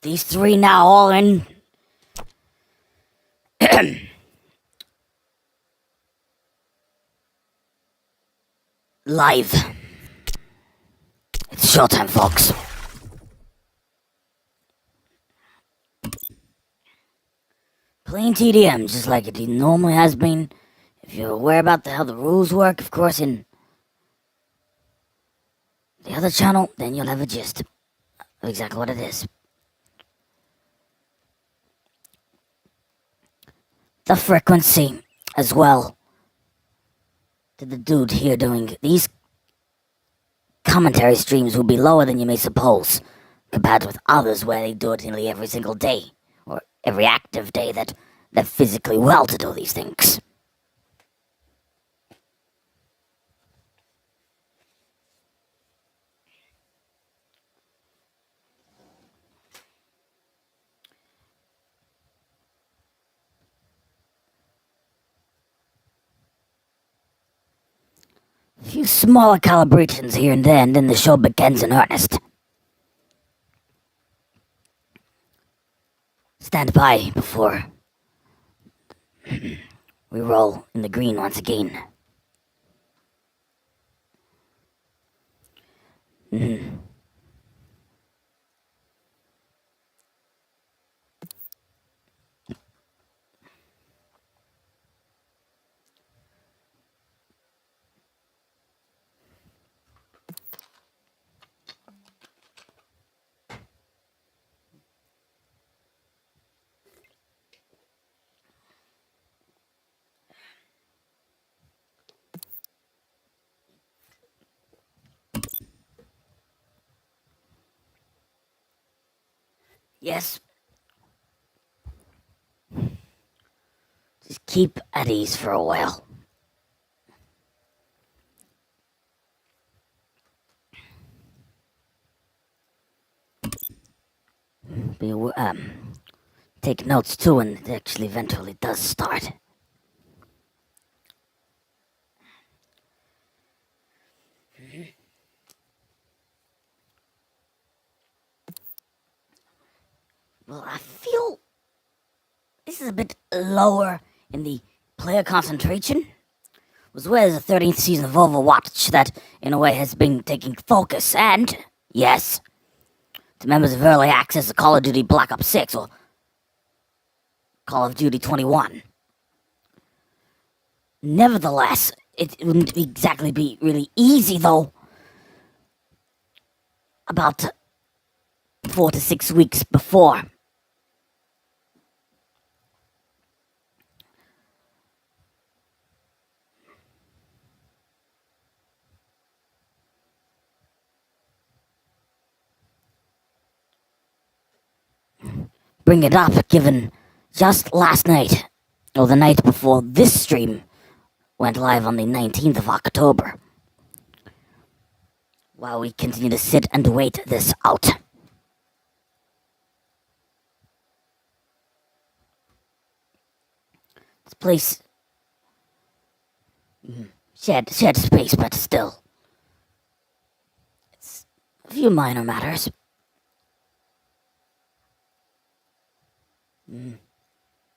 these three now all in. Live. It's showtime, folks. Plain TDM, just like it normally has been. If you're aware about how the rules work, of course, in the other channel, then you'll have a gist of exactly what it is. The frequency, as well, to the dude here doing these commentary streams will be lower than you may suppose, compared with others where they do it nearly every single day, or every active day that they're physically well to do these things. A few smaller calibrations here and there, and then the show begins in earnest. Stand by before we roll in the green once again. Yes. Just keep at ease for a while. Take notes too when it actually eventually does start. Well, I feel this is a bit lower in the player concentration. Was where the 13th season of Overwatch that, in a way, has been taking focus, and, yes, to members of Early Access of Call of Duty Black Ops 6 or Call of Duty 21. Nevertheless, it wouldn't exactly be really easy, though. About 4 to 6 weeks before. Bring it up, given just last night, or the night before this stream went live on the 19th of October, while we continue to sit and wait this out. This place shared space, but still, it's a few minor matters.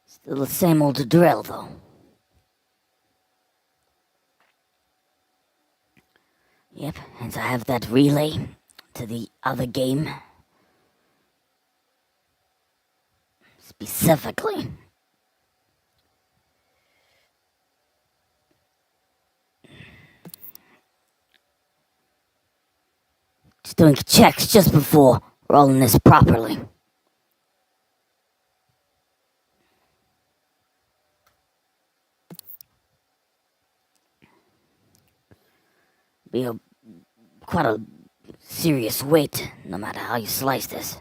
Still the same old drill, though. Yep, and I have that relay to the other game. Specifically. Just doing checks just before rolling this properly. Be quite a serious weight, no matter how you slice this.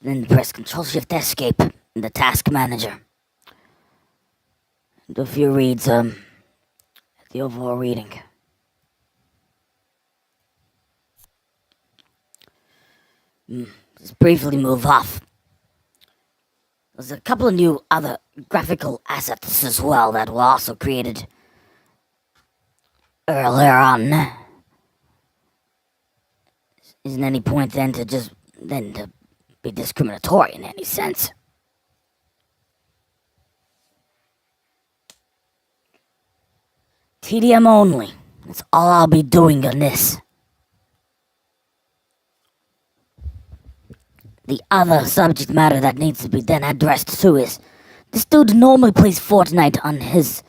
Then press Control-Shift-Escape in the Task Manager. Do a few reads, the overall reading. Just briefly move off There's a couple of new other graphical assets as well that were also created earlier on. Isn't any point then to be discriminatory in any sense. TDM only. That's all I'll be doing on this. The other subject matter that needs to be then addressed too is this dude normally plays Fortnite on his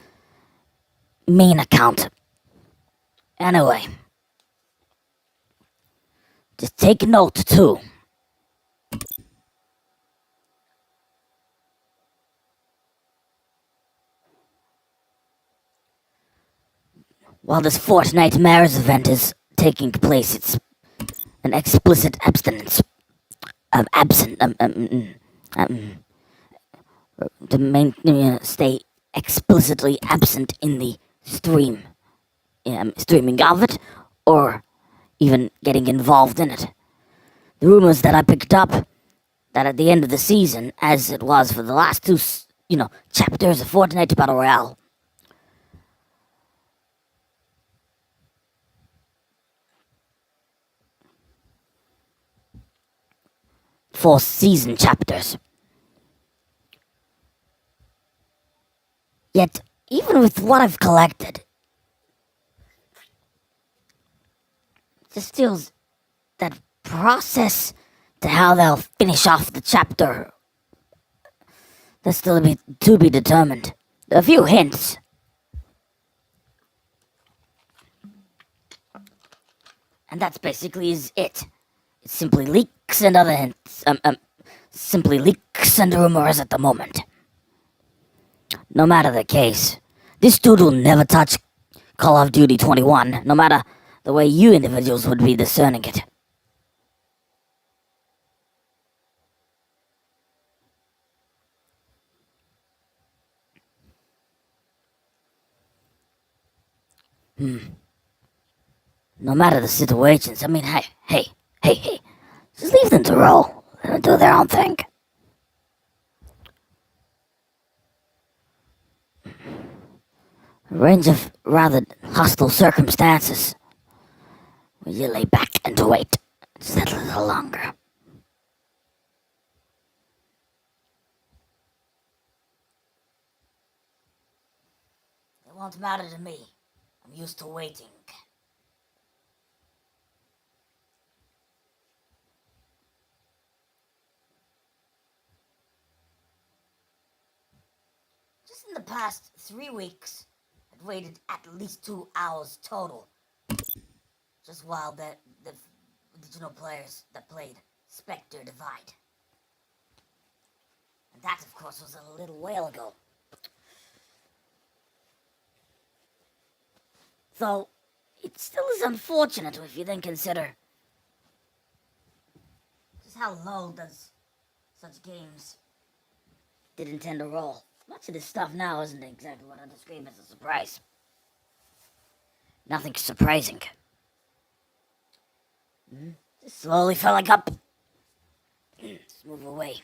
main account. Anyway, just take note too. While this Fortnite Mares event is taking place, it's an explicit abstinence. To stay explicitly absent in the streaming of it, or even getting involved in it. The rumors that I picked up that at the end of the season, as it was for the last two, chapters of Fortnite Battle Royale, four season chapters. Yet, even with what I've collected, just feels that process to how they'll finish off the chapter. That's still to be determined. A few hints. And that's basically is it. It simply leaks and other hints. Simply leaks and rumors at the moment. No matter the case, this dude will never touch Call of Duty 21, no matter the way you individuals would be discerning it. No matter the situations, I mean, hey. Just leave them to roll. Let them do their own thing. A range of rather hostile circumstances. Will you lay back and wait just a little longer? It won't matter to me. I'm used to waiting. Just in the past 3 weeks, I've waited at least 2 hours total. Just while the original players that played Spectre Divide. And that, of course, was a little while ago. Though, it still is unfortunate if you then consider just how low does such games didn't tend to roll. Much of this stuff now isn't exactly what I describe as a surprise. Nothing surprising. Just slowly filling up. Let's move away.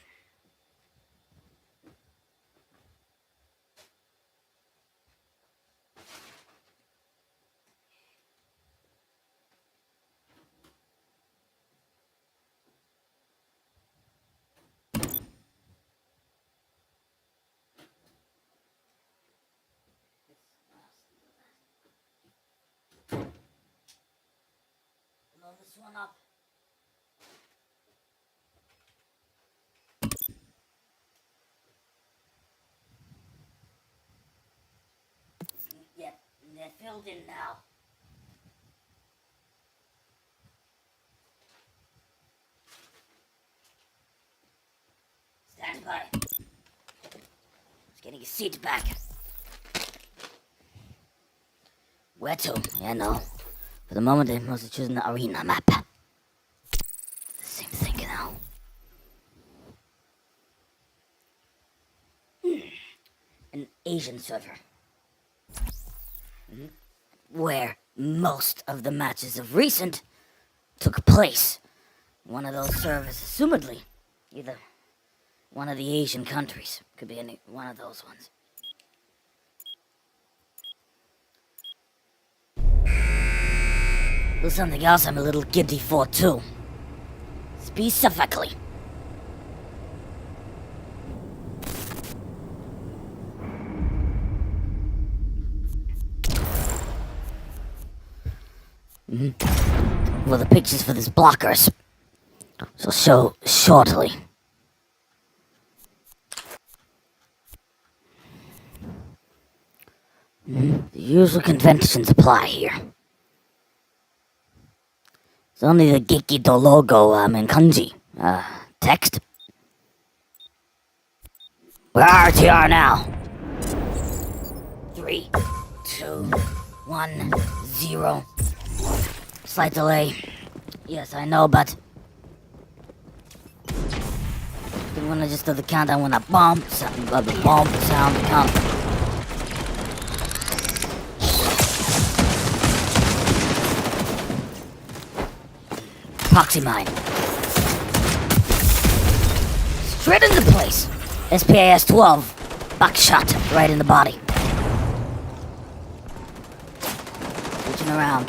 Blow this one up. Yep, they're filled in now. Stand by. Just getting a seat back. Where to? Yeah, no. For the moment, I'm mostly choosing the arena map. Same thing now. An Asian server. Where most of the matches of recent took place. One of those servers, assumedly, either one of the Asian countries. Could be any one of those ones. There's something else I'm a little giddy for too. Specifically. Well, the pictures for these blockers shall show shortly. The usual conventions apply here. It's only the Gekido logo in kanji. Text. We're RTR now. 3, 2, 1, 0. Slight delay. Yes, I know, but when I just do the countdown when I bomb sound count. Proxy mine. Straight into place. SPAS 12. Back shot right in the body. Switching around.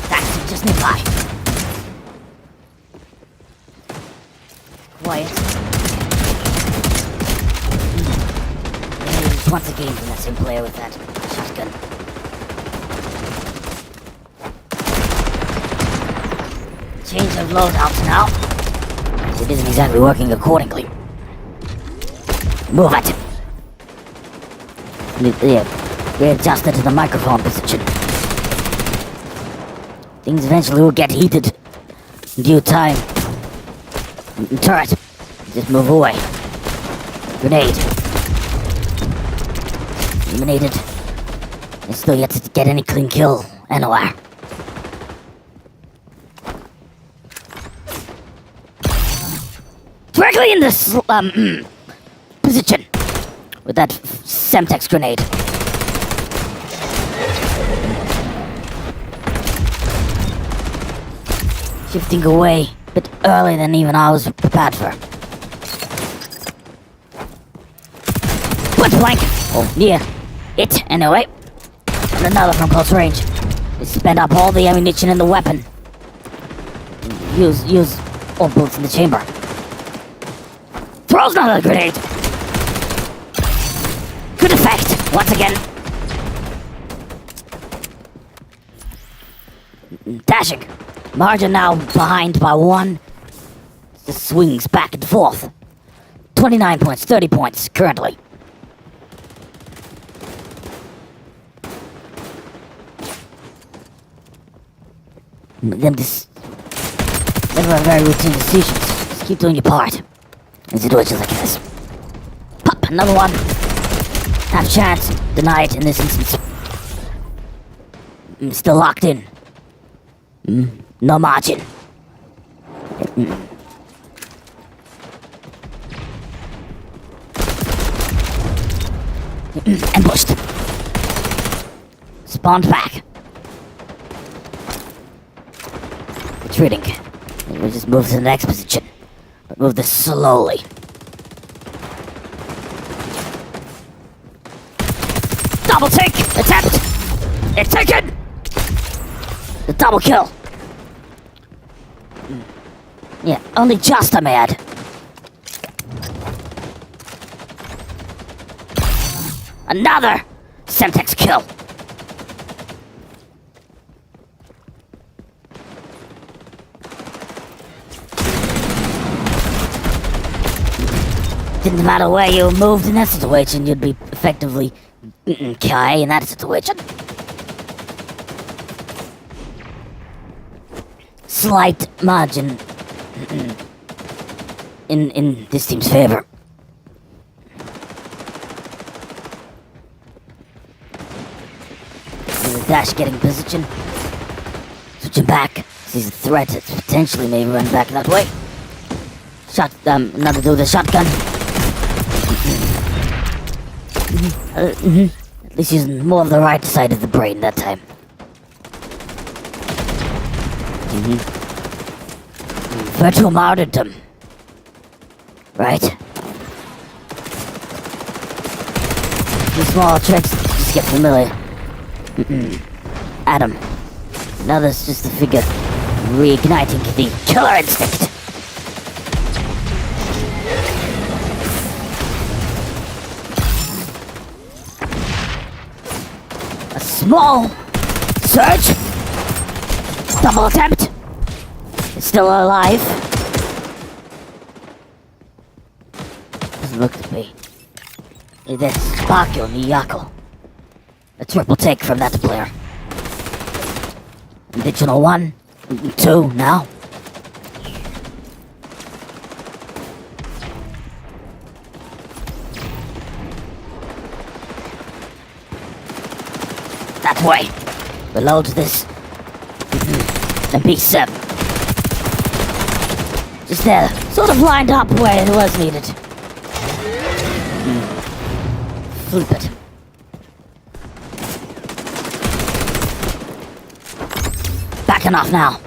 Taxi just nearby. Quiet. Once again from that same player with that shotgun. Change of loadouts now. It isn't exactly working accordingly. Move it. Readjust it to the microphone position. Things eventually will get heated in due time. Turret, just move away. Grenade. Eliminated. There's still yet to get any clean kill anywhere. Directly in this position with that Semtex grenade. Shifting away a bit earlier than even I was prepared for. Point blank. Oh, yeah. It, anyway. And another from close range. They spend up all the ammunition in the weapon. Use all bullets in the chamber. Throws another grenade. Good effect, once again. Dashing. Margin now behind by 1. Just swings back and forth. 29 points, 30 points currently. Them never very routine decisions. Just keep doing your part in situations like this. Pop, another one. Half chance, deny it in this instance. Still locked in. No margin. Ambushed. Spawned back. Retreating. We'll just move to the next position. But move this slowly. Double take! Attempt! It's taken! The double kill. Yeah, only just I may add. Another Semtex kill. Didn't matter where you moved in that situation, you'd be effectively KI in that situation. Slight margin in this team's favor. The dash getting position. Switching back. Sees a threat that potentially may run back that way. Another dude with a shotgun. At least using more of the right side of the brain that time. Virtual martyrdom. Right? The small tricks just get familiar. Adam. Now that's just the figure reigniting the killer instinct. A small surge. Double attempt. It's still alive. Doesn't look to be. It is Bakyo Miyako. A triple take from that player. Additional 1, 2 now. That way. Reload this. And B7. Just there, sort of lined up where it was needed. Flip it. Backing off now.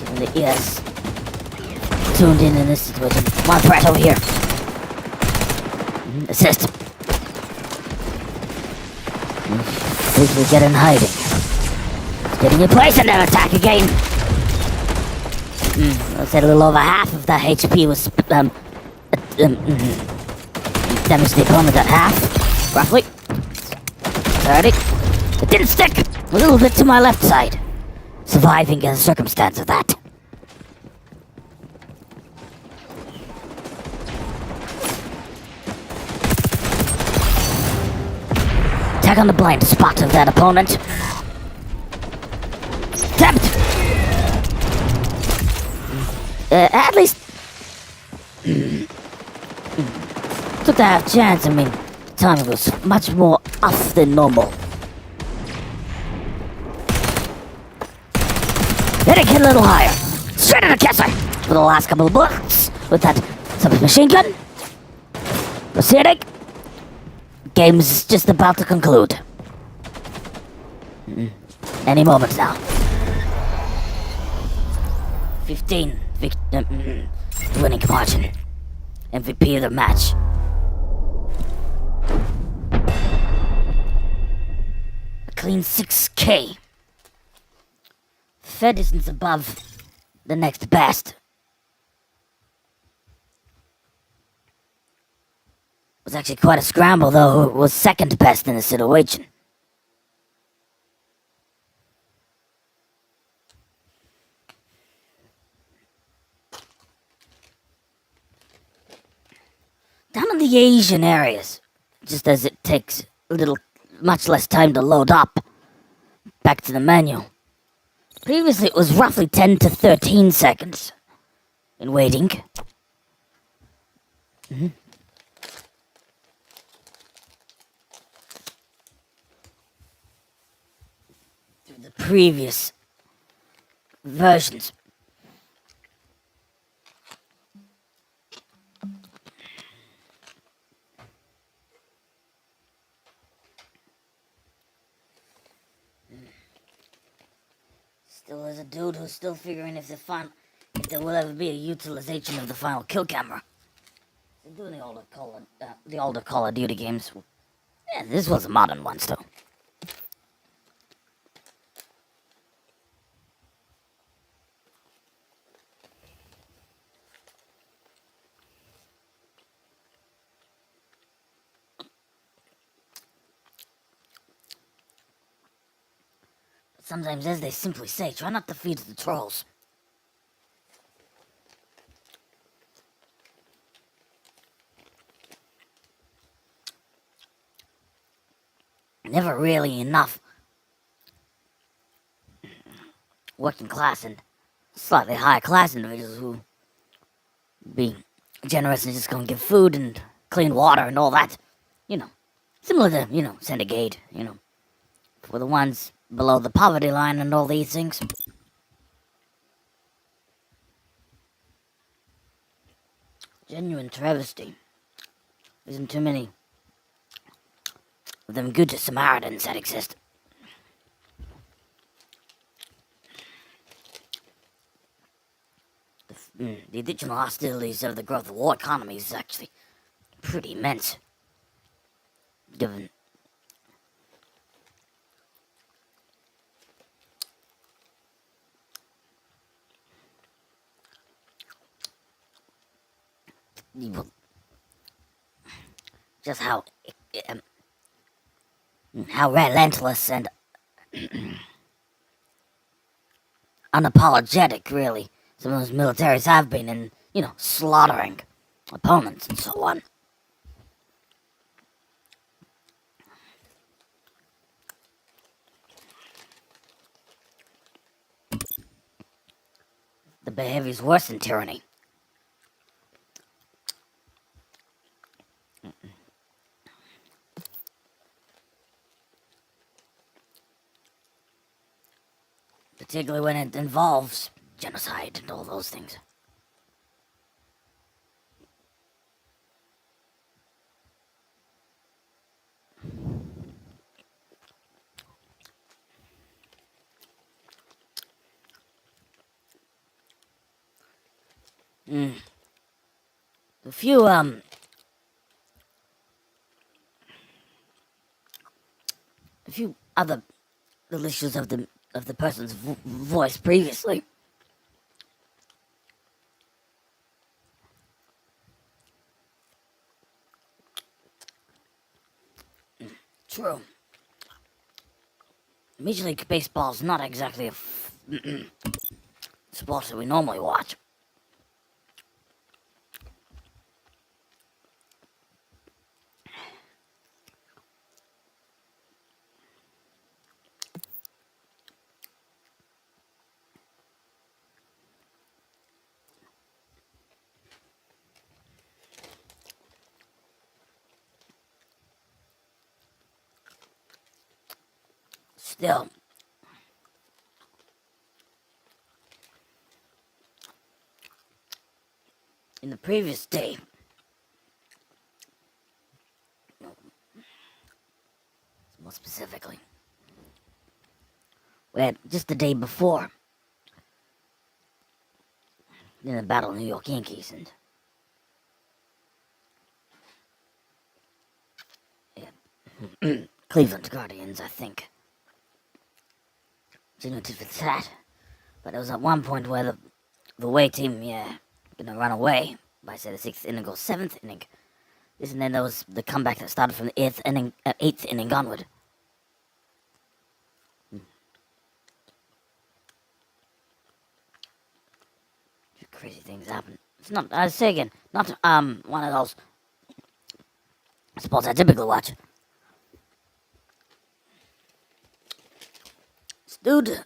And the ears tuned in this situation. One threat over here. Assist. Please we get in hiding. Getting in place and then attack again. I said a little over half of that HP was damage the opponent at half, roughly. 30. It didn't stick. A little bit to my left side. Surviving as a circumstance of that. Attack on the blind spot of that opponent. Attempt! At least... took that half chance. I mean, timing was much more off than normal. Hit it a little higher. Straight in the kisser! For the last couple of bullets with that submachine gun. Proceeding. Game's just about to conclude. Any moment now. 15 winning margin. MVP of the match. A clean 6K. Fair distance above the next best. It was actually quite a scramble, though. It was second best in the situation. Down in the Asian areas, just as it takes much less time to load up. Back to the menu. Previously, it was roughly 10 to 13 seconds in waiting. The previous versions. Still there's a dude who's still figuring if there will ever be a utilization of the final kill camera. They're doing the older Call of Duty games. Yeah, this was a modern one still. Sometimes, as they simply say, try not to feed the trolls. Never really enough working class and slightly higher class individuals who be generous and just gonna give food and clean water and all that. You know, similar to, Syndicate, for the ones below the poverty line and all these things. Genuine travesty. Isn't too many of them good Samaritans that exist. the additional hostilities of the growth of war economy is actually pretty immense. Given just how relentless and unapologetic, really, some of those militaries have been in, slaughtering opponents and so on. The behavior is worse than tyranny. Particularly when it involves genocide and all those things. A few other little issues of the person's voice previously. True. Major League Baseball's not exactly a sport that we normally watch. Still, in the previous day, more specifically, just the day before, in the Battle of New York Yankees and Cleveland Guardians, I think. Denoted with that, but it was at one point where the away team, gonna run away by say the 6th inning or 7th inning. And then there was the comeback that started from the 8th inning onward. Crazy things happen. It's not, I say again, not one of those sports I typically watch. Dude,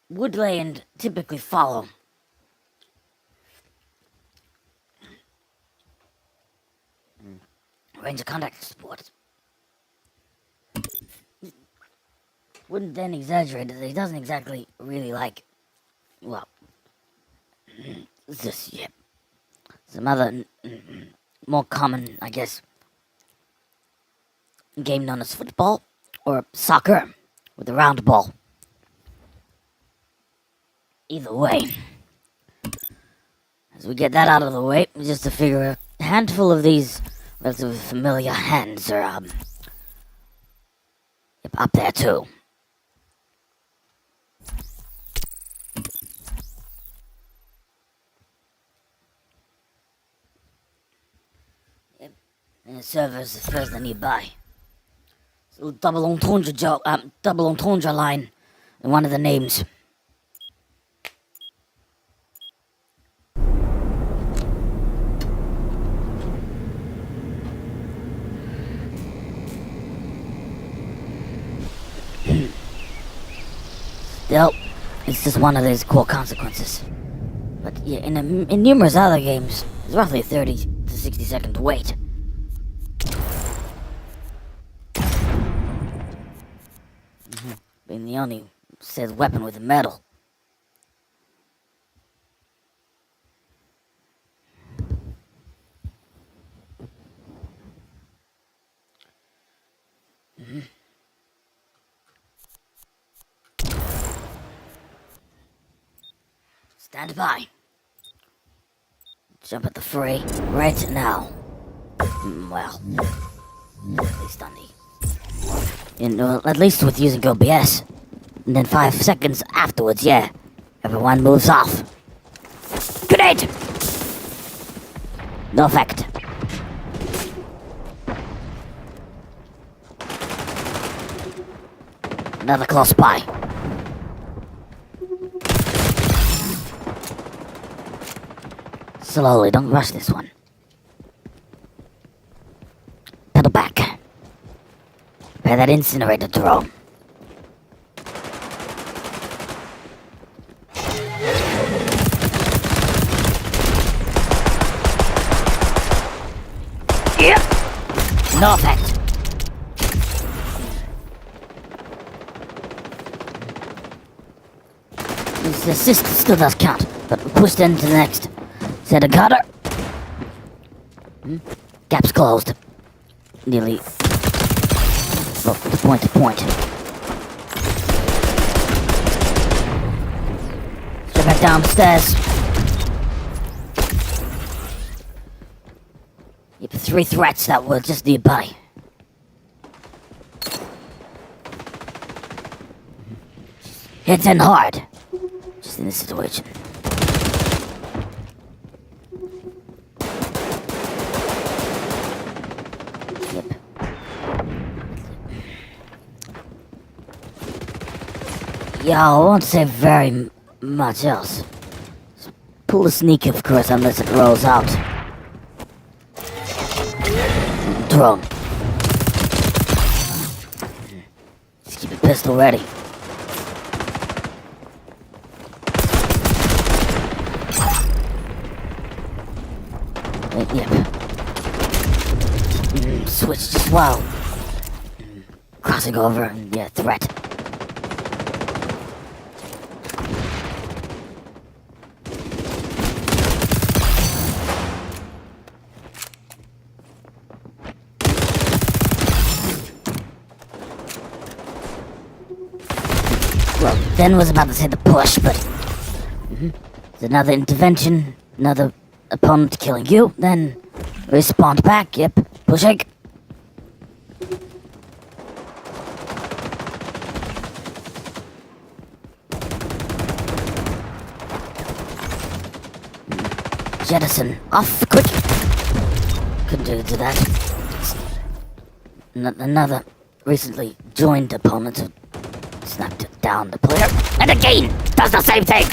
Woodland typically follow range of contact sports. Wouldn't then exaggerate that he doesn't exactly really like, well, this, some other more common, I guess, game known as football or soccer with a round ball. Either way, as we get that out of the way, just to figure a handful of these relatively familiar hands are up there too. And the servers is further nearby. So double entendre line in one of the names. Still, it's just one of those core consequences. But yeah, in numerous other games, there's roughly a 30 to 60 second wait. Being the only said weapon with a medal. Stand by. Jump at the fray right now. Well, at least on the... at least with using OBS. And then 5 seconds afterwards, yeah, everyone moves off. Grenade! No effect. Another close by. Slowly, don't rush this one. Pedal back. Prepare that incinerator to roll. Yep. No effect. This assist still does count, but we pushed into the next. Set a cutter. Gap's closed. Nearly. Well, point to point. Straight back down the stairs. Yep, 3 threats that were just nearby. Hits in hard. Just in this situation. Yep. Yeah, I won't say very much else. Just pull the sneak, of course, unless it rolls out. Drone. Just keep your pistol ready. Yep. Switch just well. Crossing over and yeah, threat. Well, then was about to say the push, but there's another intervention, another opponent killing you, then respawn back, yep, pushing. Jettison, off, quick. Couldn't do that. Another recently joined opponent who snapped down the player, and again, does the same thing.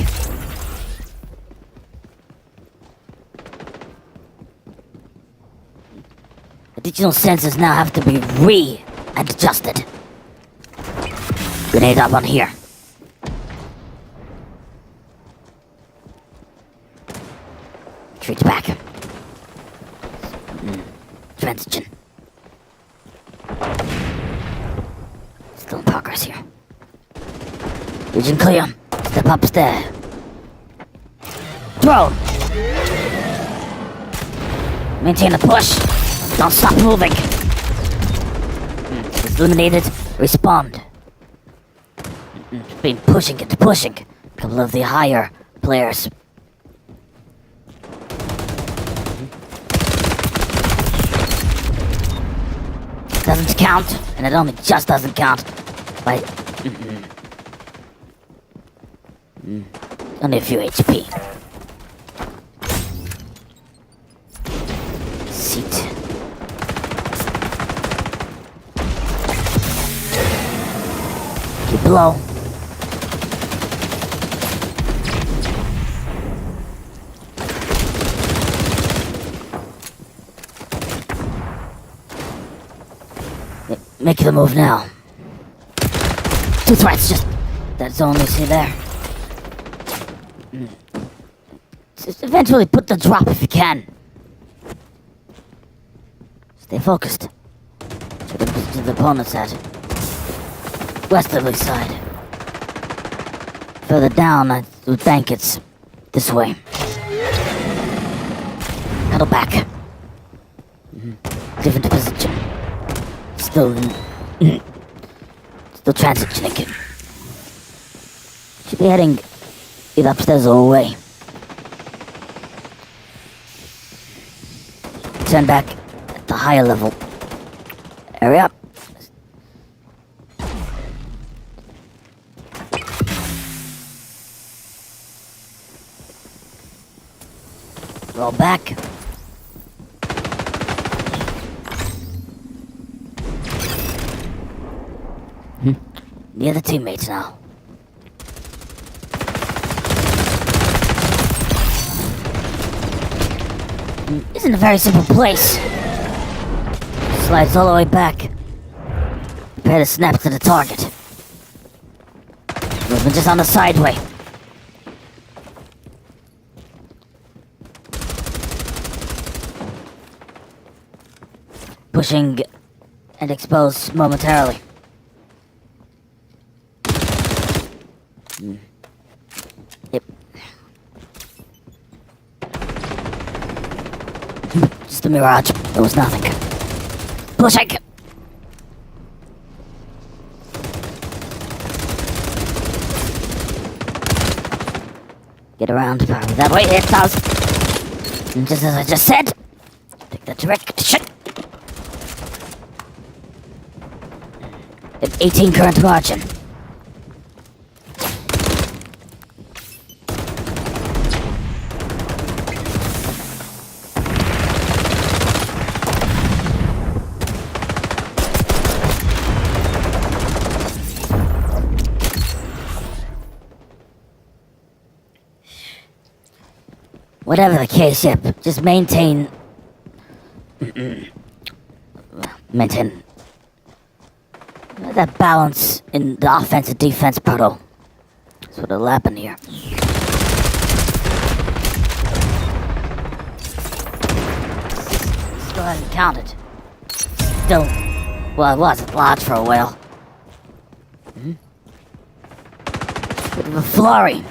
Additional sensors now have to be readjusted. Grenade up on here. Retreat back. Transition. Still in progress here. Region clear. Step upstairs. Drone. Maintain the push. Don't stop moving. It's eliminated. Respond. Been pushing it, pushing. A couple of the higher players. Doesn't count, and it only just doesn't count by only a few HP. Seat. Keep low. Make the move now. 2 threats, just that zone you see there. Just eventually put the drop if you can. Stay focused. Try to push to the opponent's side. Westerly side. Further down, I would think it's this way. Pedal back. Different position. Still transitioning. Should be heading either upstairs or away. turn back at the higher level area. Roll back. Near the teammates now. Isn't a very simple place. Slides all the way back. Prepare to snap to the target. Movement just on the sideway. Pushing and exposed momentarily. Yep. Just a mirage. There was nothing. Pushing! Get around probably that way. It does. And just as I just said, take that direction. 18 current margin. Whatever the case, yep, just maintain that balance in the offensive defense puddle. That's what'll happen here. Still hasn't counted. Still, well, it was large for a while. Bit of a flurry.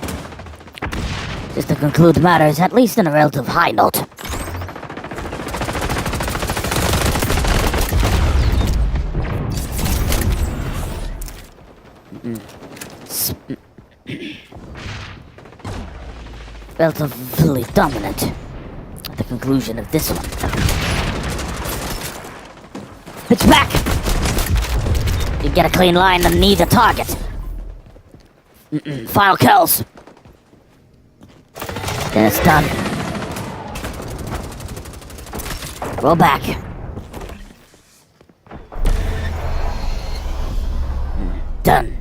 Just to conclude matters, at least on a relative high note. Relatively dominant at the conclusion of this one. Pitch back! You get a clean line and need a target. Final kills. Then it's done. Roll back. Done.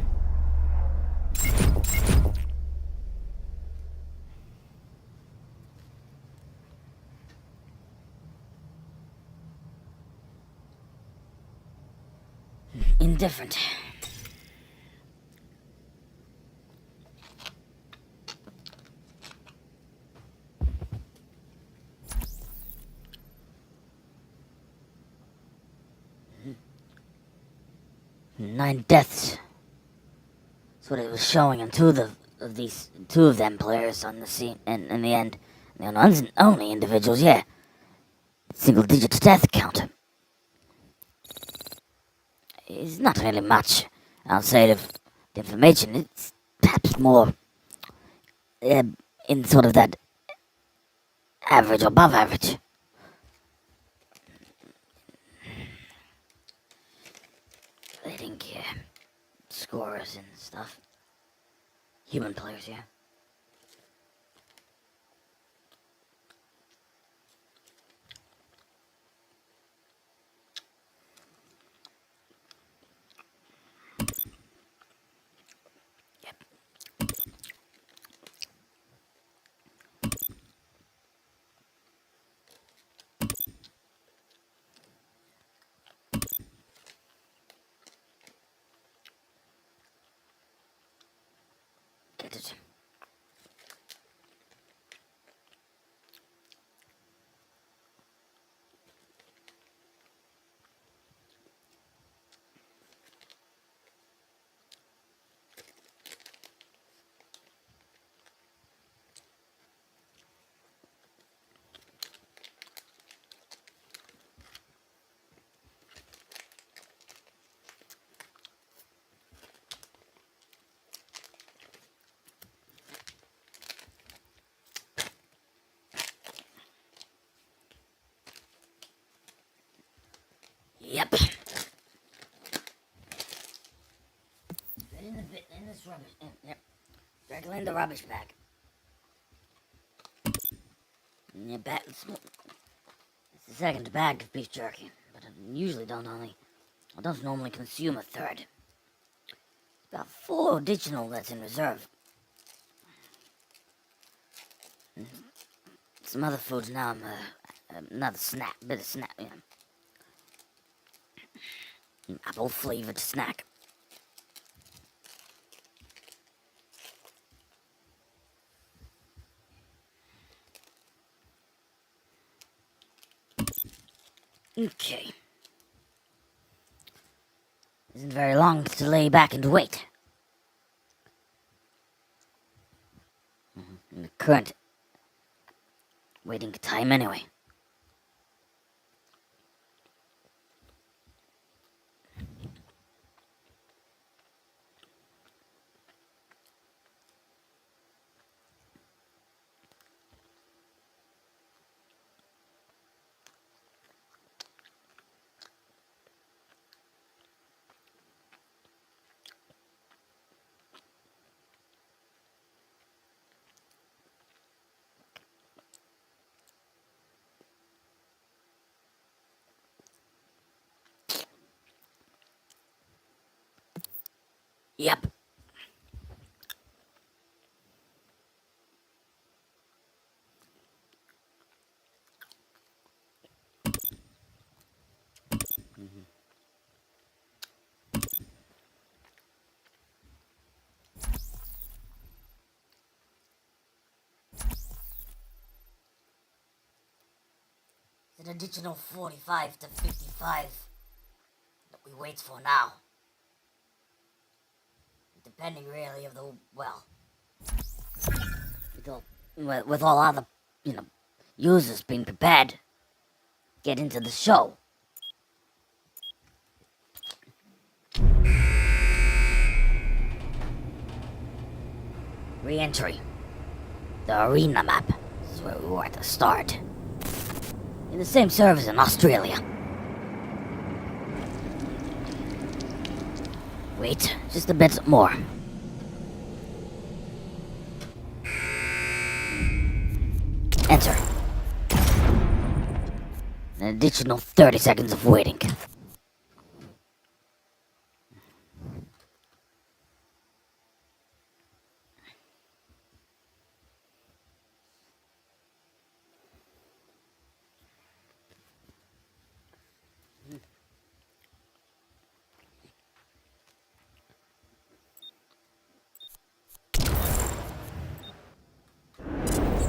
Indifferent. Nine deaths. That's what it was showing in two of them players on the scene, and in the end, the only individuals, yeah. Single-digit death count. It's not really much outside of the information. It's perhaps more in sort of that average or above average. I think scorers and stuff. Human players, yeah. Get it. Yep. In this rubbish. Yep. Directly in the rubbish bag. Yeah, it's the second bag of beef jerky, but I don't normally consume a third. Got 4 additional that's in reserve. Some other foods now. Another bit of snack, An apple-flavored snack. Okay. Isn't very long to lay back and wait. In the current waiting time anyway. Yep. It's an additional 45 to 55 that we wait for now. Depending really of the, with all other, users being prepared, get into the show. Re-entry. The arena map. This is where we were at the start. In the same servers in Australia. Wait, just a bit more. Enter. An additional 30 seconds of waiting.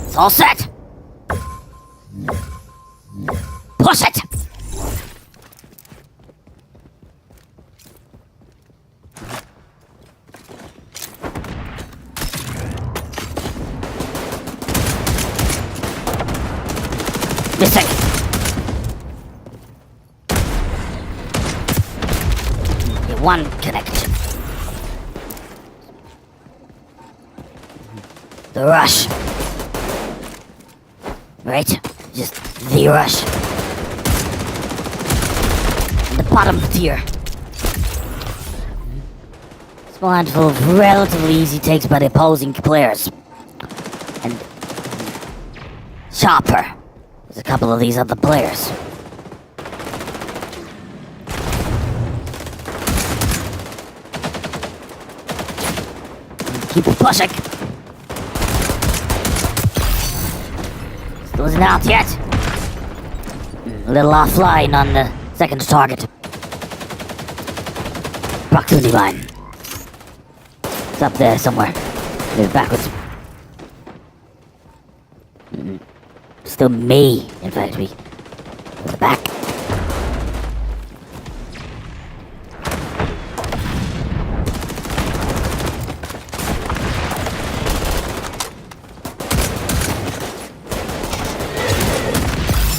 It's all set! Push it! Missing! One connection. The rush. Right? Just the rush. The bottom tier. Small handful of relatively easy takes by the opposing players. And Chopper. There's a couple of these other players. Keep pushing. Still isn't out yet. A little offline on the second target. Proximity line. It's up there somewhere. Maybe backwards. Still may, in fact, be at the back.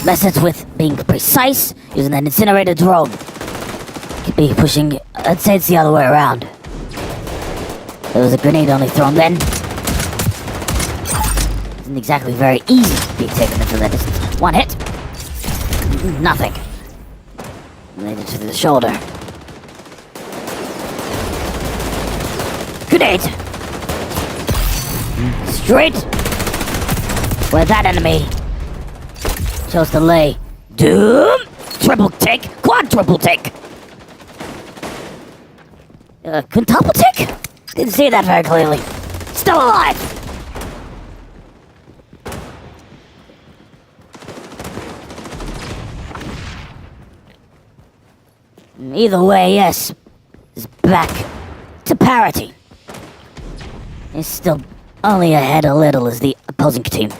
Message with being precise, using an incinerator drone. Could be pushing, I'd say it's the other way around. There was a grenade only thrown then. Isn't exactly very easy to be taken into that distance. One hit. Nothing. Made it to the shoulder. Grenade! Straight where that enemy chose to lay. Doom! Triple tick! Quadruple tick! Quintuple tick? Didn't see that very clearly. Still alive! Either way, yes. Is back to parity. He's still only ahead a little as the opposing team.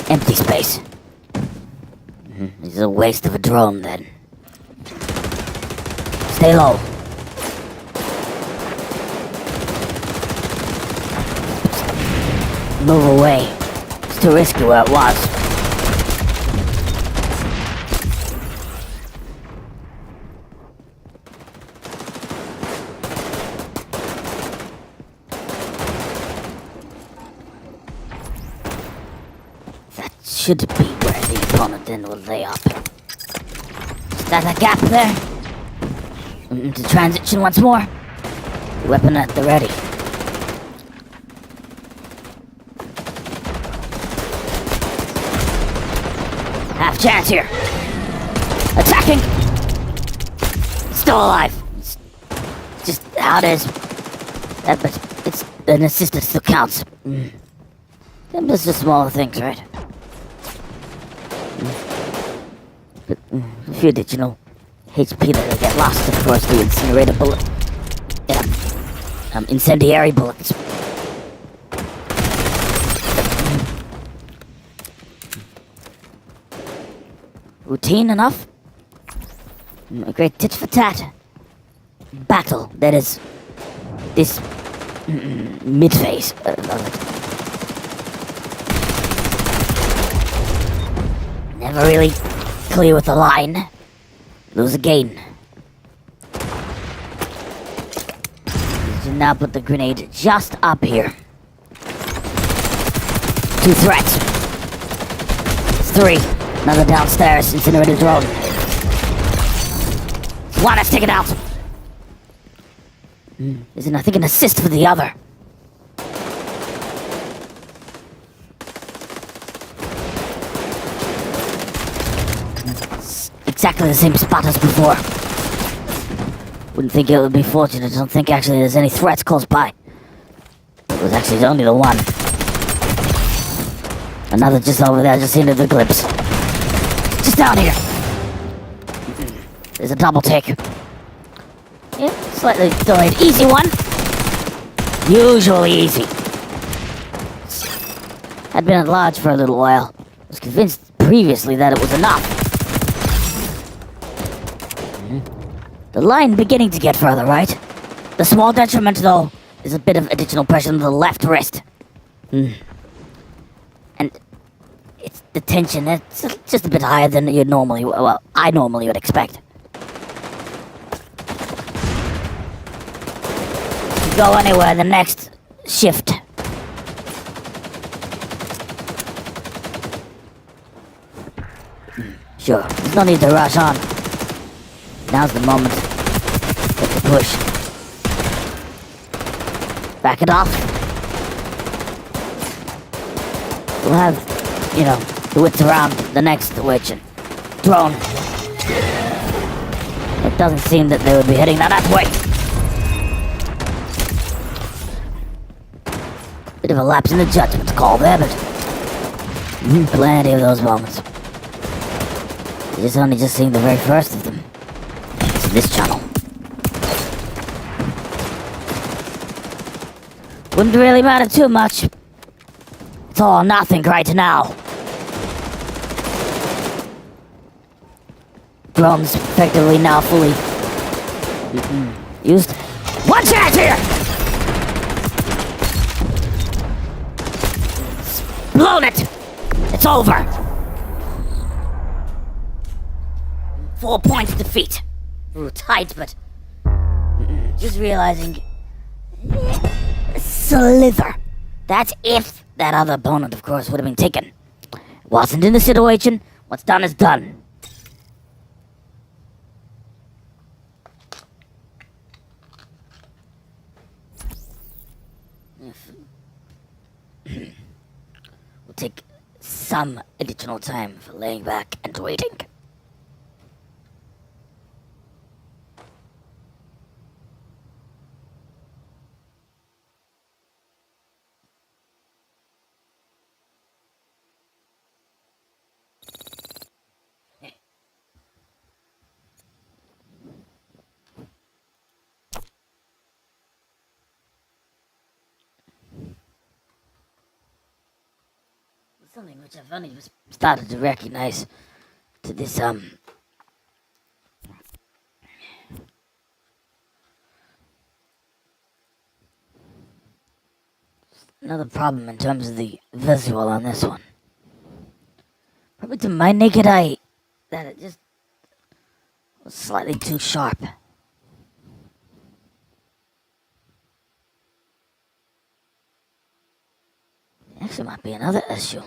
Empty space. This is a waste of a drone then. Stay low. Move away. It's too risky where it was. That should be where the opponent then will lay up. Is that a gap there? To transition once more. Weapon at the ready. Half chance here. Attacking! Still alive. It's just how it is. But it's an assist that still counts. Them just the smaller things, right? But a few additional HP that'll get lost, of course, the incinerator bullet. Yeah. Incendiary bullets. Routine enough? A great tit for tat. Battle, that is. This. Mid-phase of it. Never really clear with the line. Lose again. Now put the grenade just up here. 2 threats. 3. Another downstairs, incinerator drone. One has taken out. Isn't, I think, an assist for the other. It's exactly the same spot as before. Wouldn't think it would be fortunate. I don't think actually there's any threats close by. It was actually only the one. Another just over there, just into the glimpse. Just down here. There's a double take. Yeah, slightly delayed. Easy one. Usually easy. Had been at large for a little while. Was convinced previously that it was enough. The line beginning to get further, right? The small detriment, though, is a bit of additional pressure on the left wrist. And it's the tension. It's just a bit higher than you normally, well, I normally would expect. Go anywhere the next shift. Sure, there's no need to rush on. Now's the moment. Get the push. Back it off. We'll have, the width around the next witch and drone. It doesn't seem that they would be heading that way. Bit of a lapse in the judgment call there, but plenty of those moments. It's only just seeing the very first of them. It's in this channel. Wouldn't really matter too much. It's all or nothing right now. Drones effectively now fully used. One chance here! Blown it! It's over! 4 points defeat. Ooh, tight, but just realizing a slither. That's if that other opponent, of course, would have been taken. Wasn't in the situation. What's done is done. We'll take some additional time for laying back and waiting. Something which I've only just started to recognize to this, another problem in terms of the visual on this one. Probably to my naked eye, that it just was slightly too sharp. Actually, might be another issue.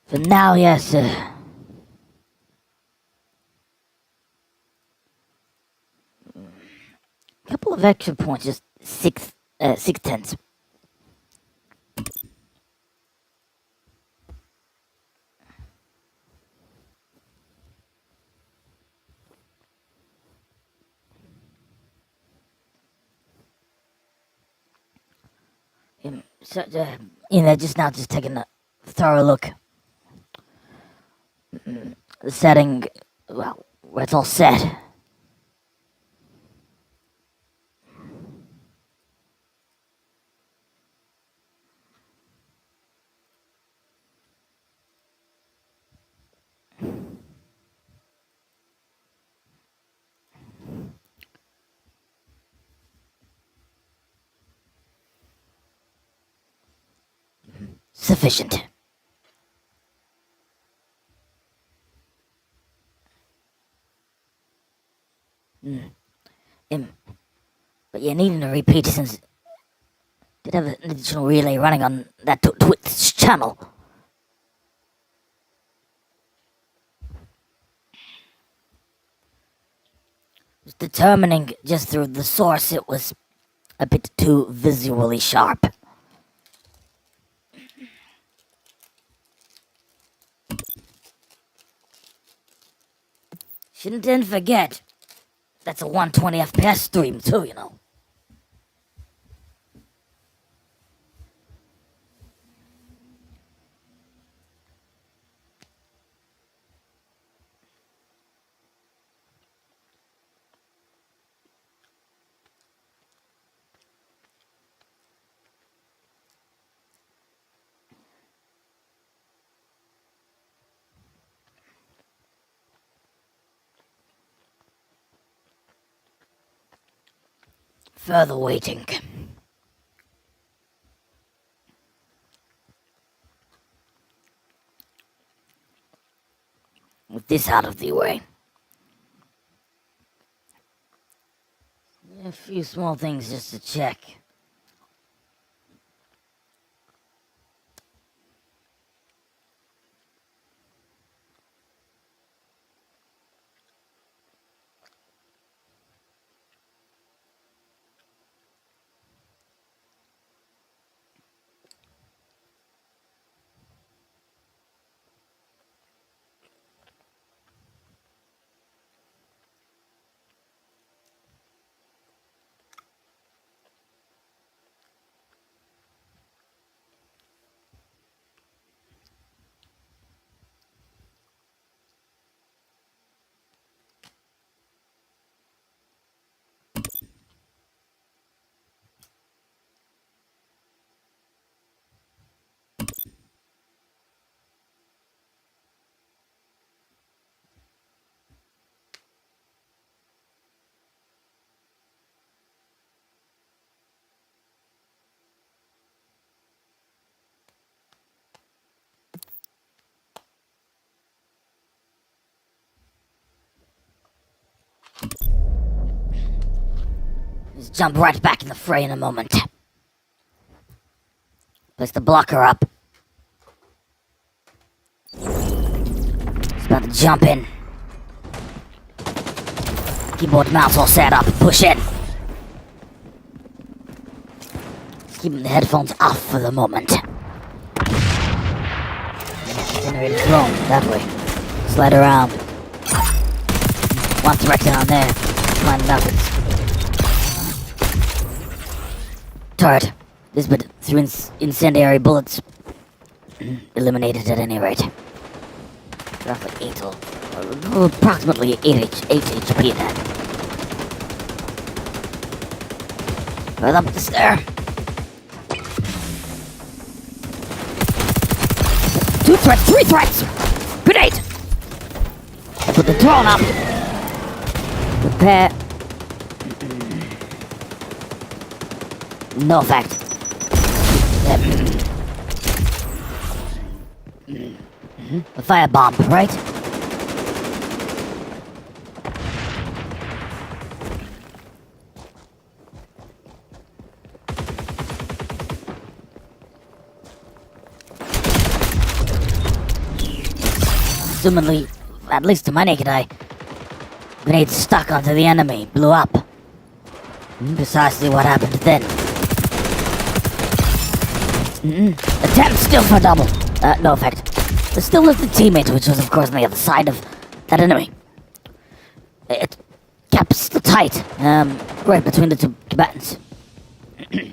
For now, yes, couple of extra points, just six tenths. So, just taking a thorough look. The setting, well, where it's all set. Sufficient. But you're needing to repeat since did have an additional relay running on that Twitch channel. Was determining just through the source it was a bit too visually sharp. Shouldn't then forget, that's a 120 FPS stream too, you know. Further waiting. With this out of the way. A few small things just to check. Just jump right back in the fray in a moment. Place the blocker up. Just about to jump in. Keyboard, mouse all set up. Push in. Just keeping the headphones off for the moment. Generate a drone that way. Slide around. One direction on there. Line it up. Turret. This bit through incendiary bullets. Eliminated at any rate. Roughly 8 or approximately 8 HP then. Right up the stair. 2 threats, 3 threats! Grenade! Put the drone up. Prepare. No effect. A firebomb, right? Assumingly, at least to my naked eye, grenade stuck onto the enemy, blew up. Precisely what happened then. Attempt still for double. No effect. But still lifted teammate, which was of course on the other side of that enemy. It kept still tight, right between the two combatants. And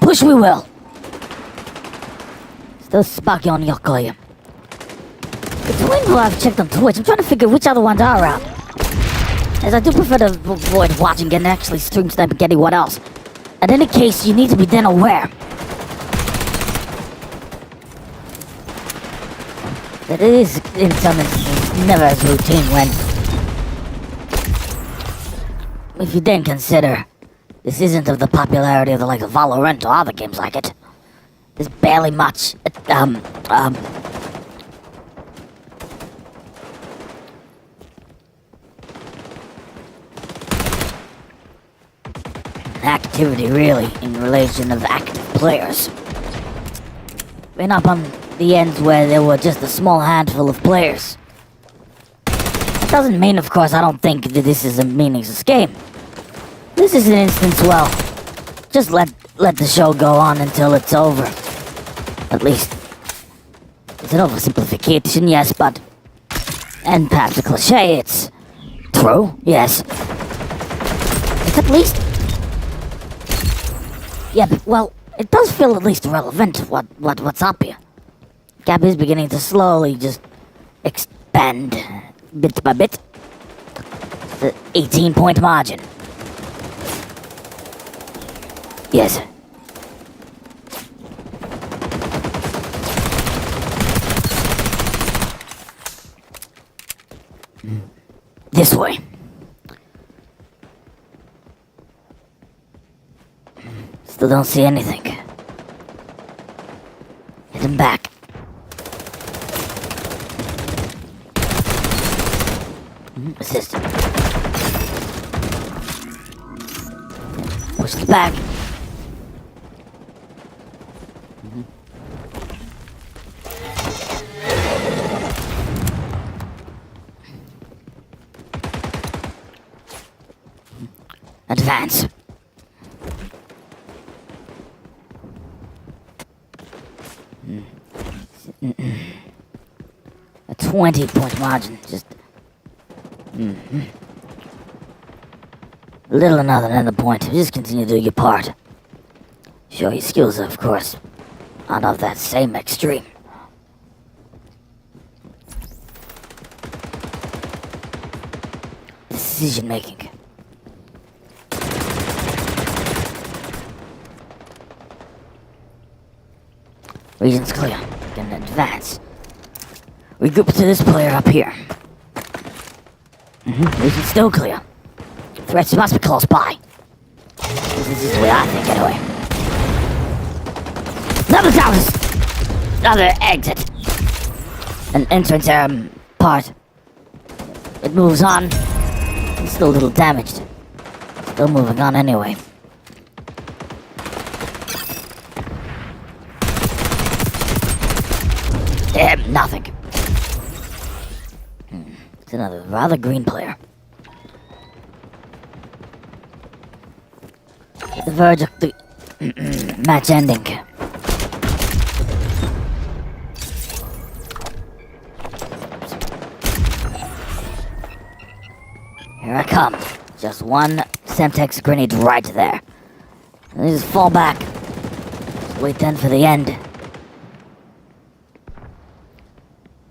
push we will. Still sparky on Yokoya. Between who I've checked on Twitch, I'm trying to figure which other ones are out. As I do prefer to avoid watching and actually stream snipe anyone else. In any case, you need to be then aware that it is, in some instances, never as routine when... If you then consider this isn't of the popularity of the like of Valorant or other games like it. There's barely much, activity really in relation of active players. Been up on the ends where there were just a small handful of players. That doesn't mean, of course, I don't think that this is a meaningless game. This is an instance, well, just let the show go on until it's over. At least, it's an oversimplification, yes, but... And perhaps a cliché, it's... True, yes. It's at least... Yeah, well, it does feel at least relevant what's up here. Gap is beginning to slowly just expand bit by bit. The 18-point margin. Yes. This way. Still don't see anything. Hit him back. Assist. Push it back. Advance. A 20-point margin, just... Little another point. Just continue to do your part. Show your skills, of course. Not of that same extreme. Decision making. Region's clear. Can advance. Regroup to this player up here. Region's still clear. Threats must be close by. This is the way I think, anyway. Another exit. An entrance part. It moves on. He's still a little damaged. Still moving on anyway. Damn, nothing. It's another rather green player. The verge of the match ending. Here I come. Just one Semtex grenade right there. And just fall back. Just wait then for the end.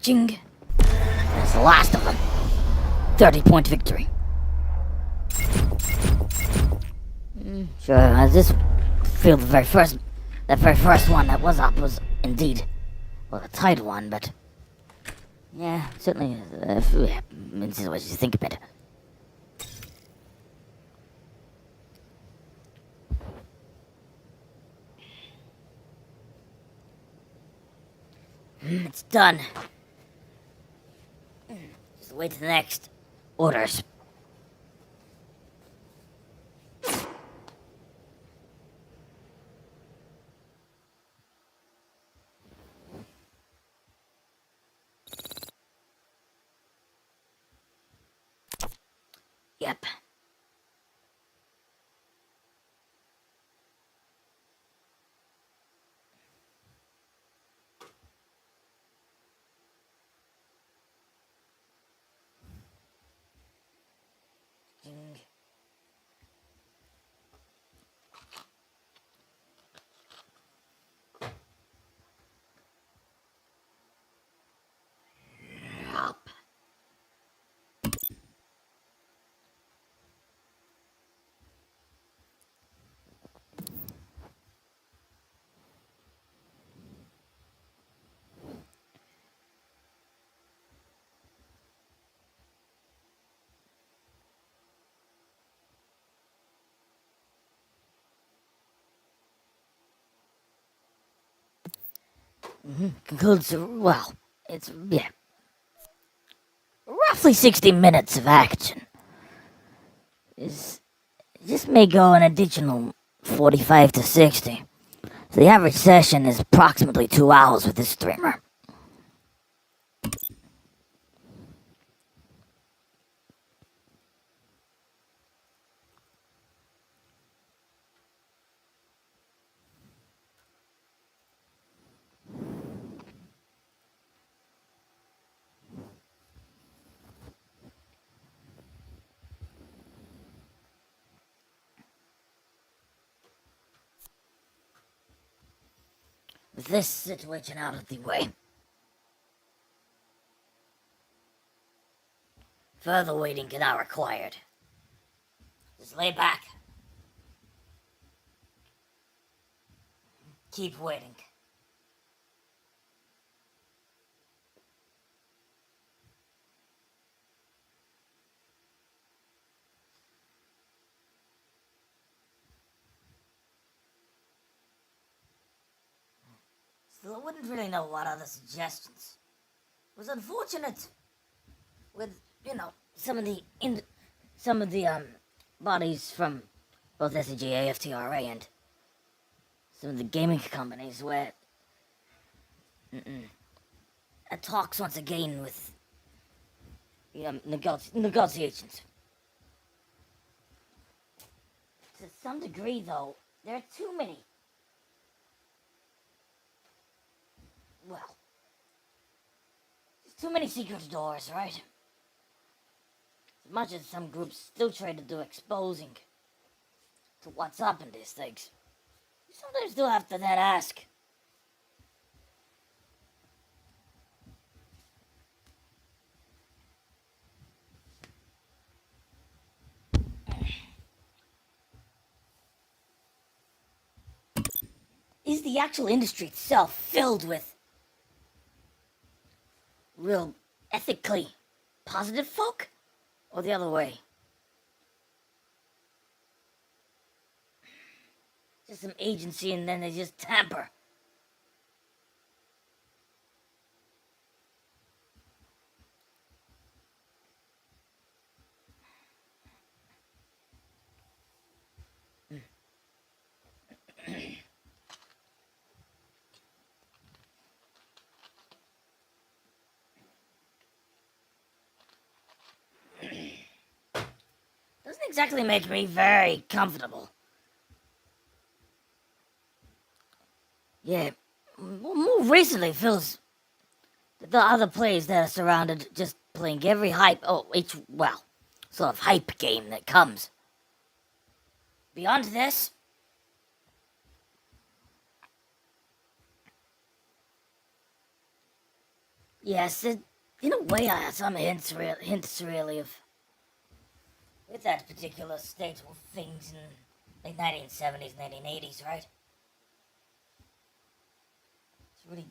Jing. That's the last of them. 30-point victory. Sure, I just feel that very first one that was up was indeed, well, a tight one, but yeah, certainly, this is what you think of it. It's done. Just wait to the next orders. Yep. Concludes, well, it's, yeah, roughly 60 minutes of action. This may go an additional 45 to 60. So the average session is approximately 2 hours with this streamer. With this situation out of the way, further waiting is not required. Just lay back. Keep waiting. Still, I wouldn't really know what other suggestions. It was unfortunate with, some of the bodies from both SCG, AFTRA, and some of the gaming companies where at talks once again with negotiations. To some degree, though, there are too many. Well, there's too many secret doors, right? As much as some groups still try to do exposing to what's up in these things, you sometimes do have to then ask. Is the actual industry itself filled with real ethically positive folk? Or the other way? Just some agency and then they just tamper. doesn't exactly make me very comfortable. Yeah, more recently feels the other players that are surrounded just playing every sort of hype game that comes. Beyond this, yes, in a way I have some hints really of with that particular state of things in the 1970s, 1980s, right? It's really...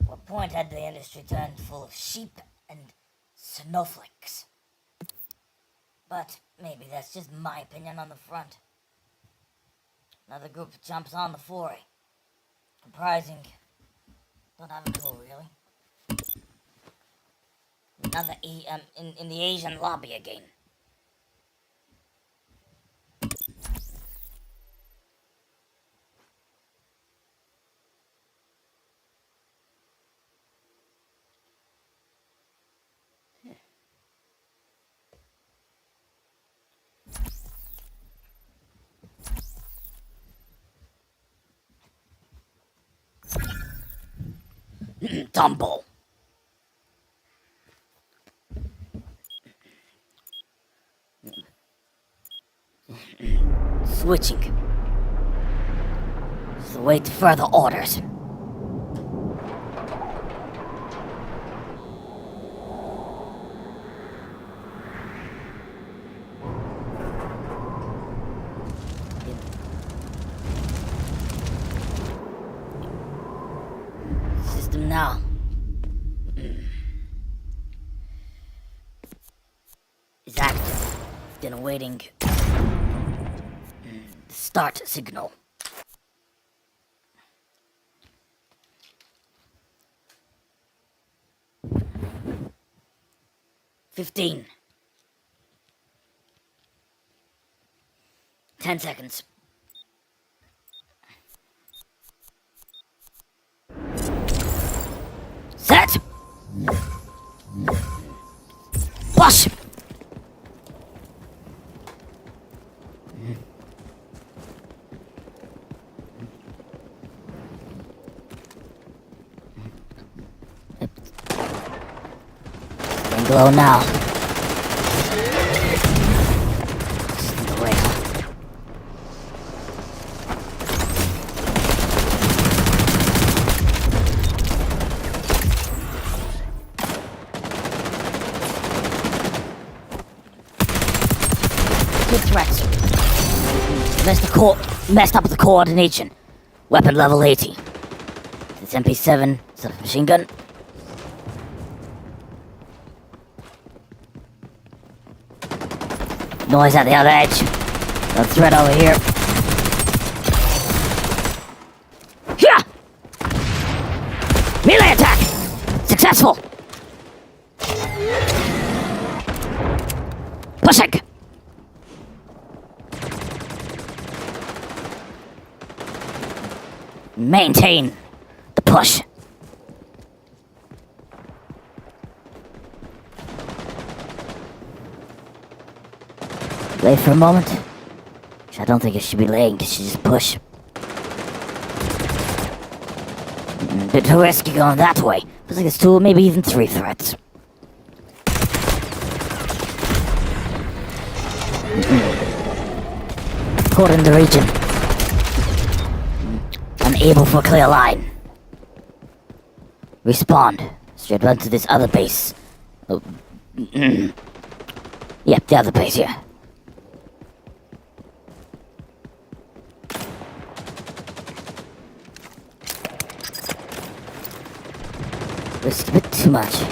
What point had the industry turned full of sheep and snowflakes? But maybe that's just my opinion on the front. Another group jumps on the foray, comprising... Don't have a clue, really. Another in the Asian lobby again. Tumble. Switching. Just wait further orders. System now. Is active. Been awaiting start signal. $15. 10 seconds. Set. Push. Glow now. Good threats. Messed up with the coordination. Weapon level 80. It's MP7 submachine gun. Noise at the other edge. No threat over here. Yeah! Melee attack! Successful! Pushing! Maintain the push. Lay for a moment. I don't think it should be laying, it should just push. A bit too risky going that way. Looks like it's 2, maybe even 3 threats. Caught in the region. Unable for a clear line. Respawn. Straight run to this other base. Oh. Yep, the other base here. Risk a bit too much.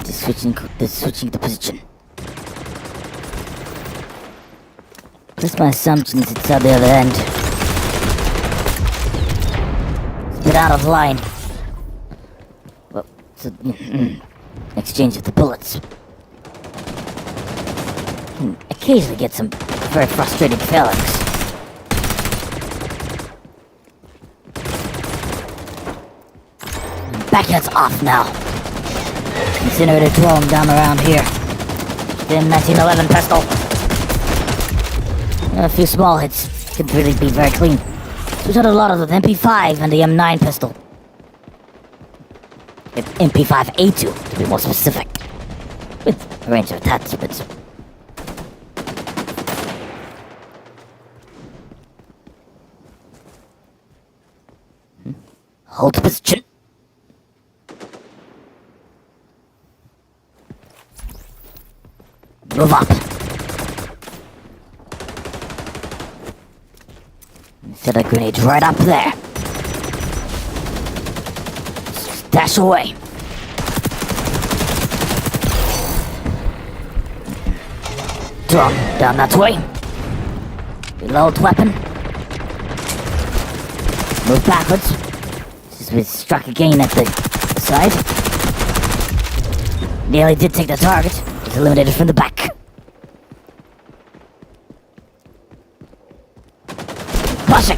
Just switching the position. That's my assumptions, it's at the other end. It's a bit out of line. Well, it's an exchange of the bullets. Occasionally get some very frustrating feelings. Backhead's off now. Incinerator drone down around here. Then 1911 pistol. A few small hits. Could really be very clean. We shot a lot of the MP5 and the M9 pistol. MP5A2 to be more specific. With a range of attachments. Hold position. Move up. Set a grenade right up there. Dash away. Drop down that way. Reload weapon. Move backwards. We struck again at the side. Nearly did take the target. Was eliminated from the back. Bushik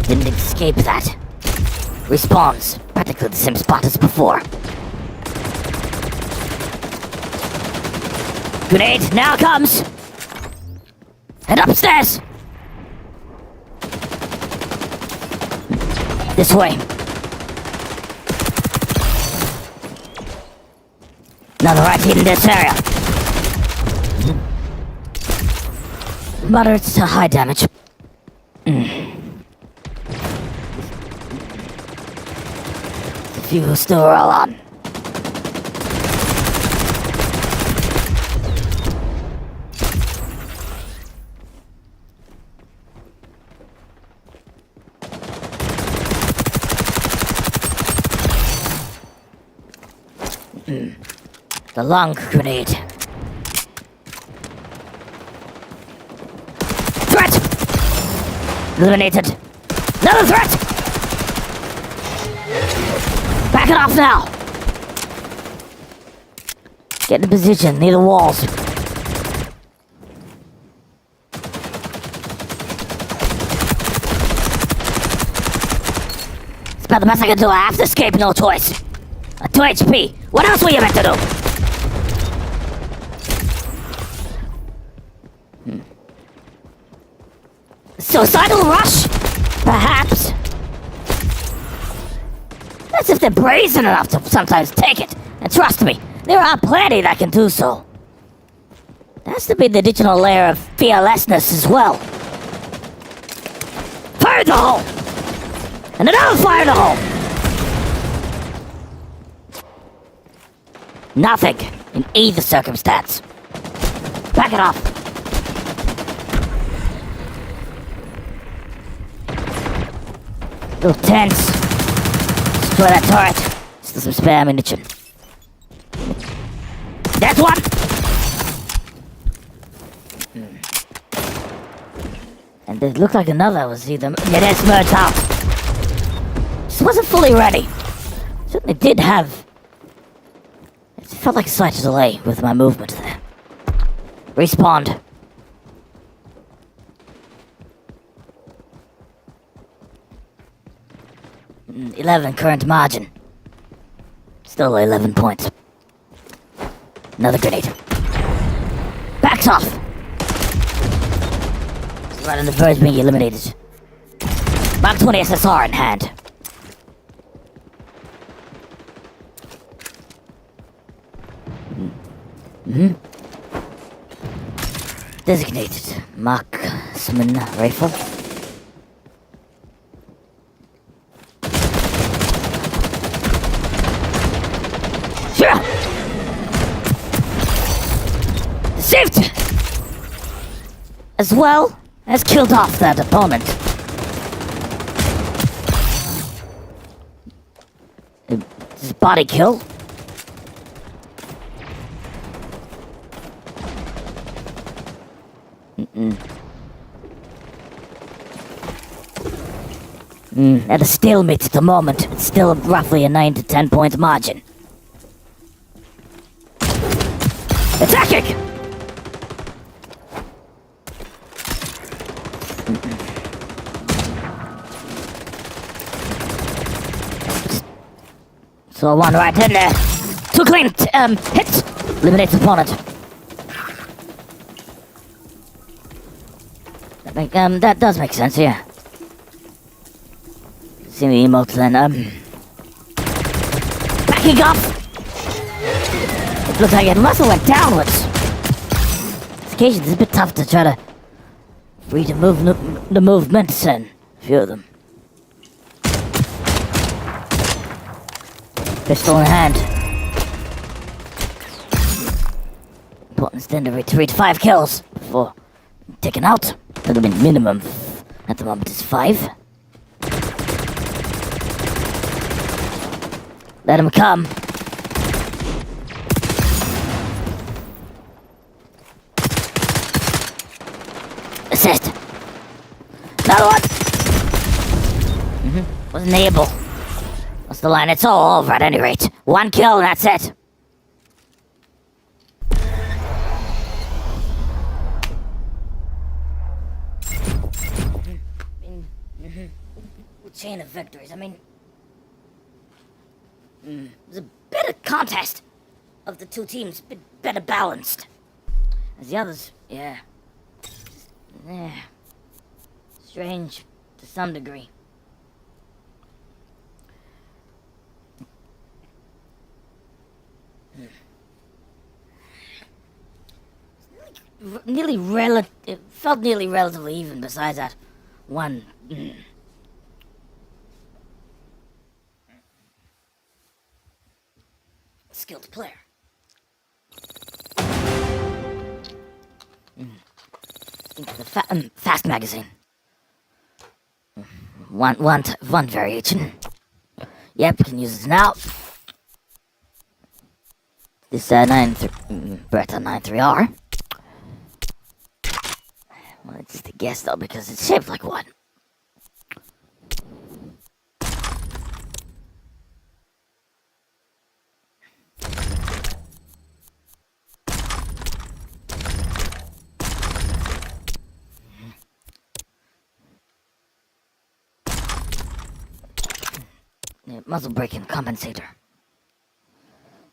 didn't escape that. Respawns practically the same spot as before. Grenade now comes. Head upstairs. This way. Another right hit in this area. Moderate to high damage. A few still roll on. The long grenade. Threat! Eliminated. Another threat! Back it off now! Get in position near the walls. It's about the best I can do. I have to escape, no choice. 2 HP. What else were you meant to do? Suicidal rush? Perhaps. That's if they're brazen enough to sometimes take it. And trust me, there are plenty that can do so. There has to be the additional layer of fearlessness as well. Fire in the hole! And another fire in the hole! Nothing in either circumstance. Back it off. Little tense. Destroy that turret. Still some spare ammunition. That's one! And it looked like another was either... Yeah, that's merged out. Just wasn't fully ready. Certainly did have... It felt like a slight delay with my movement there. Respawned. Mm, 11 current margin. Still 11 points. Another grenade. Backs off! Right on the verge of being eliminated. Mark 20 SSR in hand. Designated marksman rifle. Sure. Saved! As well as killed off that opponent. His body kill. At a stalemate at the moment, it's still roughly a 9 to 10 point margin. Attacking! Saw one right in there. 2 clean hits. Eliminates opponent. That does make sense, yeah. See the emotes then, backing off! It looks like it must have went downwards. This occasion is a bit tough to try to read the movements and a few of them. Pistol in hand. Opponents tend to retreat 5 kills before taken out. That'll be minimum at the moment is 5. Let him come. Assist. Another one. Wasn't able. What's the line? It's all over at any rate. 1 kill and that's it. Chain of victories. I mean, it was a better contest of the 2 teams, a bit better balanced. As the others, yeah. Strange to some degree. It felt nearly relatively even besides that one skilled player. Into the fast magazine. One variation. Yep, you can use it now. This Beretta 93R. Well, it's just a guess though because it's shaped like one. Muzzle breaking compensator.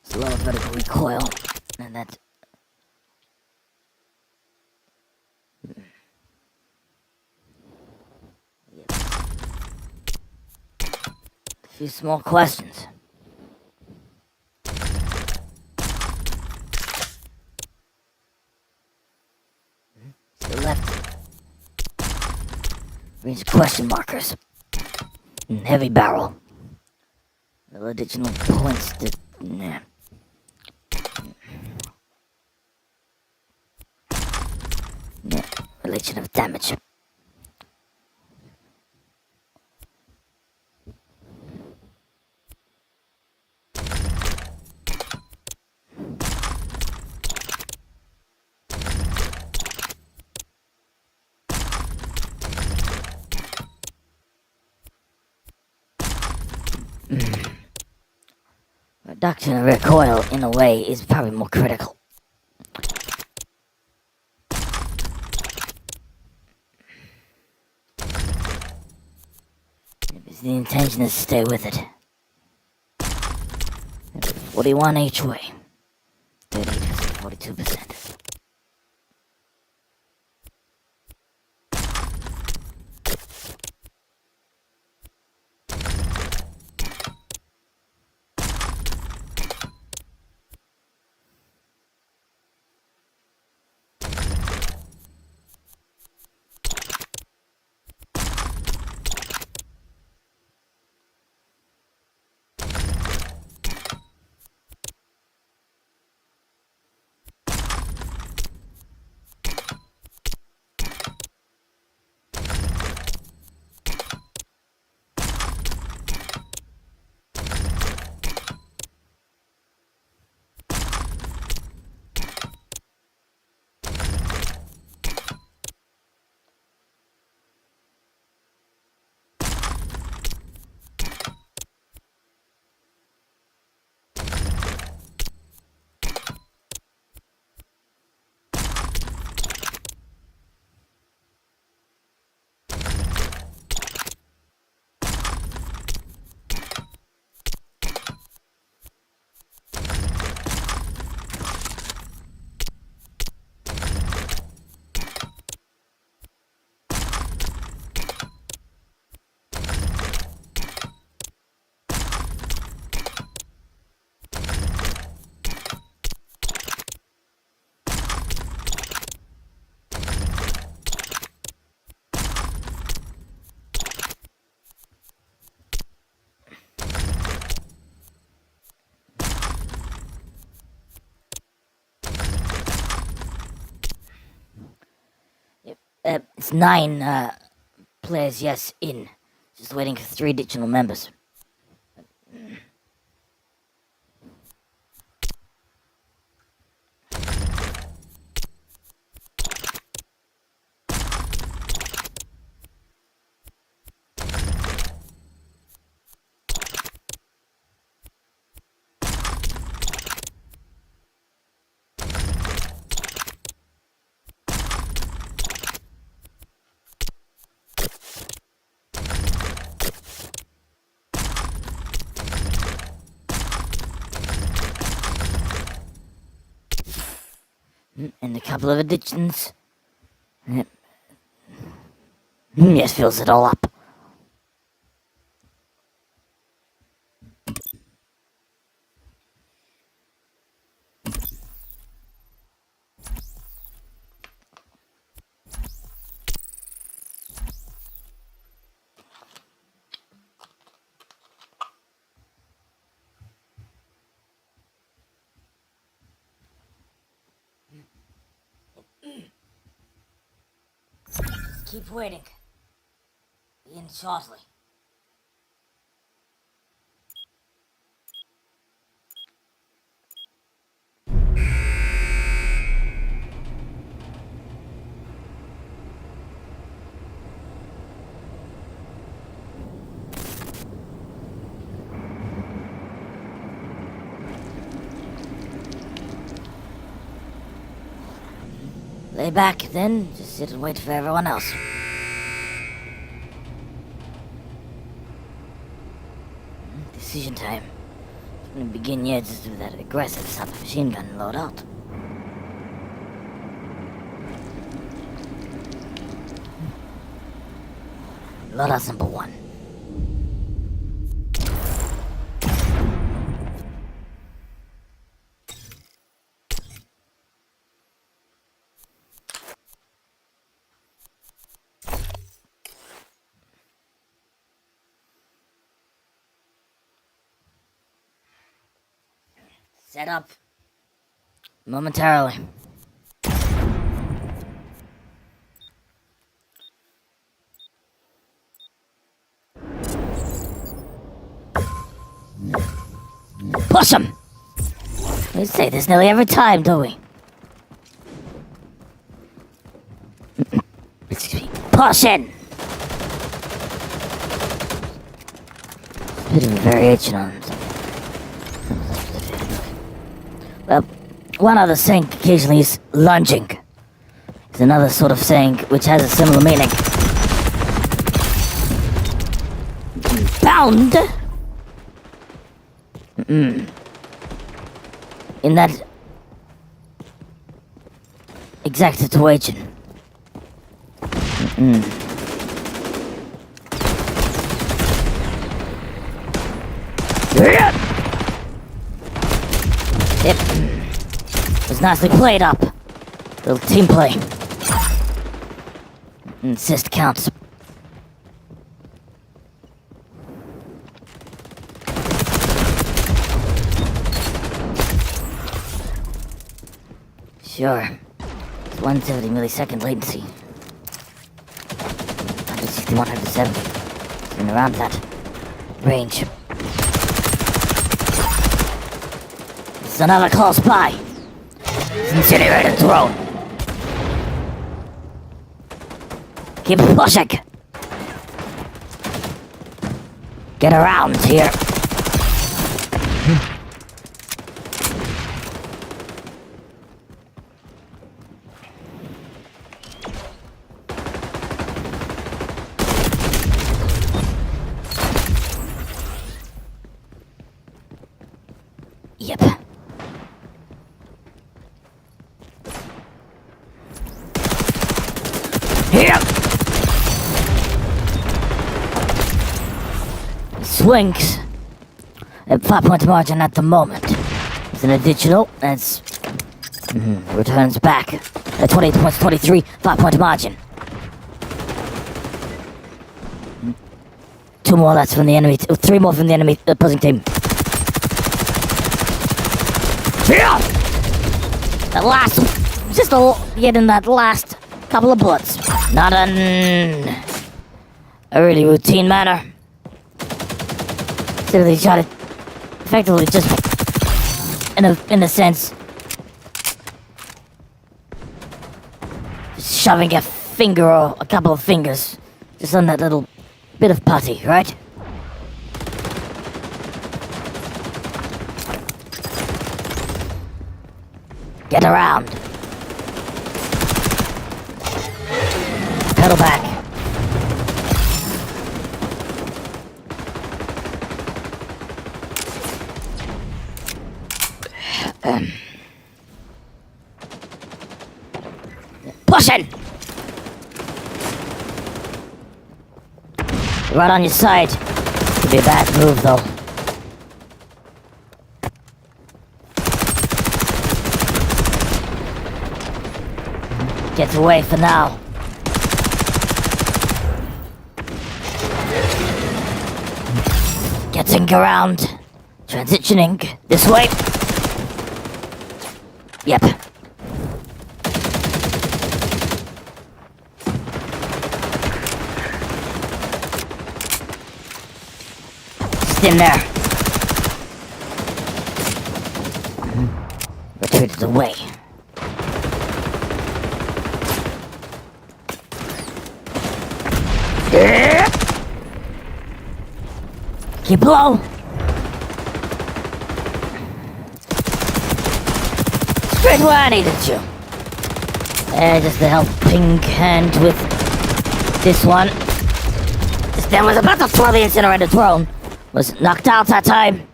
Slow vertical recoil. And that. Yep. A few small questions. Still left. Range question markers. And heavy barrel. No additional points to... Nah. Yeah, relation of damage. Reduction of recoil, in a way, is probably more critical. Because the intention is to stay with it. 41 each way. 38%, 42%. It's 9 players, yes, in. Just waiting for 3 additional members. And a couple of additions. Yes, fills it all up. Keep waiting. Be in shortly. Lay back, then just sit and wait for everyone else. Decision time. It's gonna begin yet just with that aggressive submachine gun load out. Load out number 1. Set up. Momentarily. Push him! We say this nearly every time, don't we? Excuse me. Push in! Bit of a variation on something. Well, one other saying occasionally is lunging. It's another sort of saying which has a similar meaning. Bound! In that exact situation. Yep. It was nicely played up. Little team play. Assist counts. Sure. It's 170 millisecond latency. 160, 170. And around that range. It's another close by. Incinerated drone. Keep pushing. Get around here. Yep. Here. Swings at 5-point margin at the moment. It's an additional. That's returns back at 28 points, 23, 5-point margin. 2 more left from the enemy. 3 more from the enemy opposing team. That last, just getting that last couple of bullets. Not in a really routine manner. Simply try to effectively just, in a sense, just shoving a finger or a couple of fingers just on that little bit of putty, right? Get around. Pedal back. Pushing! Right on your side. Could be a bad move though. Gets away for now. Getting around. Transitioning this way. Yep. Just in there. Retreated away. Keep low. Straight where I needed you. Just a helping hand with this one. This thing was about to throw the incinerator drone. Was knocked out that time.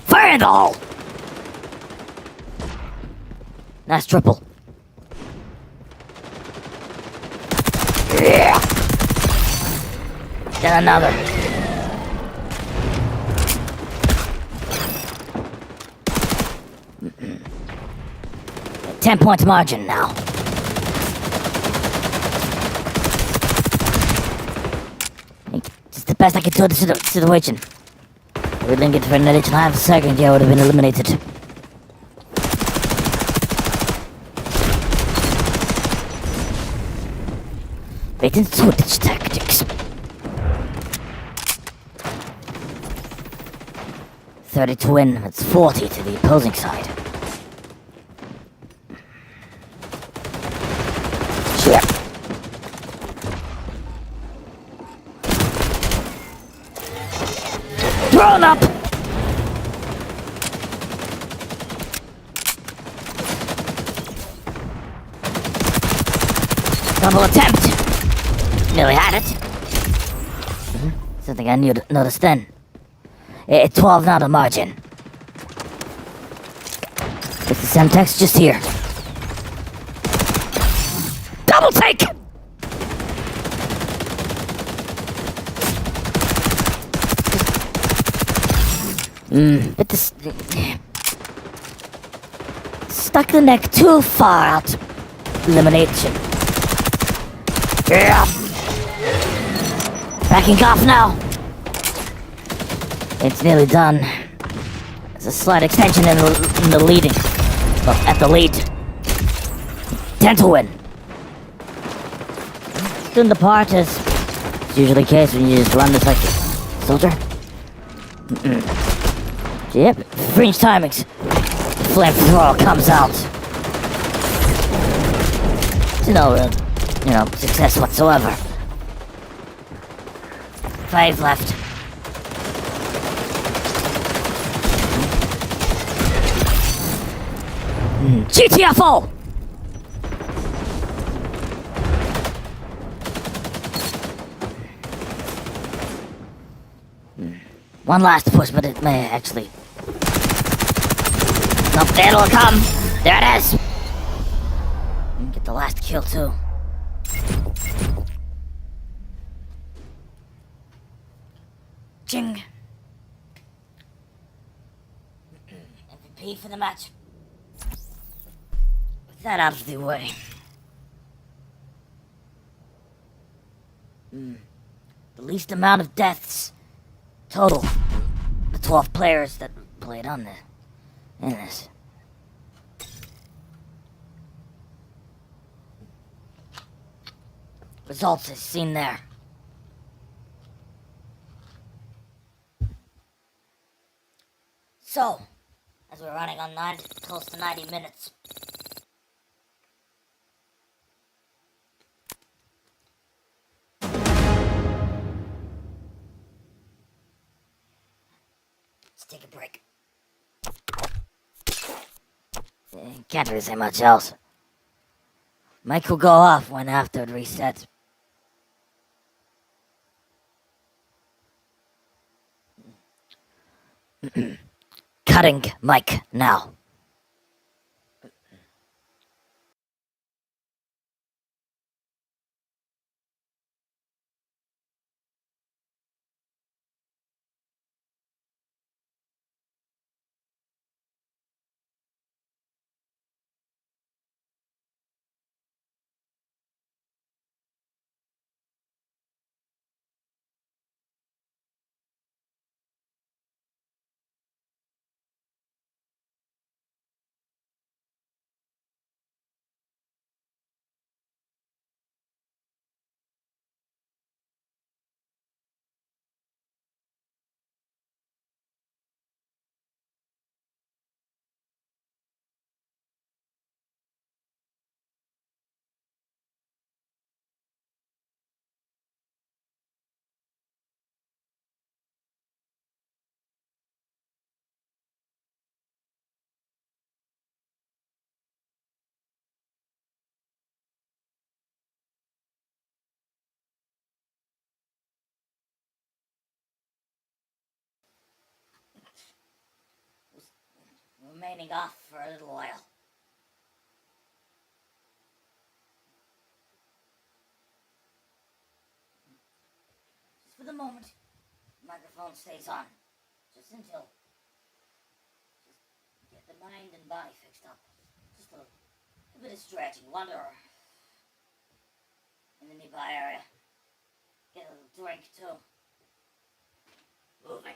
Fire in the hole. Nice triple. Yeah. Then another. Mm-mm. 10-point margin now. Just the best I could do in the situation. If we didn't get for an additional half a second, yeah, I would have been eliminated. Blatant switch tactics. 30 to win, it's 40 to the opposing side. Shit. Thrown up! Double attempt! Nearly had it. Something I noticed then. It's 12 now to margin. It's the Semtex just here. Double take! But this... Stuck the neck too far out. Elimination. Yeah. Backing off now. It's nearly done. There's a slight extension in the leading. Well, at the lead. 10 to win. Soon the part is usually the case when you just run this like a soldier. Yep, fringe timings. Flamethrower comes out. It's no, success whatsoever. 5 left. GTFO! One last push, but it may actually... Nope, it'll come! There it is! Get the last kill, too. Ching! MVP for the match. With that out of the way. The least amount of deaths total. The 12 players that played on in this. results as seen there. So, as we're running on close to 90 minutes, let's take a break. Can't really say much else. Mic will go off when after it resets. Cutting mic now. Remaining off for a little while. Just for the moment, the microphone stays on. Just until. Just get the mind and body fixed up. Just a bit of stretching, wander in the nearby area. Get a little drink too. Moving.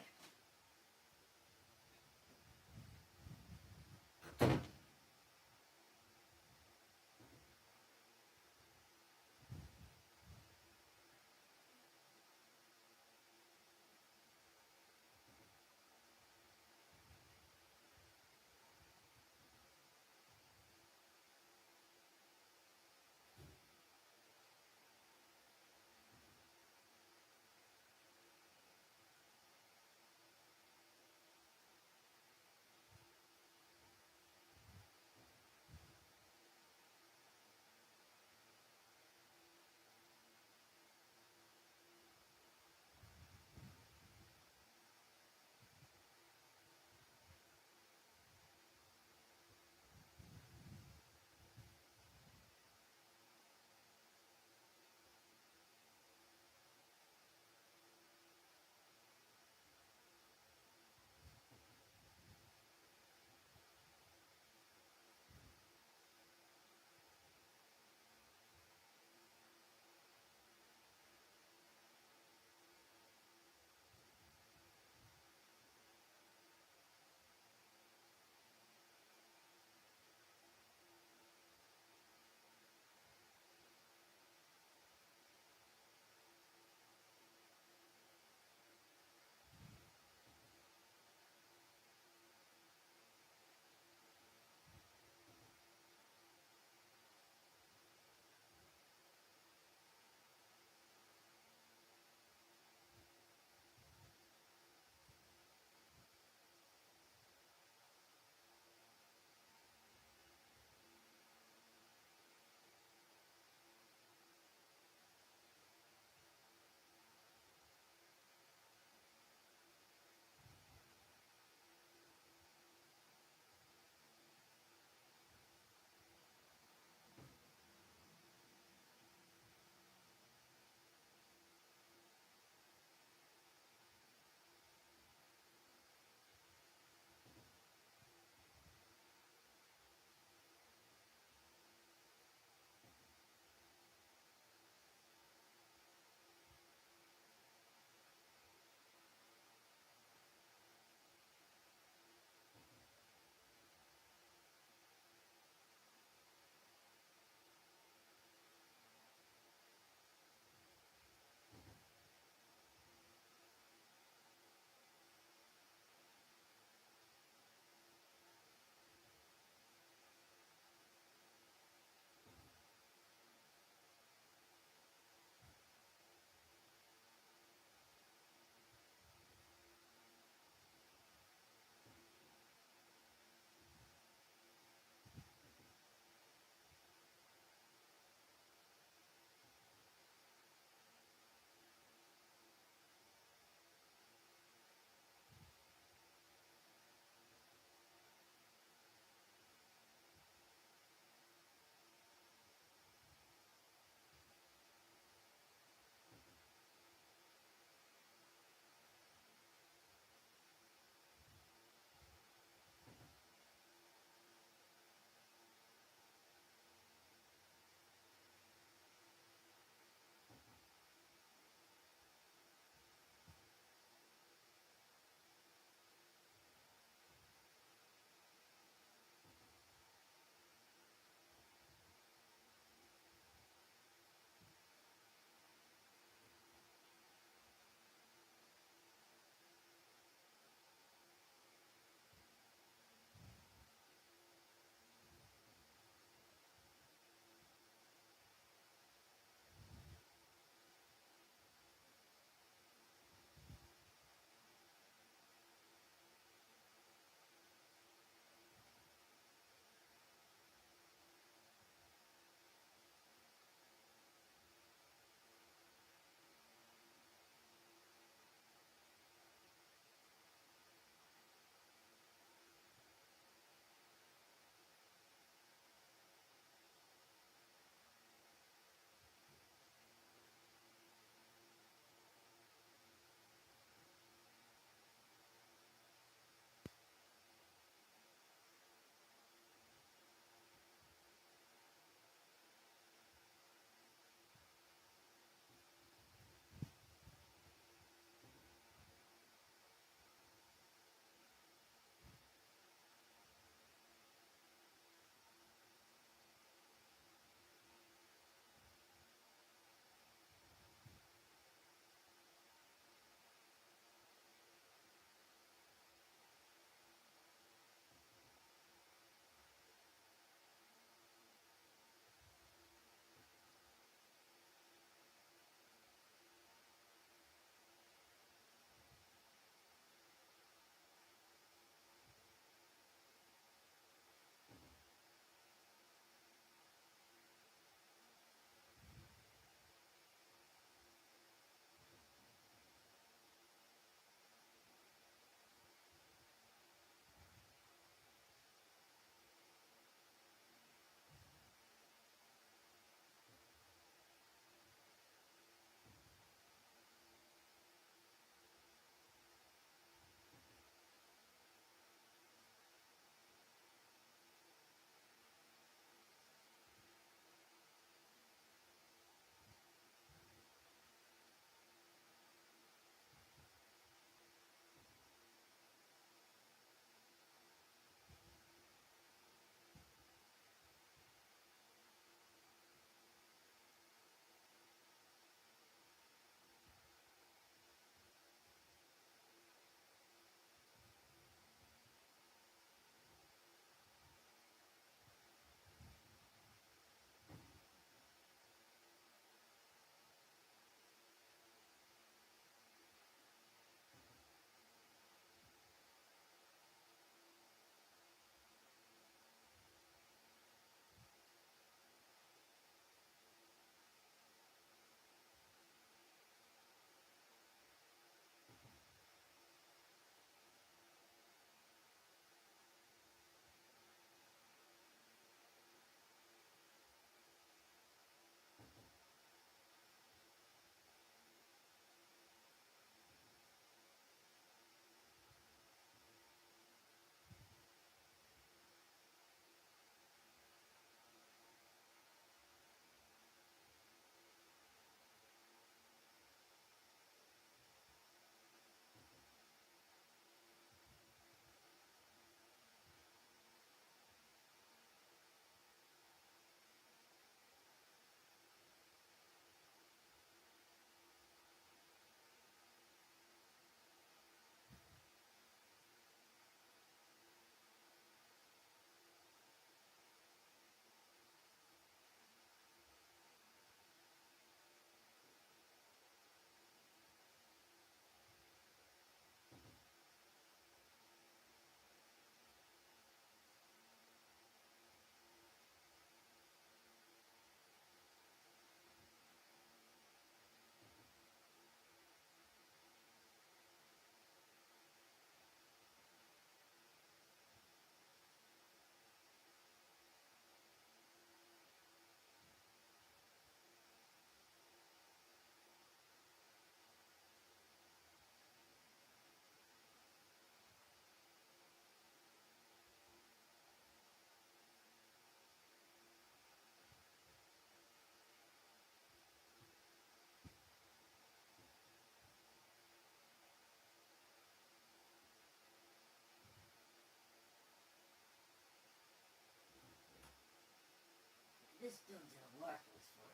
this dude didn't work was for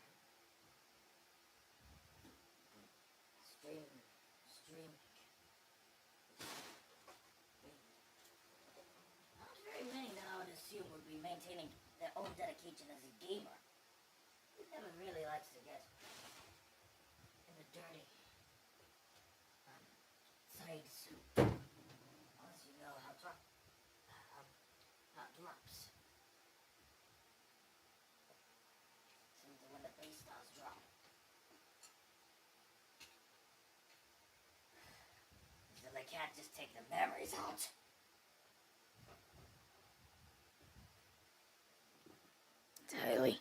stream. Not very many that I would assume would be maintaining their own dedication as a gamer. He never really likes to get in the dirty side soup. Unless you know how drops. Something when the bass starts dropping. So they can't just take the memories out. Entirely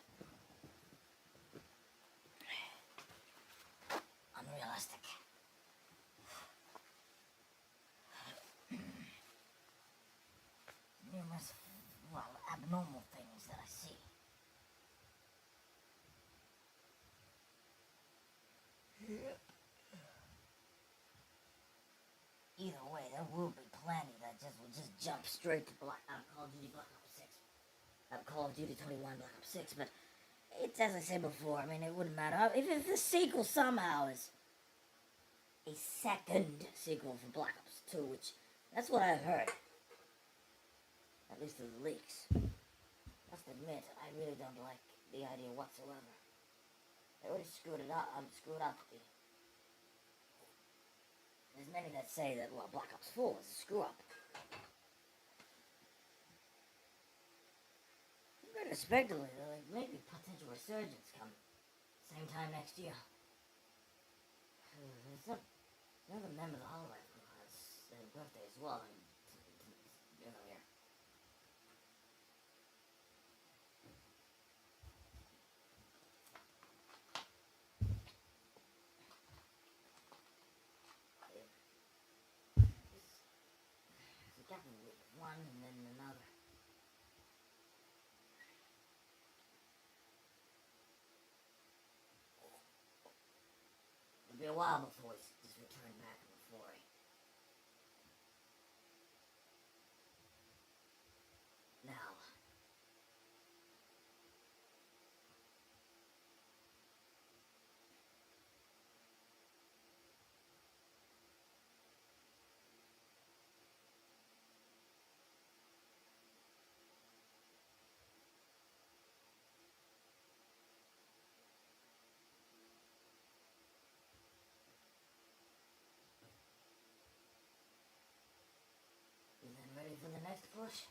unrealistic. Numerous, abnormal things that I see. Either way, there will be plenty that will just jump straight to Call of Duty Black Ops 6. Call of Duty 21 Black Ops 6, but it's as I said before, I mean, it wouldn't matter. If the sequel somehow is a second sequel for Black Ops 2, which, that's what I've heard. At least through the leaks. Must admit, I really don't like the idea whatsoever. They already screwed up. There's many that say that, well, Black Ops 4 was a screw-up. Respectively, like maybe potential resurgence come same time next year. There's another member of the Hologram has their birthday as well. Here. So definitely one and then another. It'll be a while before it's just returned back to the foray. Now, ready for the next push?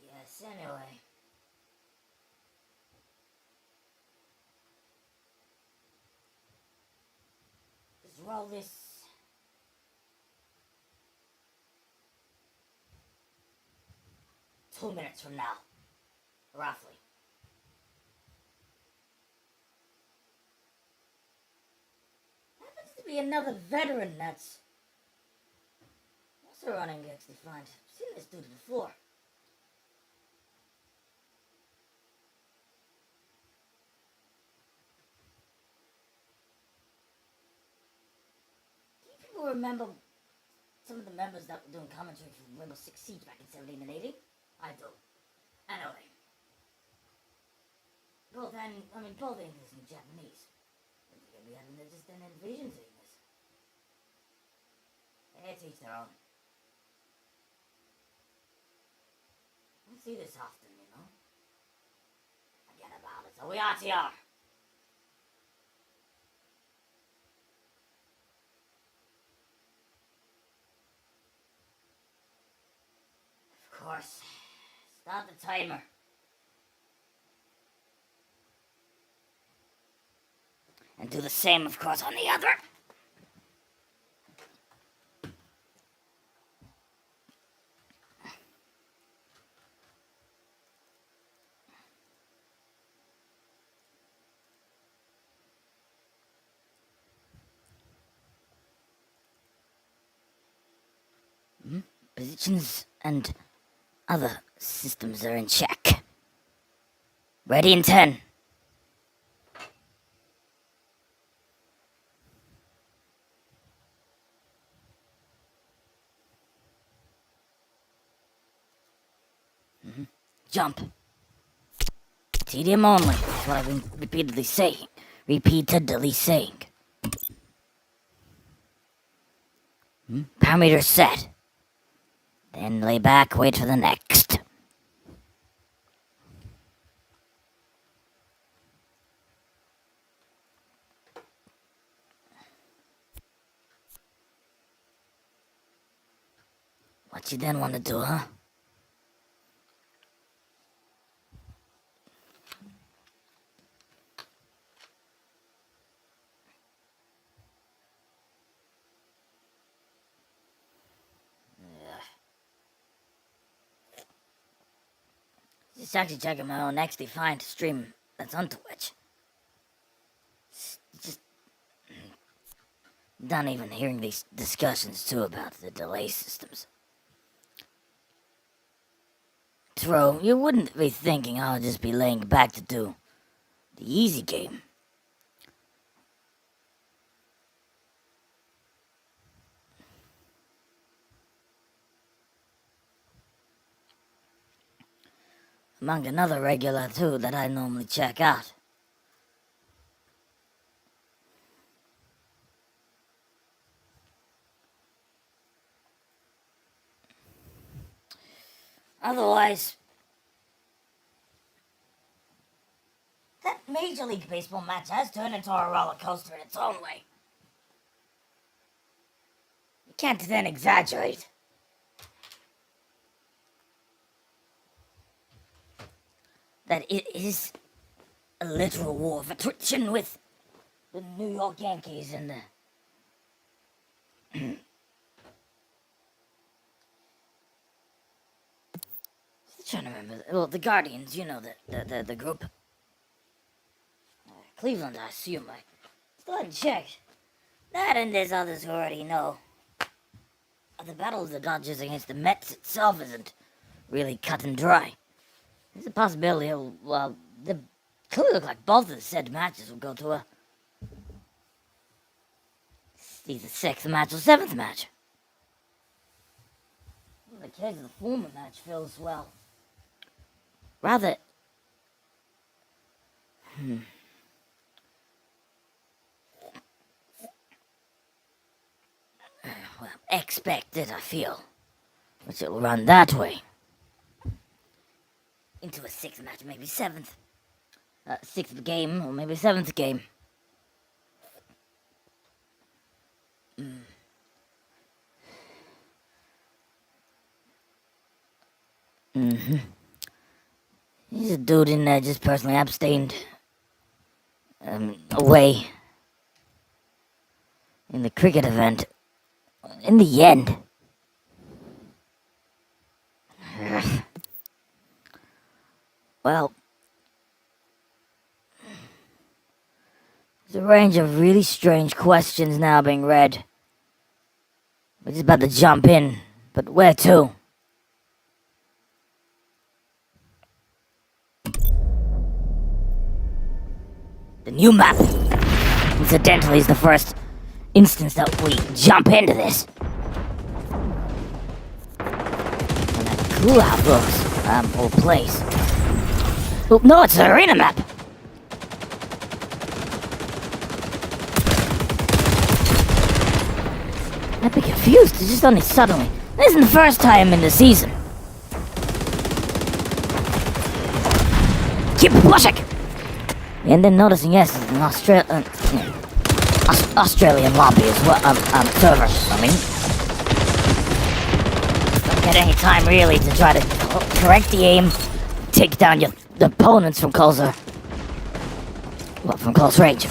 Yes, anyway. Roll this 2 minutes from now, roughly. Happens to be another veteran that's also running XDefiant. I've seen this dude before. Remember some of the members that were doing commentary for Rainbow Six Siege back in 17 and 18? I do. Anyway. Both English and Japanese. We had just an invasion to this. They teach their own. I don't see this often, you know. Forget about it. So we RTR. Of course. Start the timer. And do the same, of course, on the other. positions and other systems are in check. Ready in 10. Jump. Tedium only. That's what I've been repeatedly saying. Parameter set. Then lay back, wait for the next. What you then want to do, huh? Just actually checking my own XDefiant stream that's on Twitch. Just not even hearing these discussions too about the delay systems. True, you wouldn't be thinking I'll just be laying back to do the easy game. Among another regular too that I normally check out. Otherwise, that Major League Baseball match has turned into a roller coaster in its own way. You can't then exaggerate. That it is a literal war of attrition with the New York Yankees and the trying to remember. Well, the Guardians, you know, the group. Cleveland, I assume. I still haven't checked. That and there's others who already know. The battle of the Dodgers against the Mets itself isn't really cut and dry. There's a possibility, well, they clearly look like both of the said matches will go to a either 6th match or 7th match. In the case of the former match feels, well, rather, well, expected, I feel, which it'll run that way. Into a 6th match, maybe 7th. 6th game, or maybe 7th game. He's a dude in there just personally abstained away in the cricket event. In the end. Well, there's a range of really strange questions now being read. We're just about to jump in, but where to? The new map, incidentally, is the first instance that we jump into this. And that cool how it looks, whole place. Oh, no, it's an arena map. I'd be confused, it's just only suddenly. This isn't the first time in the season. Keep pushing! And then noticing, yes, it's an Australian lobby as well, server, I mean. Don't get any time really to try to correct the aim, take down the opponents from closer, well, from close range.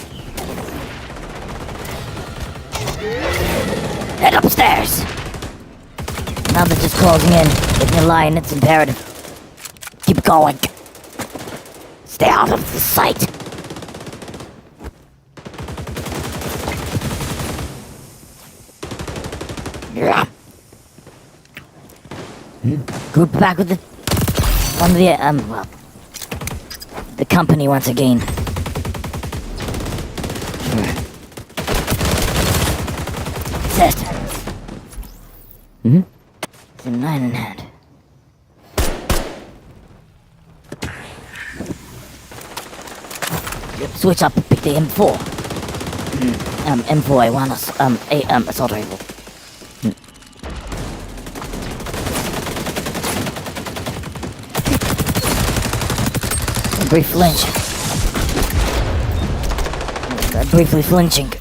Head upstairs! Now they're just closing in. If you're lying, it's imperative. Keep going. Stay out of the sight. Yeah. Group back with the company once again. Set. It's a 9 in hand. Switch up, pick the M4. M4A1 assault rifle. Brief flinch. Briefly flinching.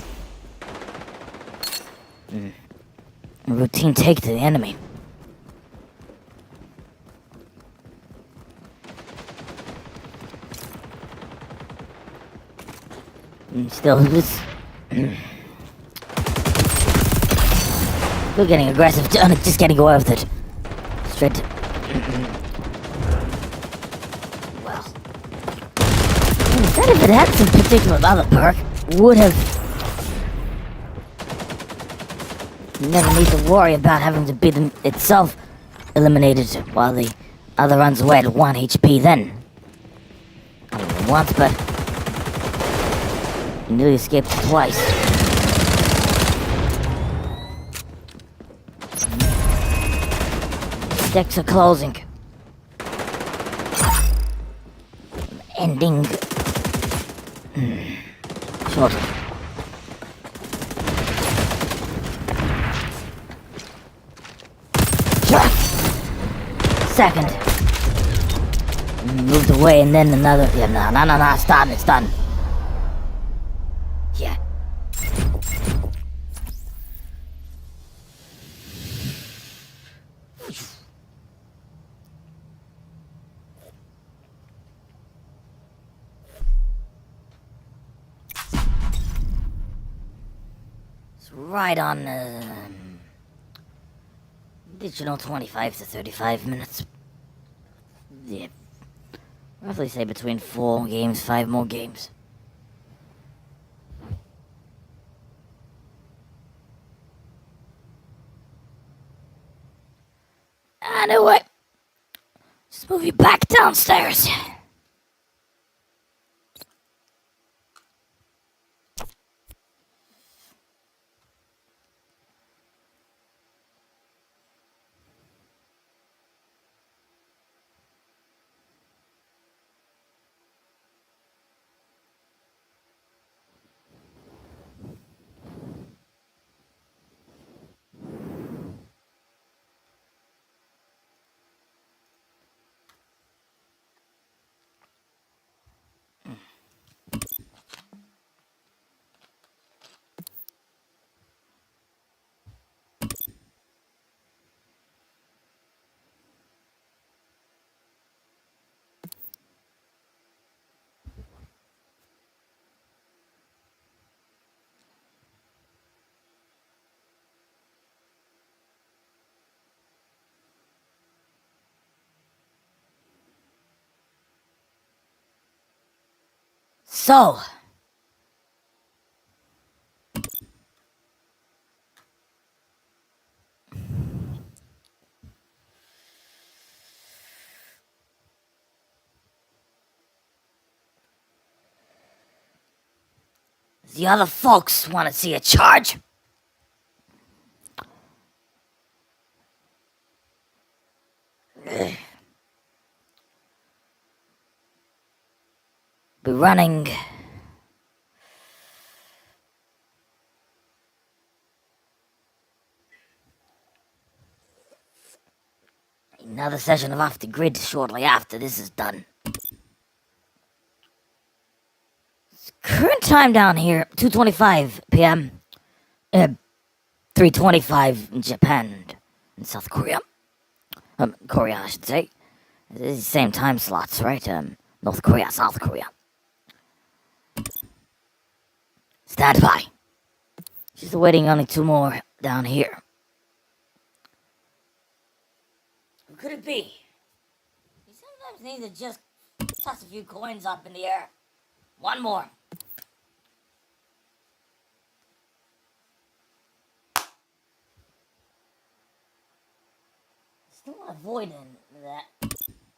Routine take to the enemy. Still, this. Still getting aggressive. Just getting away with it. Straight. Well. Instead, if it had some particular other perk, would have. Never need to worry about having to be itself eliminated while the other runs away at 1 HP then. Only once, but. You nearly escaped twice. Decks are closing. Ending. Short. Second. Moved away and then another. Yeah, no, it's done, it's done. Yeah. It's right on additional 25 to 35 minutes. Yeah. Roughly say between 4 games, 5 more games. Anyway, just move you back downstairs. So, the other folks want to see a charge? Be running. Another session of Off the Grid shortly after this is done. Current time down here, 2:25 p.m. 3:25 in Japan and South Korea. Korea, I should say. It's the same time slots, right? North Korea, South Korea. Stand by. Just waiting only 2 more down here. Who could it be? You sometimes need to just toss a few coins up in the air. 1 more. I'm avoiding that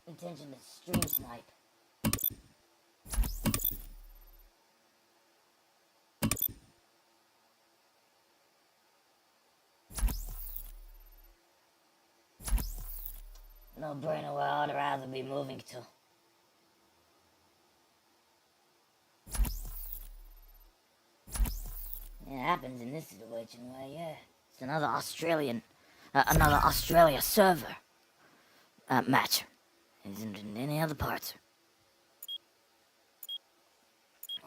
intention to stream snipe. No brainer where I'd rather be moving to. It happens in this situation where, yeah, it's another Australia server match. It isn't in any other parts.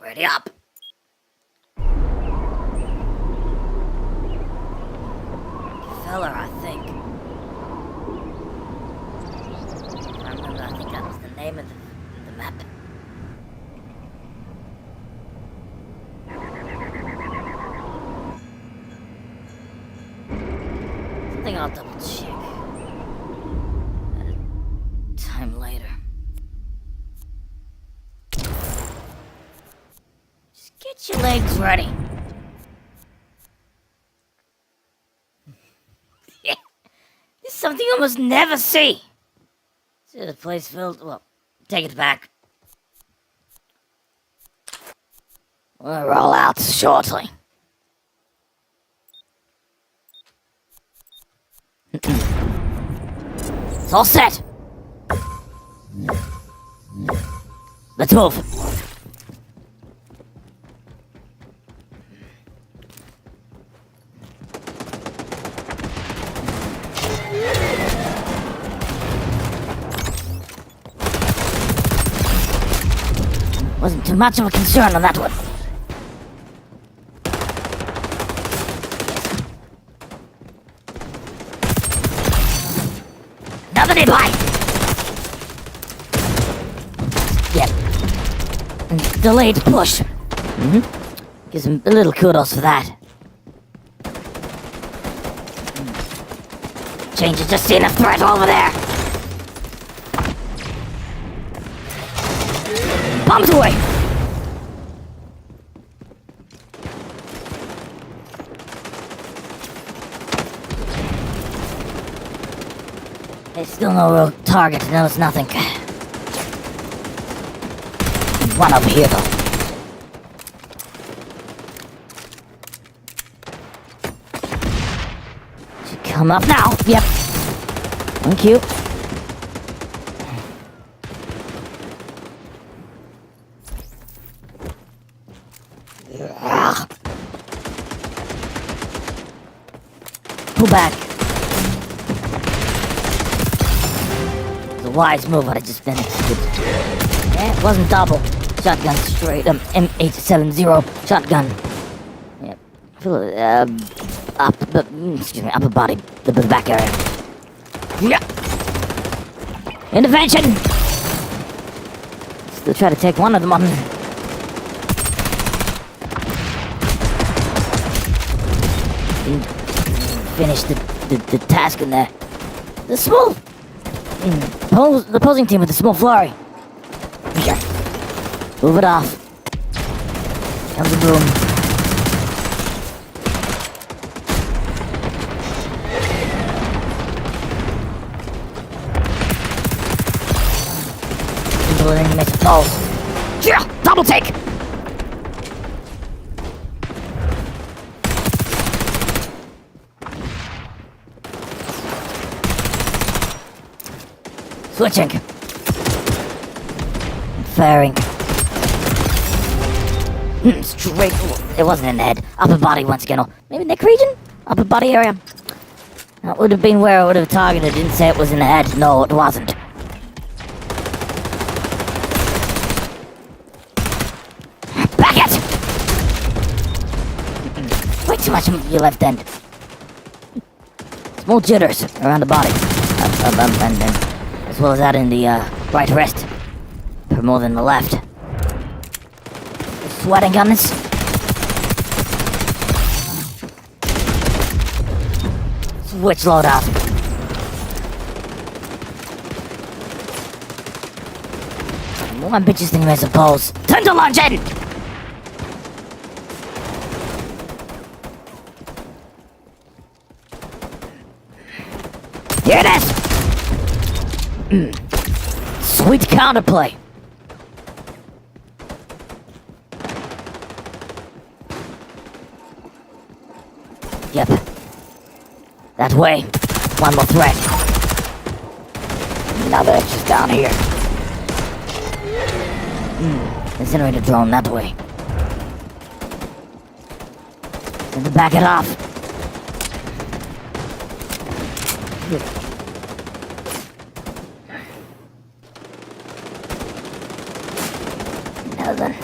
Ready up! Feller, I think. I remember, I think that was the name of the map. I think I'll double check. At a time later. Just get your legs ready. This is something you almost never see. See the place filled. Well, take it back. We'll roll out shortly. It's all set. Let's move. Wasn't too much of a concern on that one. Another nearby! Yep. And delayed push. Gives him a little kudos for that. Change is just seeing a threat over there. Bombs away! There's still no real target, knows nothing. One over here, though. Should come up now. Yep. Thank you. Pull back. It's a wise move, but I just been executed. Yeah, it wasn't double. Shotgun straight. M870 shotgun. Yep. Upper body. The back area. Yeah. Intervention! Still try to take one of them on. Finish the task in there. The small... the opposing team with the small flurry. Move it off. Comes the boom. Then you make a pulse. Yeah! Double take! Switching. Firing. Straight. It wasn't in the head. Upper body once again. Or maybe neck region? Upper body area. That would have been where I would have targeted. Didn't say it was in the head. No, it wasn't. Back it! Way too much on your left end. Small jitters around the body. And as well as that in the right wrist. For more than the left. Sweating on this. Switch loadout. More ambitious than you may suppose. Turn to launch in! Here it is! Sweet counterplay. Yep. That way. One more threat. Another just down here. Incinerator drone that way. Time to back it off. Now then.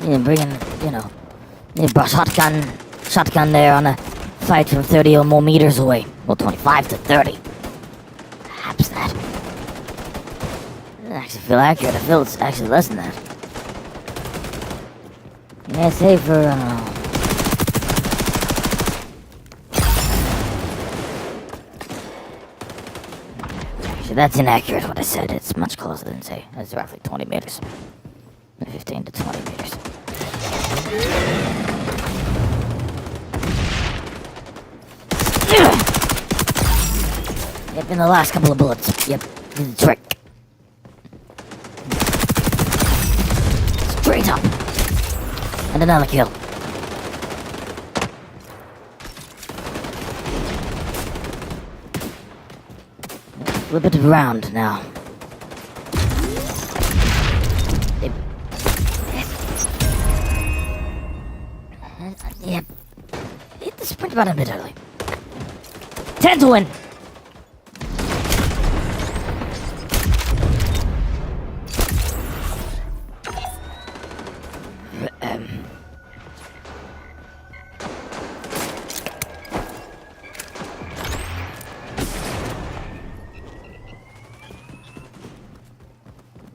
Yeah, bringing, shotgun there on a fight from 30 or more meters away. Well, 25 to 30. Perhaps that. I actually feel accurate. I feel it's actually less than that. Yeah, say for, I don't know. Actually, that's inaccurate what I said. It's much closer than say. It's roughly 20 meters. 15 to 20 meters. Yep, in the last couple of bullets. Yep, did the trick. Straight up. And another kill. Flip it around now. Yep. Hit the sprint button a bit early. 10 to win.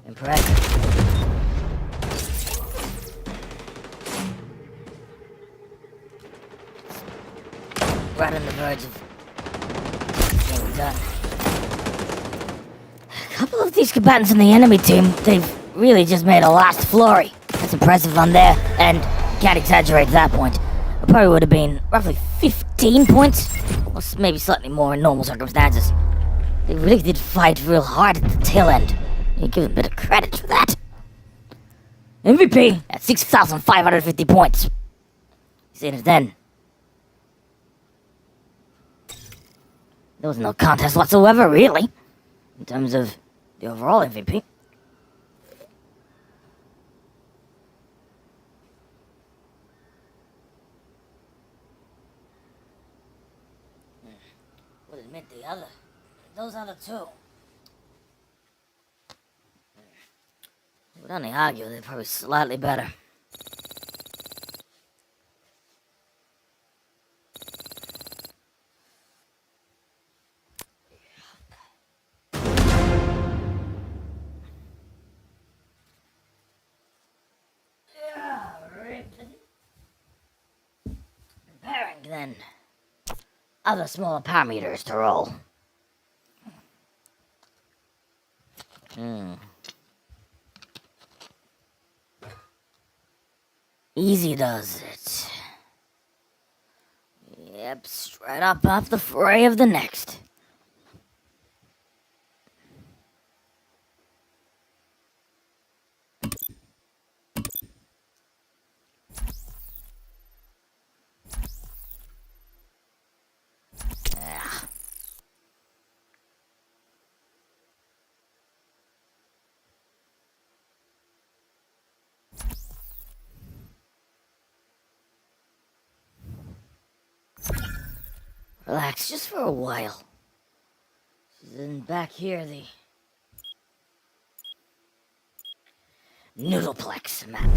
Impressive. Right on the verge of being done. A couple of these combatants in the enemy team, they've really just made a last flurry. That's impressive on their end. Can't exaggerate that point. It probably would have been roughly 15 points, or maybe slightly more in normal circumstances. They really did fight real hard at the tail end. You give them a bit of credit for that. MVP at 6,550 points. Seen it then. There was no contest whatsoever, really, in terms of the overall MVP. Would admit those other two. Would only argue they're probably slightly better. Comparing then other smaller parameters to roll. Easy does it. Yep, straight up off the fray of the next. Relax just for a while. Then back here, the Noodleplex map.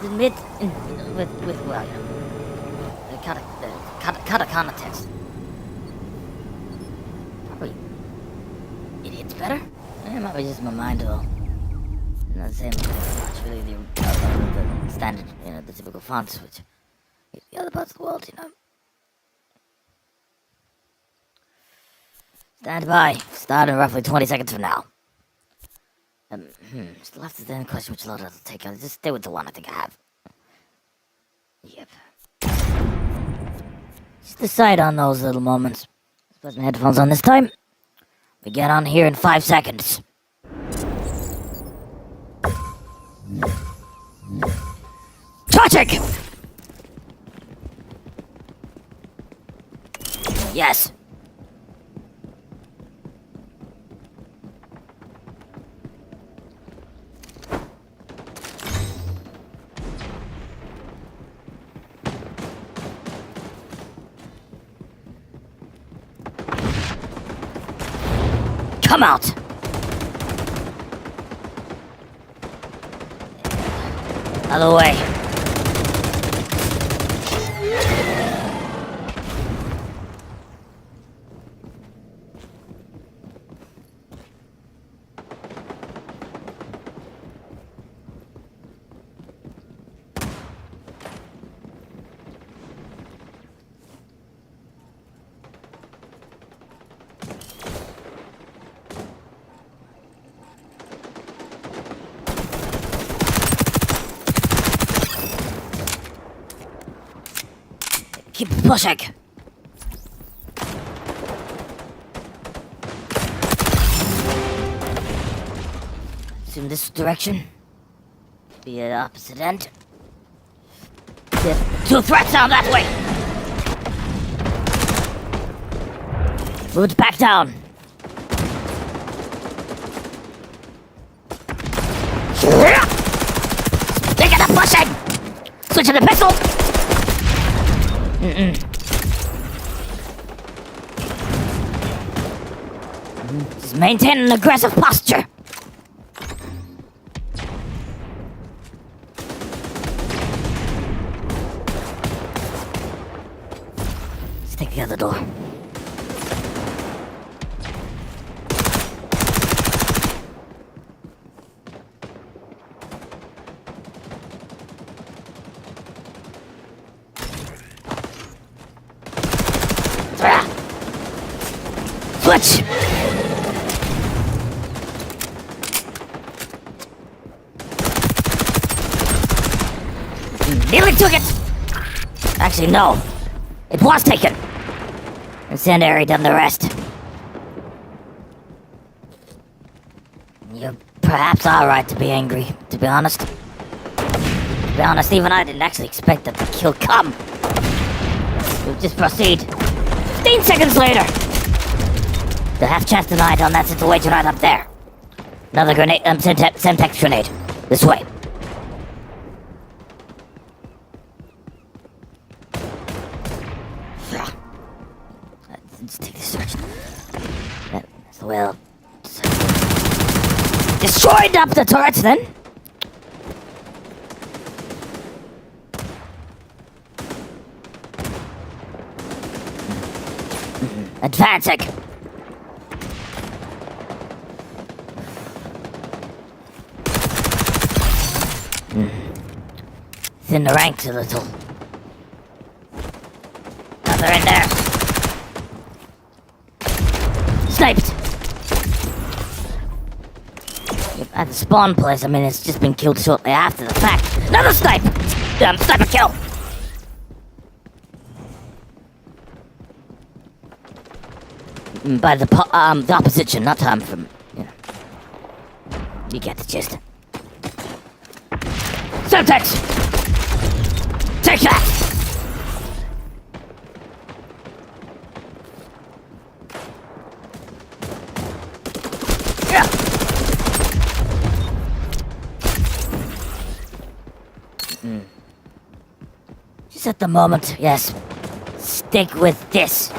Admit with well, the Katakana text. Probably it hits better. It might be just my mind though. Not the same much really the standard, the typical fonts which the other parts of the world, Stand by. Start in roughly 20 seconds from now. Still have to then question which loadout to take. Just stay with the one I think I have. Yep. Just decide on those little moments. Put my headphones on this time. We get on here in 5 seconds. Charging! Yes. Come out! Other way. Keep pushing. Assume this direction. Be at the opposite end. There's 2 threats down that way. Move back down. Taking the pushing. Switching the pistol. Just maintain an aggressive posture. Let's take the other door. Switch! Nearly took it! Actually, no. It was taken. Incendiary done the rest. You perhaps are right to be angry, to be honest. To be honest, even I didn't actually expect that the kill come. We'll just proceed. 15 seconds later! The half chance denied on that situation right up there. Another grenade, Semtex grenade. This way. Let's take this direction. That's the way I'll... Destroyed up the turrets then! Advancing! Thin the ranks a little. Another in there. Sniped! Yep, at the spawn place, I mean, it's just been killed shortly after the fact. Another snipe! Sniper kill! By the opposition, not from, you know. You get the gist. Semtex! Take that! Yeah. Just at the moment, yes. Stick with this.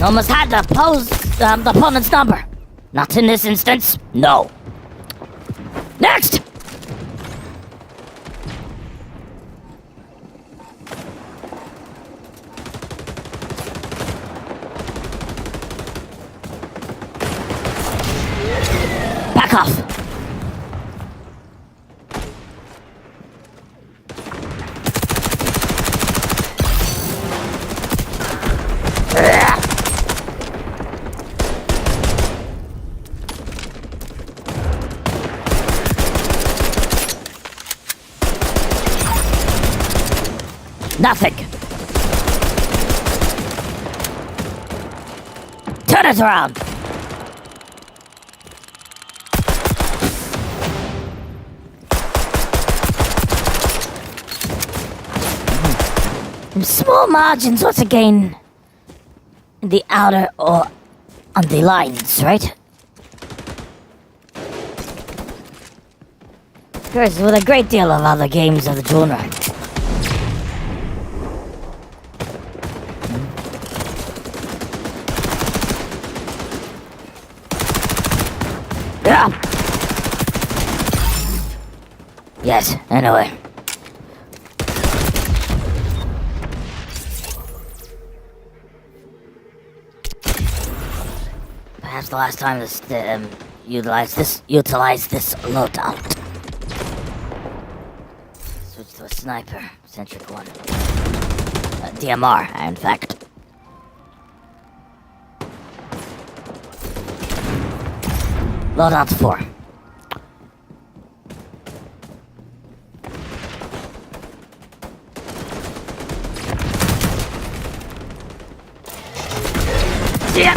Almost had the opponent's number. Not in this instance, no. Next! Back off. Nothing. Turn it around. Small margins once again in the outer or on the lines, right? Of course, with a great deal of other games of the genre. Yeah. Yes, anyway. Perhaps the last time this utilize this loadout. Switch to a sniper-centric one. DMR, in fact. Loadout 4. Yeah.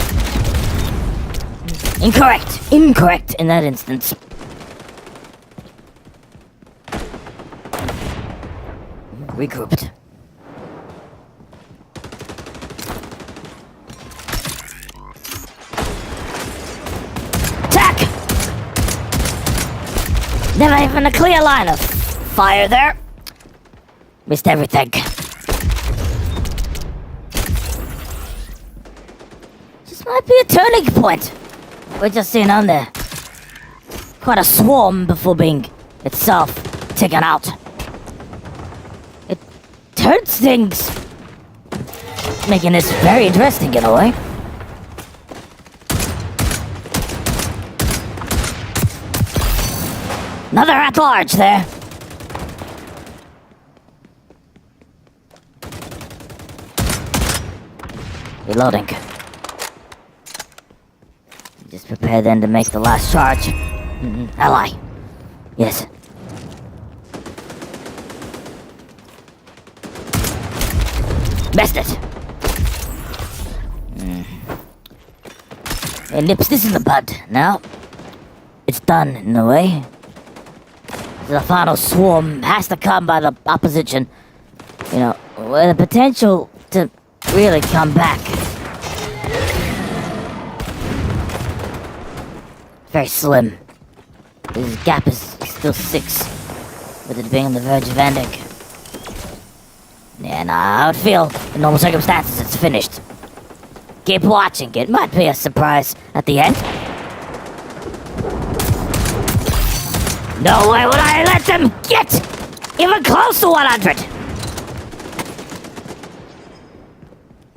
Incorrect in that instance. Regrouped. Attack! Never even a clear line of fire there. Missed everything. This might be a turning point. We're just seeing on there. Quite a swarm before being itself taken out. It turns things, making this very interesting in a way. Another at large there. Reloading. Just prepare then to make the last charge. Ally. Yes. Missed it. It nips this in the bud. Now, it's done in a way. The final swarm has to come by the opposition. You know, with the potential to really come back. Very slim. This gap is still 6, with it being on the verge of ending. Yeah, I would feel in normal circumstances it's finished. Keep watching, it might be a surprise at the end. No way would I let them get even close to 100!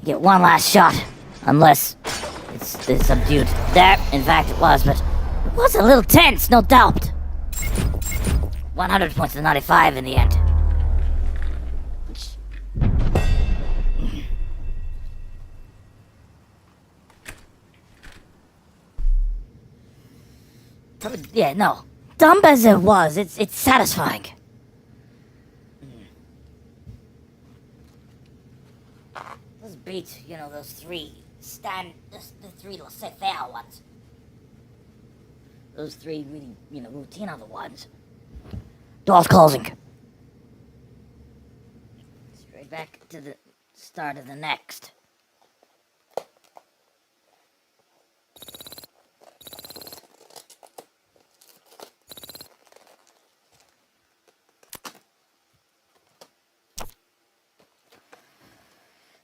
Get one last shot, unless it's subdued. There, in fact it was, but it was a little tense, no doubt. 100 points to 95 in the end. Yeah, no. Dumb as it was, it's satisfying. Let's beat, you know, those three the three, let's say, fair ones. Those three really, you know, routine other ones. Doors closing. Straight back to the start of the next.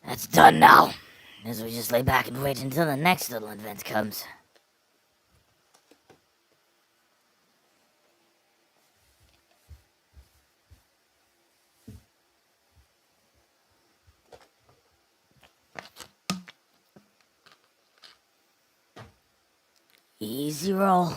That's done now, as we just lay back and wait until the next little event comes. Easy roll.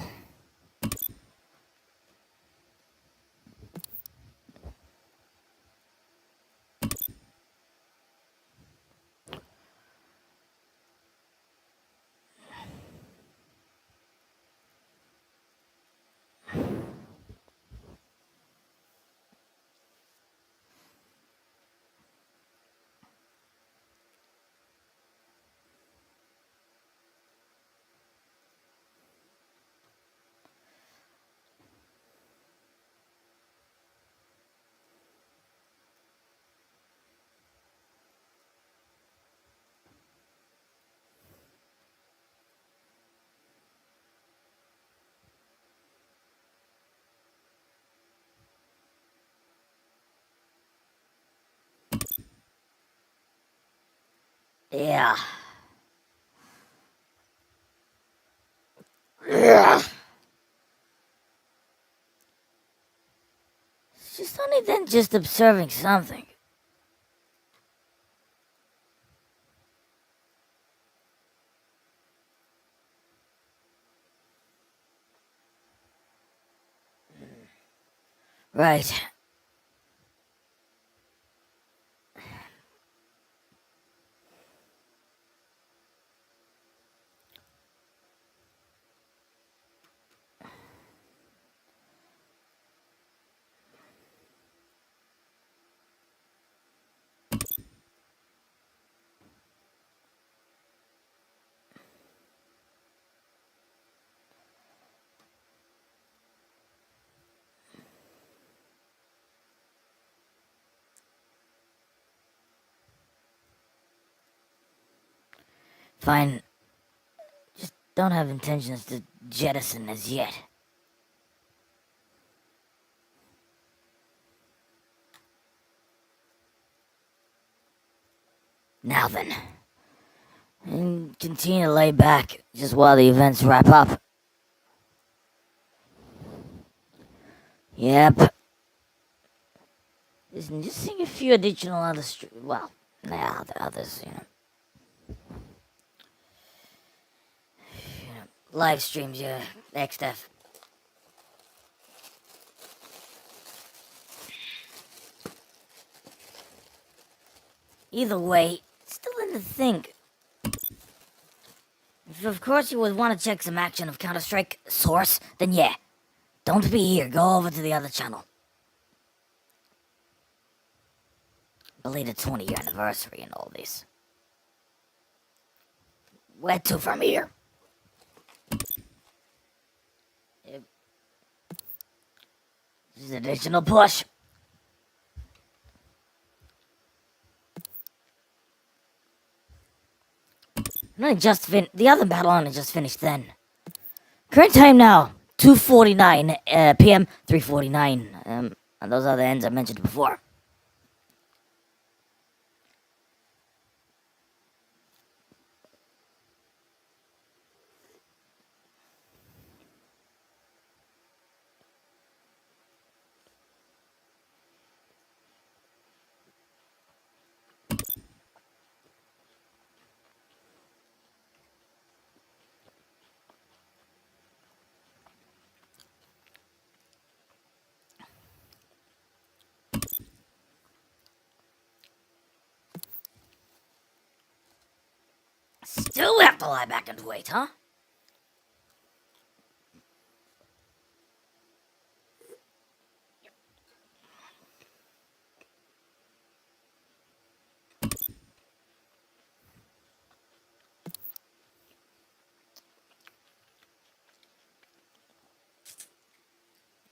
Yeah. Yeah. It's just only then just observing something. Right. Fine. Just don't have intentions to jettison as yet. Now then. And continue to lay back just while the events wrap up. Yep. Listen, just seeing a few additional other the others, live streams, XDef. Either way, still in the think. If of course you would want to check some action of Counter-Strike Source, then yeah. Don't be here, go over to the other channel. Belated 20-year anniversary and all this. Where to from here? Yep. Just additional push. The other battle only just finished then. Current time now, 2:49 p.m., 3:49. And those are the ends I mentioned before. Still have to lie back and wait, huh?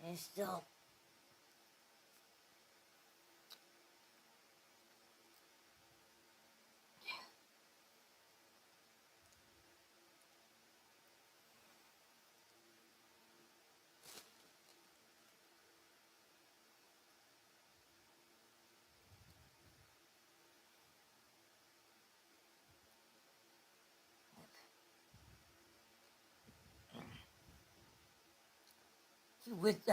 And still... With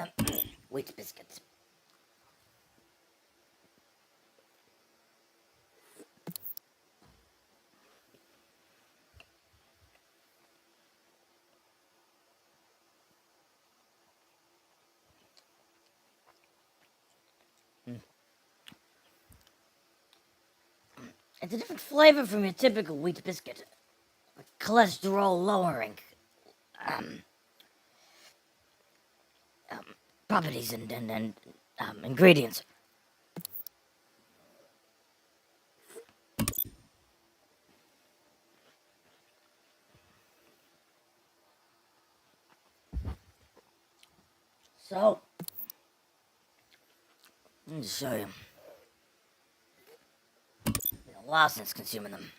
wheat biscuits. It's a different flavor from your typical wheat biscuit. Cholesterol lowering properties and ingredients. So, let me just show you. Been a while since consuming them.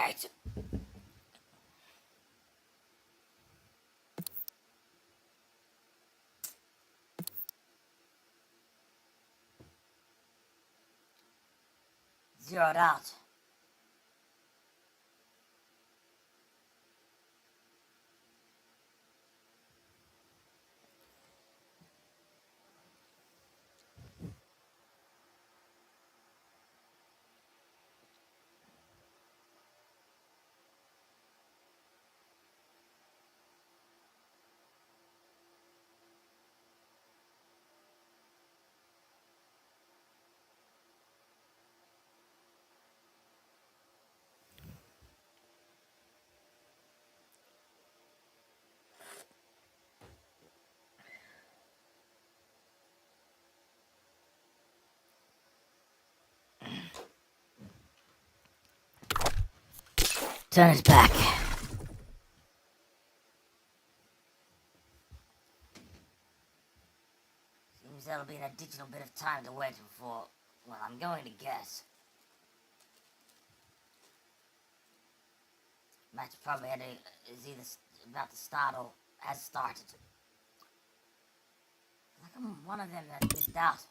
Right. Zeroed out. Turn it back. Seems that'll be an additional bit of time to wait for, well, I'm going to guess. Match probably is either about to start or has started. Like I'm one of them that missed out.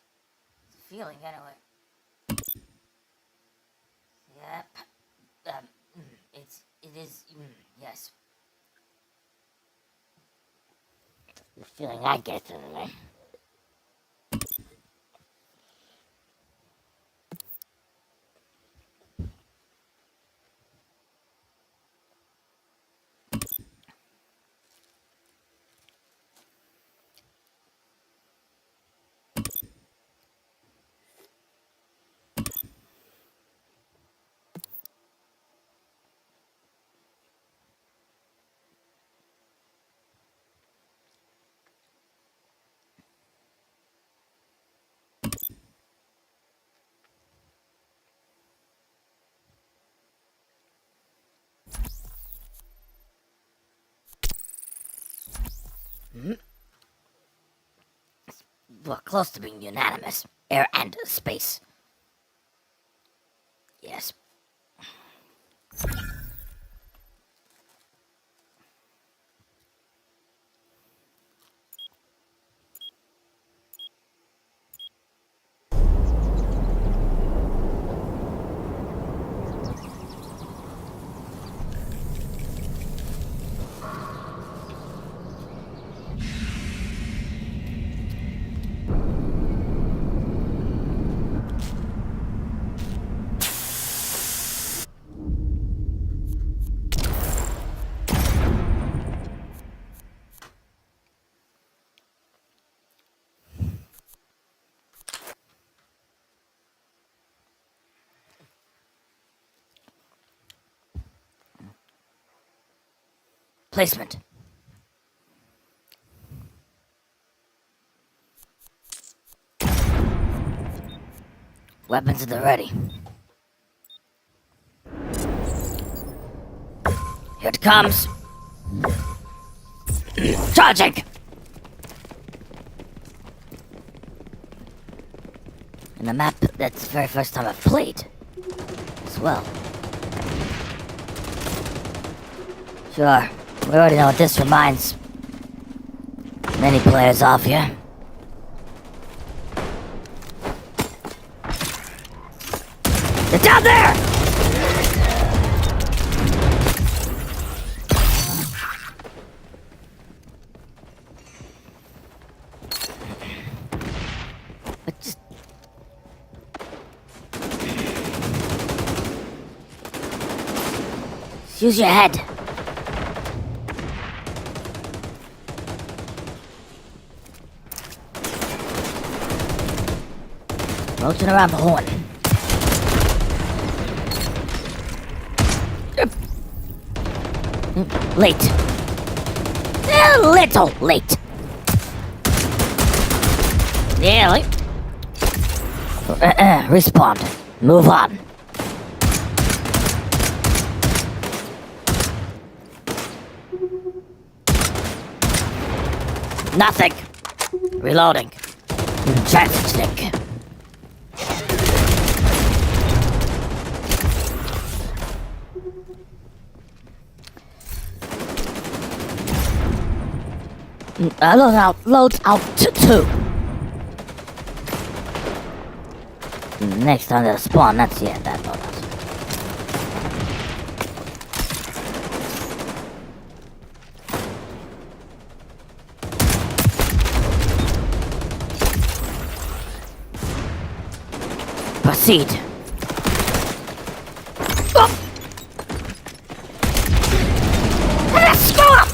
It's a feeling anyway. Yep. It is, yes. The feeling I get anyway. We're close to being unanimous. Air and space. Yes. Placement. Weapons at the ready. Here it comes. Charging! And the map, that's the very first time I've played as well. Sure. We already know what this reminds many players of here. They're down there! But just... use your head. Roaching around the horn. Late. A little late. Yeah, late. Respawn. Move on. Nothing. Reloading. Transiting. Loads out to 2. Next time they'll spawn, that's that loadout. Proceed. Oh. Let's go up!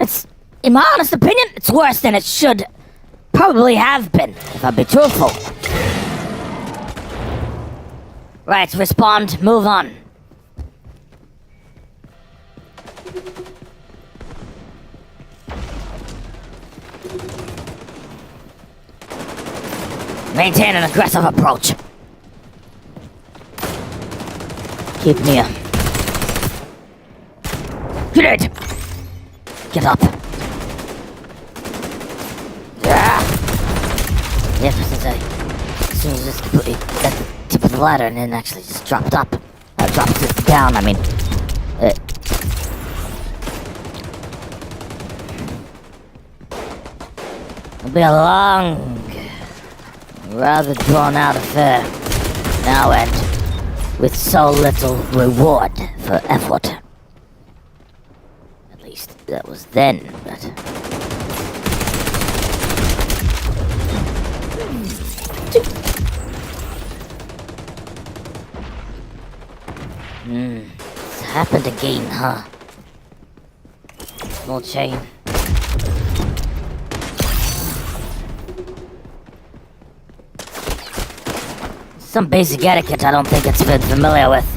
It's, in my honest opinion, it's worse than it should probably have been, if I'll be truthful. Right, respond, move on. Maintain an aggressive approach. Keep near. Grenade! Get up. Yeah. Yep, as soon as this completely at the tip of the ladder and then actually just dropped up. Dropped it down, I mean. It'll be a long, rather drawn out affair now, and with so little reward for effort. At least that was then, but... It's happened again, huh? Small chain. Some basic etiquette I don't think it's been familiar with.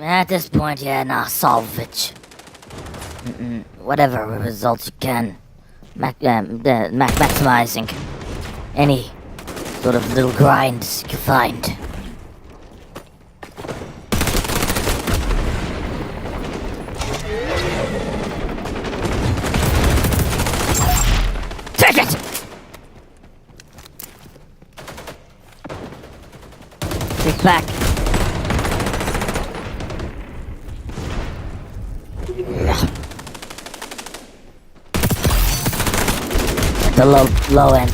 At this point, yeah, nah, salvage. Whatever results you can. Maximizing any sort of little grinds you find. Take it! Take back. At the low end.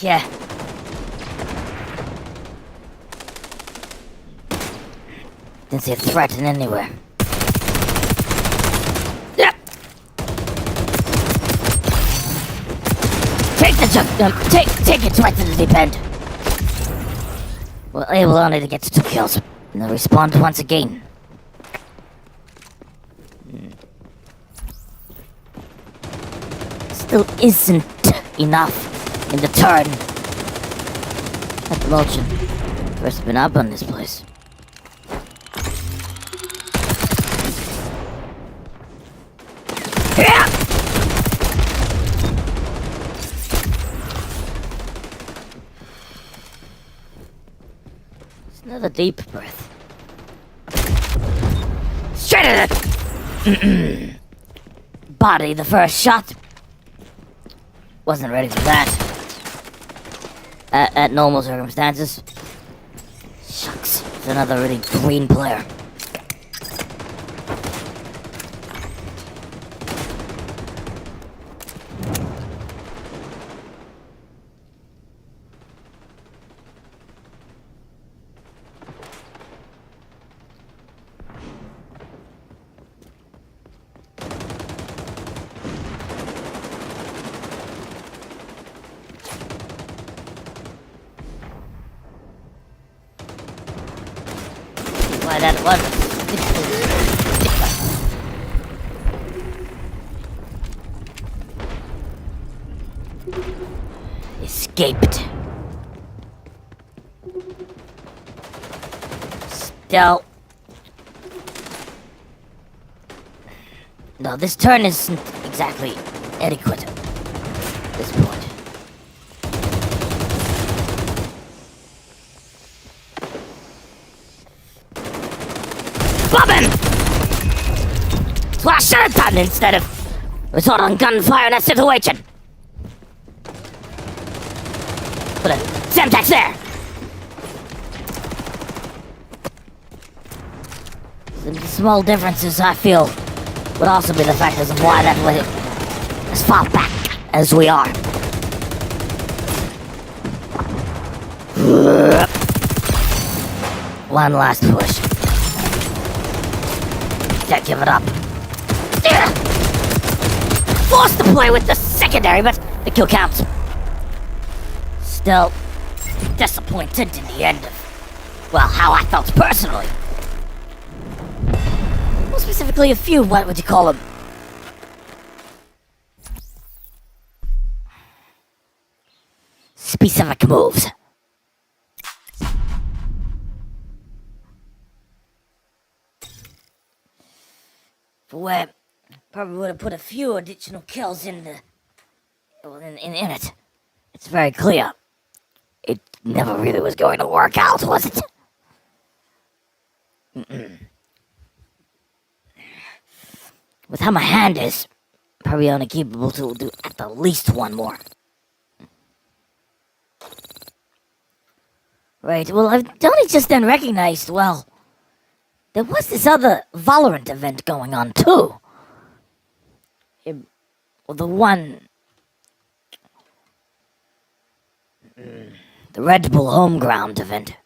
Yeah. Didn't see a threat in anywhere. Yep. Take the jump. Take it right to the deep end. Well, able only to get to 2 kills, and they'll respawn once again. Still isn't enough. In the turn. That lotion. First been up on this place. It's another deep breath. Straight at it! Body the first shot. Wasn't ready for that. At normal circumstances. Shucks, it's another really green player. Why that was escaped. Still. No, this turn isn't exactly adequate at this point. Bobbin! That's what I should have done instead of resort on gunfire in that situation. Put a Semtex there. The small differences I feel would also be the factors of why that way as far back as we are. One last push. Can't give it up. Forced to play with the secondary, but the kill counts. Still disappointed in the end of, well, how I felt personally. More specifically, a few, what would you call them? Specific moves. Where probably would have put a few additional kills in it. It's very clear. It never really was going to work out, was it? With how my hand is, probably only capable to do at the least one more. Right, well, I've only just then recognized, well, there was this other Valorant event going on, too. The one... the Red Bull Homeground event.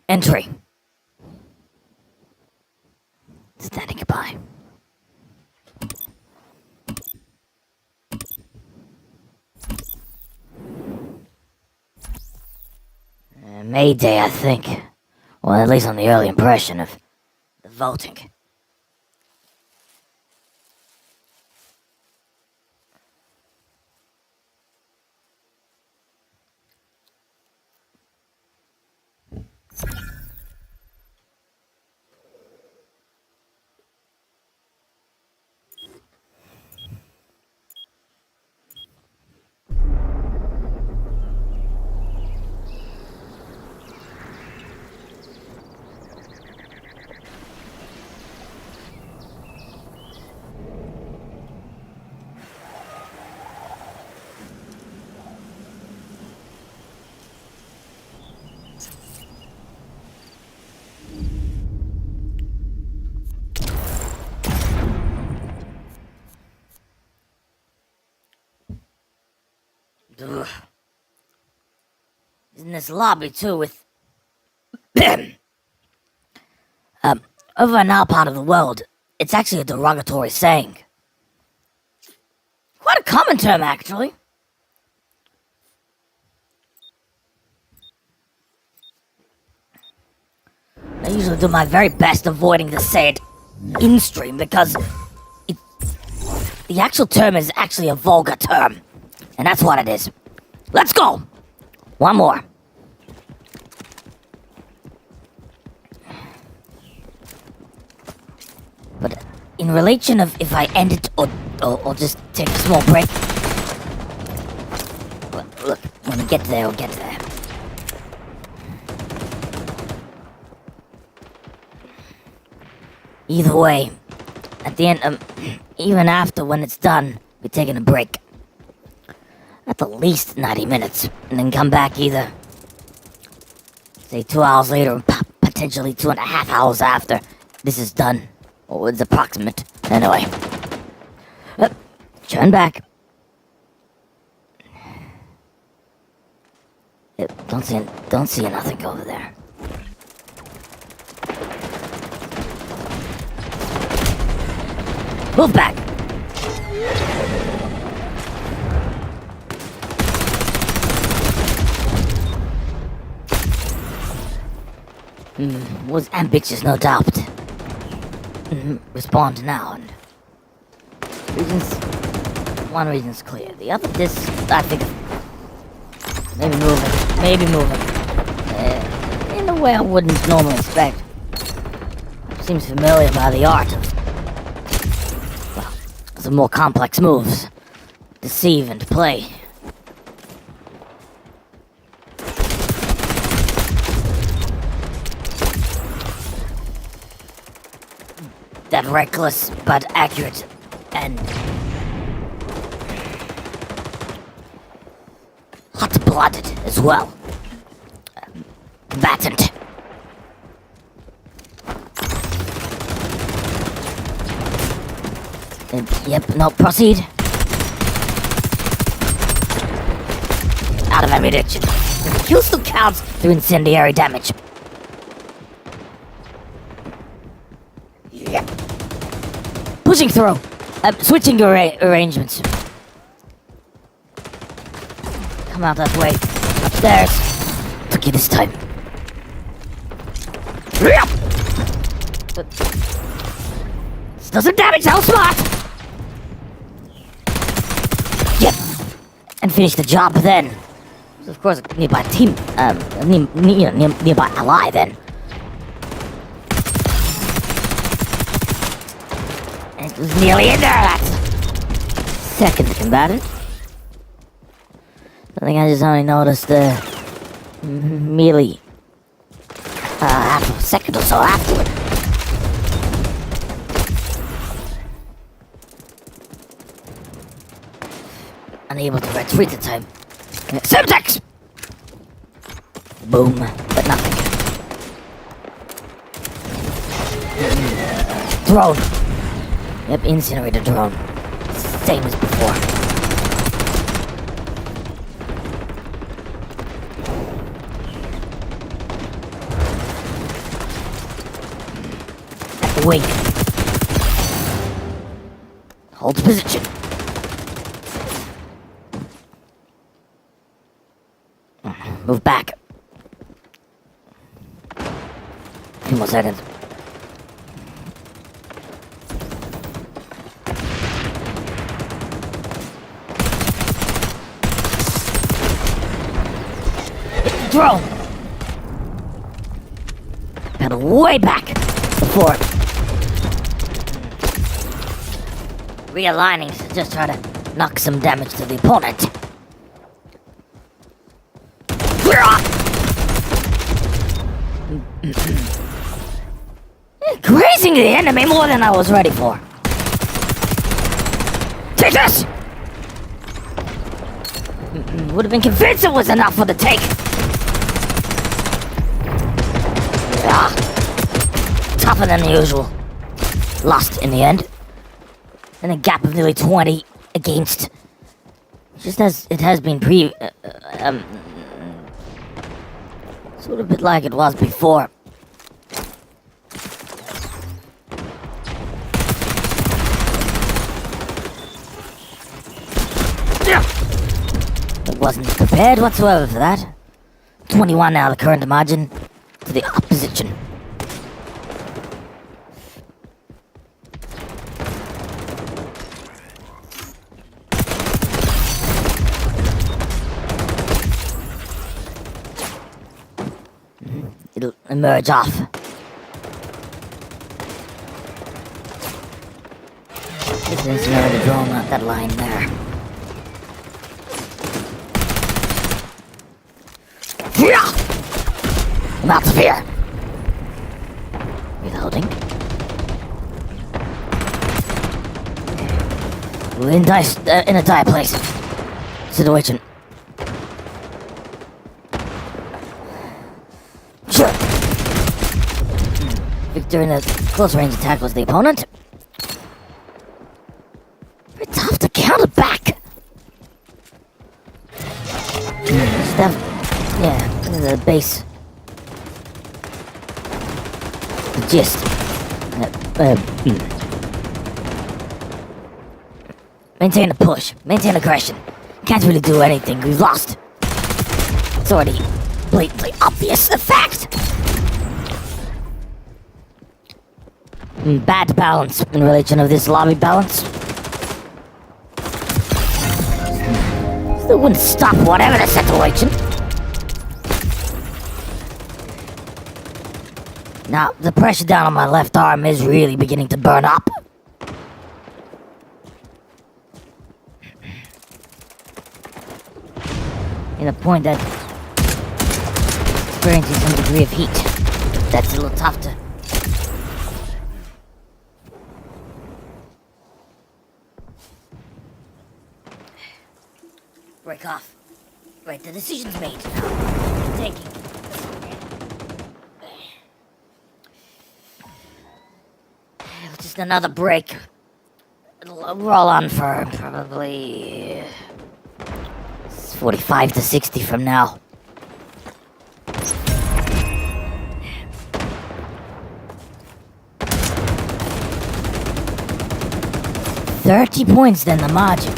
Entry. Standing by. Mayday, I think. Well, at least on the early impression of the voting. Ugh. In this lobby too with over in our part of the world, it's actually a derogatory saying. Quite a common term, actually. I usually do my very best avoiding to say it in stream because the actual term is actually a vulgar term. And that's what it is. Let's go! One more. But in relation of if I end it or just take a small break. Look, when we get there, we'll get there. Either way, at the end, even after when it's done, we're taking a break. At the least 90 minutes, and then come back either, say 2 hours later, or potentially 2.5 hours after this is done, or it's approximate. Anyway, turn back. Don't see nothing over there. Move back. Was ambitious, no doubt. Respond now. And one reason's clear. The other, this, I think, maybe moving. In a way I wouldn't normally expect. Seems familiar by the art of, well, some more complex moves. Deceive and play. That reckless but accurate and hot-blooded as well. Combatant. Yep, no, proceed. Out of ammunition. The kill still counts through incendiary damage. Yep. Pushing through. Switching arrangements. Come out that way. Upstairs. Tricky this time. This doesn't damage, how smart! Yep. And finish the job then. Of course, nearby team, nearby ally then. And it was nearly in there, that second combatant. I think I just only noticed merely half a second or so afterward. Unable to retreat in time. Semtex! Boom, but nothing. Drone. Yep, incinerator drone. Same as before. At the wing. Hold position. Move back. A few more seconds. Drone! Pedal way back before realigning to just try to knock some damage to the opponent. Grazing the enemy more than I was ready for. Take this! Would have been convinced it was enough for the take. Tougher than usual. Lost in the end. And a gap of nearly 20 against. Just as it has been sort of a bit like it was before. I wasn't prepared whatsoever for that. 21 now, the current margin to the opposition. It'll emerge off. There's another drone on that line there. Not fear. Reloading. We're in a dire place. Situation. Sure. Victor in a close range attack was the opponent. Very tough to counter back. The base. The gist. Maintain the push. Maintain aggression. Can't really do anything. We've lost. It's already blatantly obvious. The fact. bad balance in relation of this lobby balance. Still wouldn't stop whatever the situation. Now, the pressure down on my left arm is really beginning to burn up. In the point that experiencing some degree of heat. That's a little tough to... break off. Right, the decision's made now. Taking. Just another break. It'll roll on for probably 45 to 60 from now. $30 points then the margin.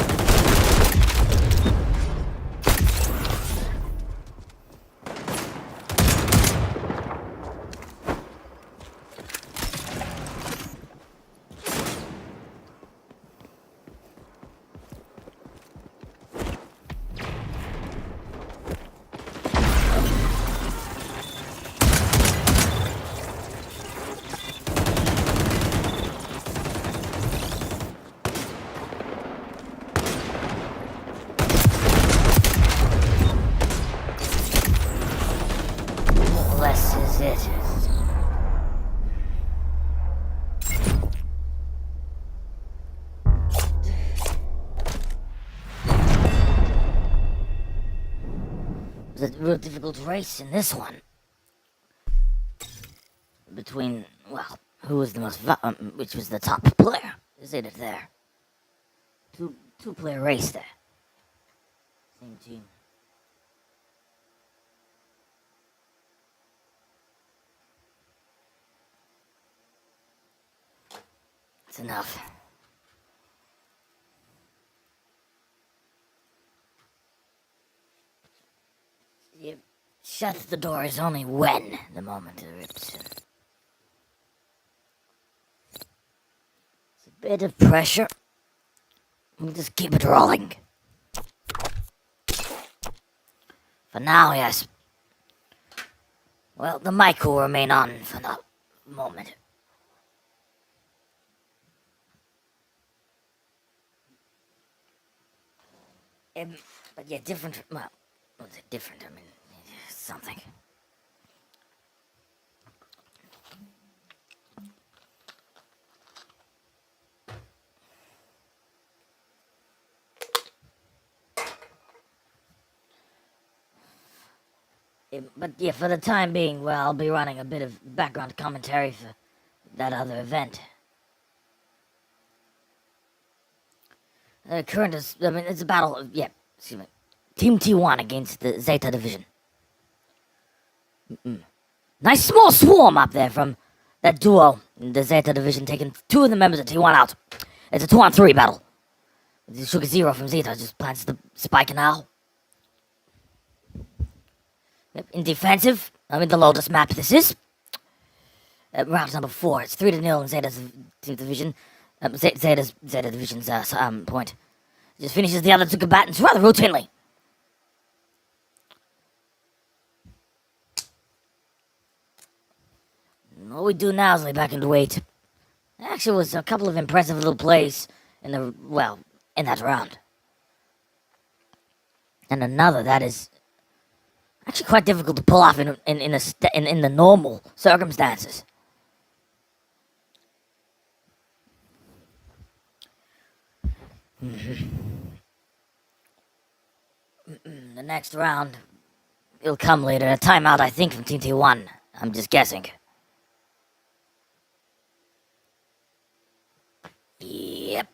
A real difficult race in this one between, well, who was the most which was the top player. Is it there? Two player race there. Same team. It's enough. You shut the doors only when the moment rips. It's a bit of pressure. We'll just keep it rolling. For now, yes. Well, the mic will remain on for the moment. But yeah, different. Well, what's it different? I mean, something. But yeah, for the time being, well, I'll be running a bit of background commentary for that other event. Current is, I mean, it's a battle of, yeah, excuse me. Team T1 against the Zeta Division. Nice small swarm up there from that duo in the Zeta Division, taking two of the members of T1 out. It's a 2-on-3 battle. The Sugar Zero from Zeta just plants the spike now. Yep, in defensive, I mean the Lotus map this is. Round number 4, it's 3-0 in Zeta's division. Zeta Division's point. Just finishes the other two combatants rather routinely. All we do now is lay back and wait. Actually, it was a couple of impressive little plays in the, well, in that round. And another that is actually quite difficult to pull off in the normal circumstances. The next round, it'll come later. A timeout, I think, from Team T1. I'm just guessing. Yep.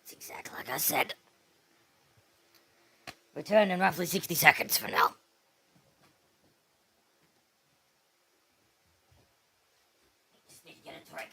It's exactly like I said. Return in roughly 60 seconds from now. Just need to get a drink.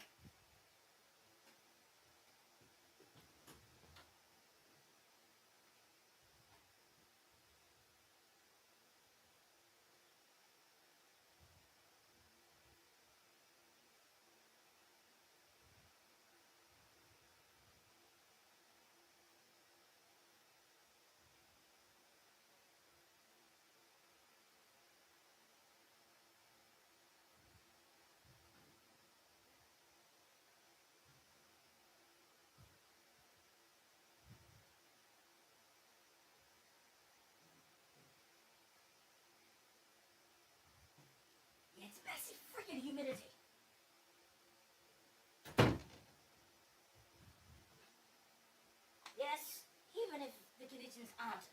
conditions aren't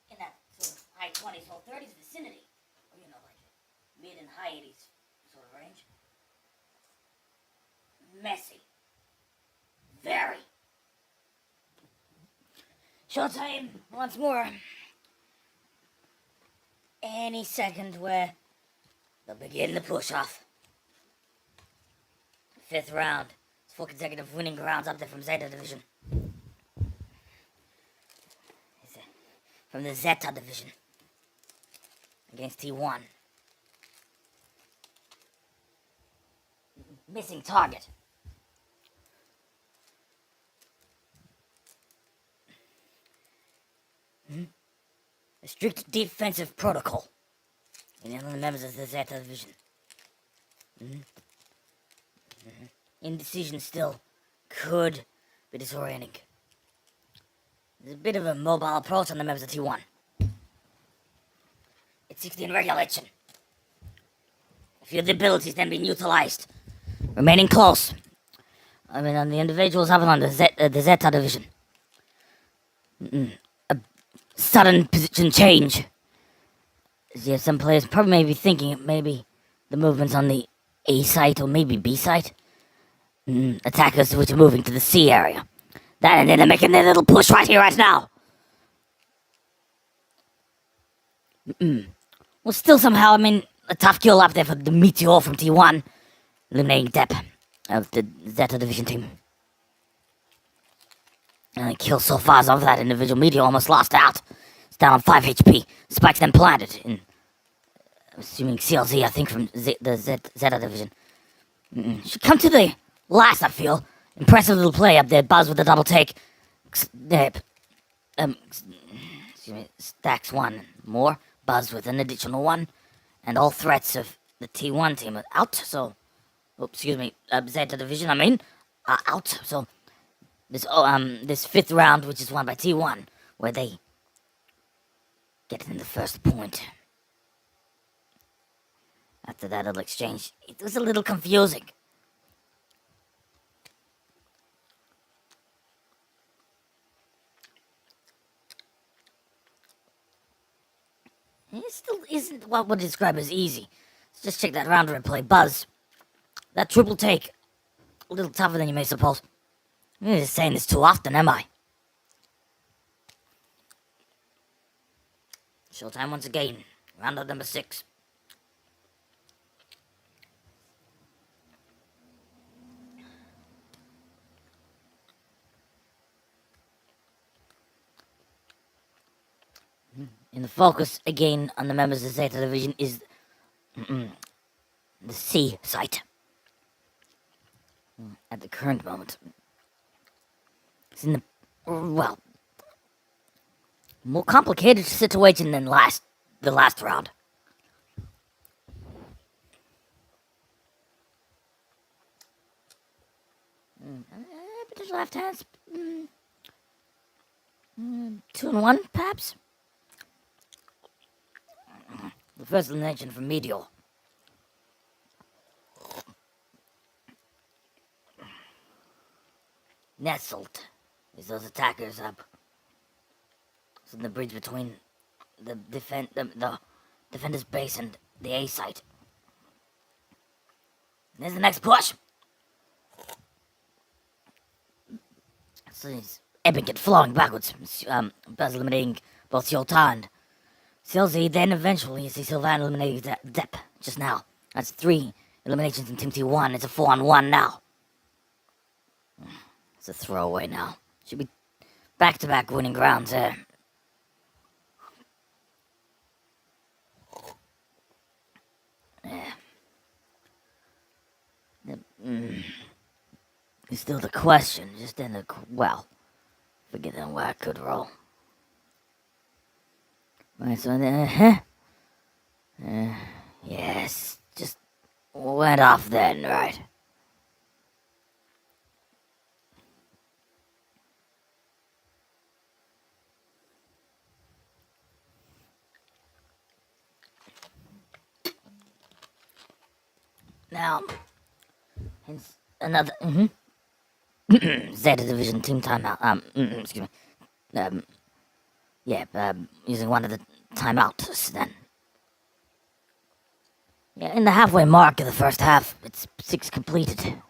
in that sort of high 20s, low 30s vicinity, or like mid and high 80s sort of range. Messy. Very. Showtime once more. Any second where they'll begin the push-off. 5th round. It's 4 consecutive winning rounds up there from Zeta Division. From the Zeta Division. Against T1. Missing target. A strict defensive protocol in the members of the Zeta Division. Indecision still could be disorienting. There's a bit of a mobile approach on the members of T1. It's 16 regulation. A few of the abilities then being utilized. Remaining close. On the individuals up on the Zeta Division. A sudden position change. Yeah, some players probably may be thinking maybe the movement's on the A site or maybe B site. Attackers which are moving to the C area. That and then they're making their little push right here, right now. Well, still somehow, a tough kill up there for the Meteor from T1. Eliminating Depp of the Zeta Division team. And the kill so far is of that individual. Meteor almost lost out. It's down on 5 HP. Spikes then planted in, I'm assuming CLZ, I think, from the Zeta Division. Should come to the last, I feel. Impressive little play up there. Buzz with the double take. Stacks one more. Buzz with an additional one. And all threats of the T1 team are out, so... Zeta Division, out. So, this 5th round, which is won by T1, where they get in the first point. After that little exchange, it was a little confusing. It still isn't what would describe as easy. Let's just check that round replay. Buzz. That triple take. A little tougher than you may suppose. I'm just saying this too often, am I? Showtime once again. Round of number 6. In the focus, again, on the members of the Zeta Division is the C site. At the current moment. It's in the, more complicated situation than the last round. Bit of left hands. 2-1, perhaps? The first elimination from Meteor. Nestled is those attackers up. So the bridge between the defender's base and the A site. There's the next push. So it's epic and flowing backwards. Buzz eliminating both Yota and CLZ. Then eventually you see Sylvan eliminating Depp just now. That's 3 eliminations in Team T1. It's a 4-on-1 now. It's a throwaway now. Should be back-to-back winning rounds there. It's still the question, just in the... forget that where I could roll. Right, so yes, just went off then, right? Now, another Zeta Division team timeout. Excuse me. using one of the timeouts then. Yeah, in the halfway mark of the first half, it's 6 completed.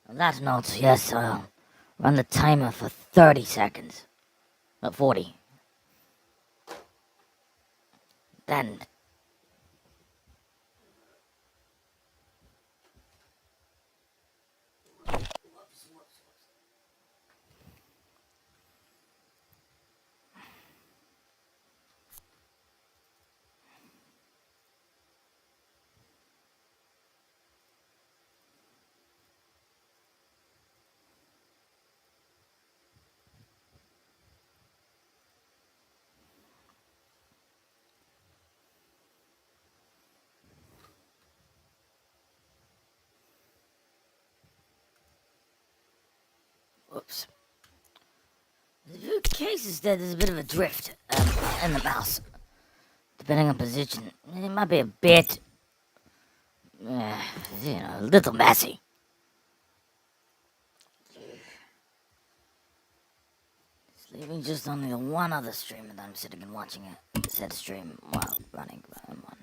On that note, yes, I'll run the timer for 30 seconds. 40. Then... Whoops. The case is that there's a bit of a drift in the mouse. Depending on position, it might be a bit, a little messy. It's leaving just only the one other streamer that I'm sitting and watching a said stream while running one.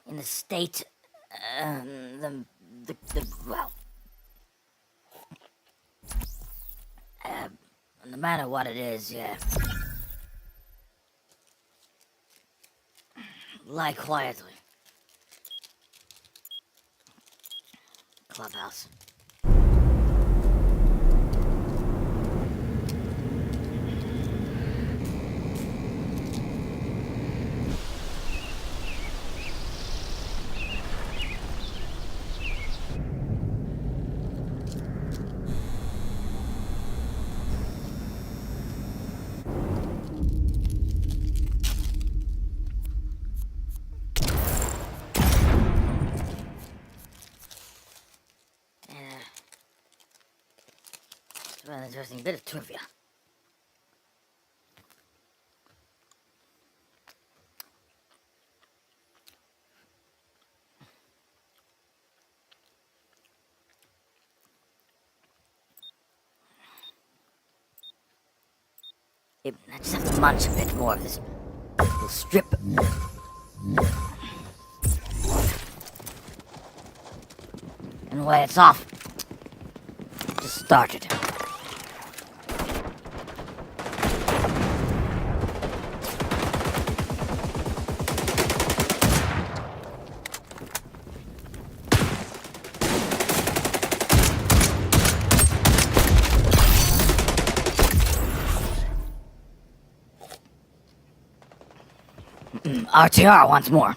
In the state, no matter what it is, yeah. Lie quietly. Clubhouse. An interesting bit of trivia. I just have to munch a bit more of this little strip. And when it's off, just started. RTR once more.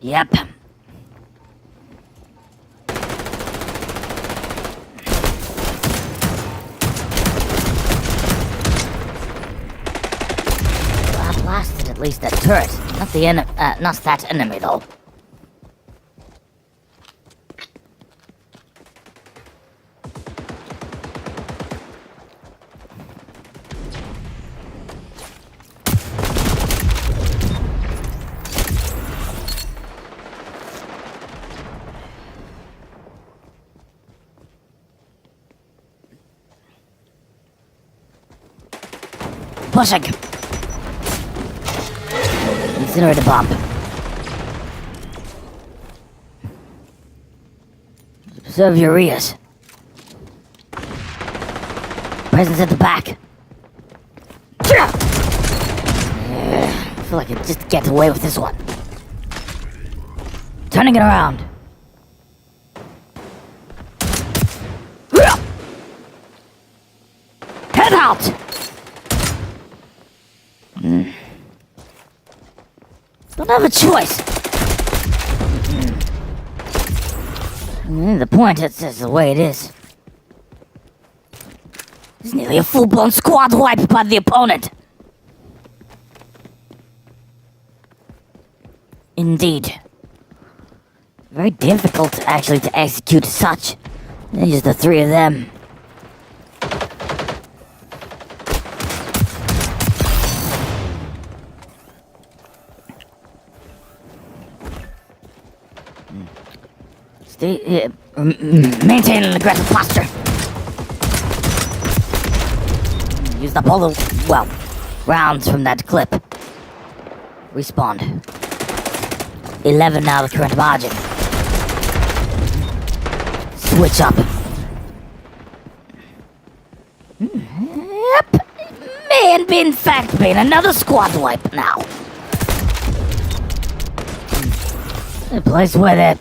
Yep. I blasted at least that turret. Not that enemy though. Pushing. Incinerator bomb. Observe your ears. Presence at the back. I feel like I can just get away with this one. Turning it around. Head out! Don't have a choice. The point is the way it is. It's nearly a full-blown squad wipe by the opponent. Indeed. Very difficult, actually, to execute such. Just the three of them. Maintain an aggressive posture. Used up all the, well, rounds from that clip. Respawned. 11 now, the current margin. Switch up. Yep. May in fact be another squad wipe now. A place where they're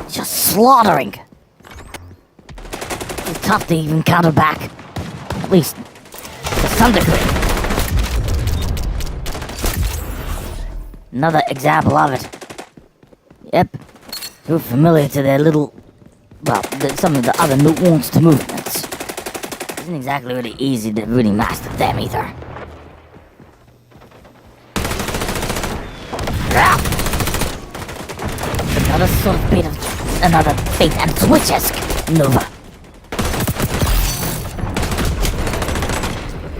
just slaughtering. It's tough to even counter back. At least to some degree. Another example of it. Yep. Too familiar to their little, well, some of the other nuanced movements. Isn't exactly really easy to really master them either. Another sort of bit of another fate and switch-esque maneuver.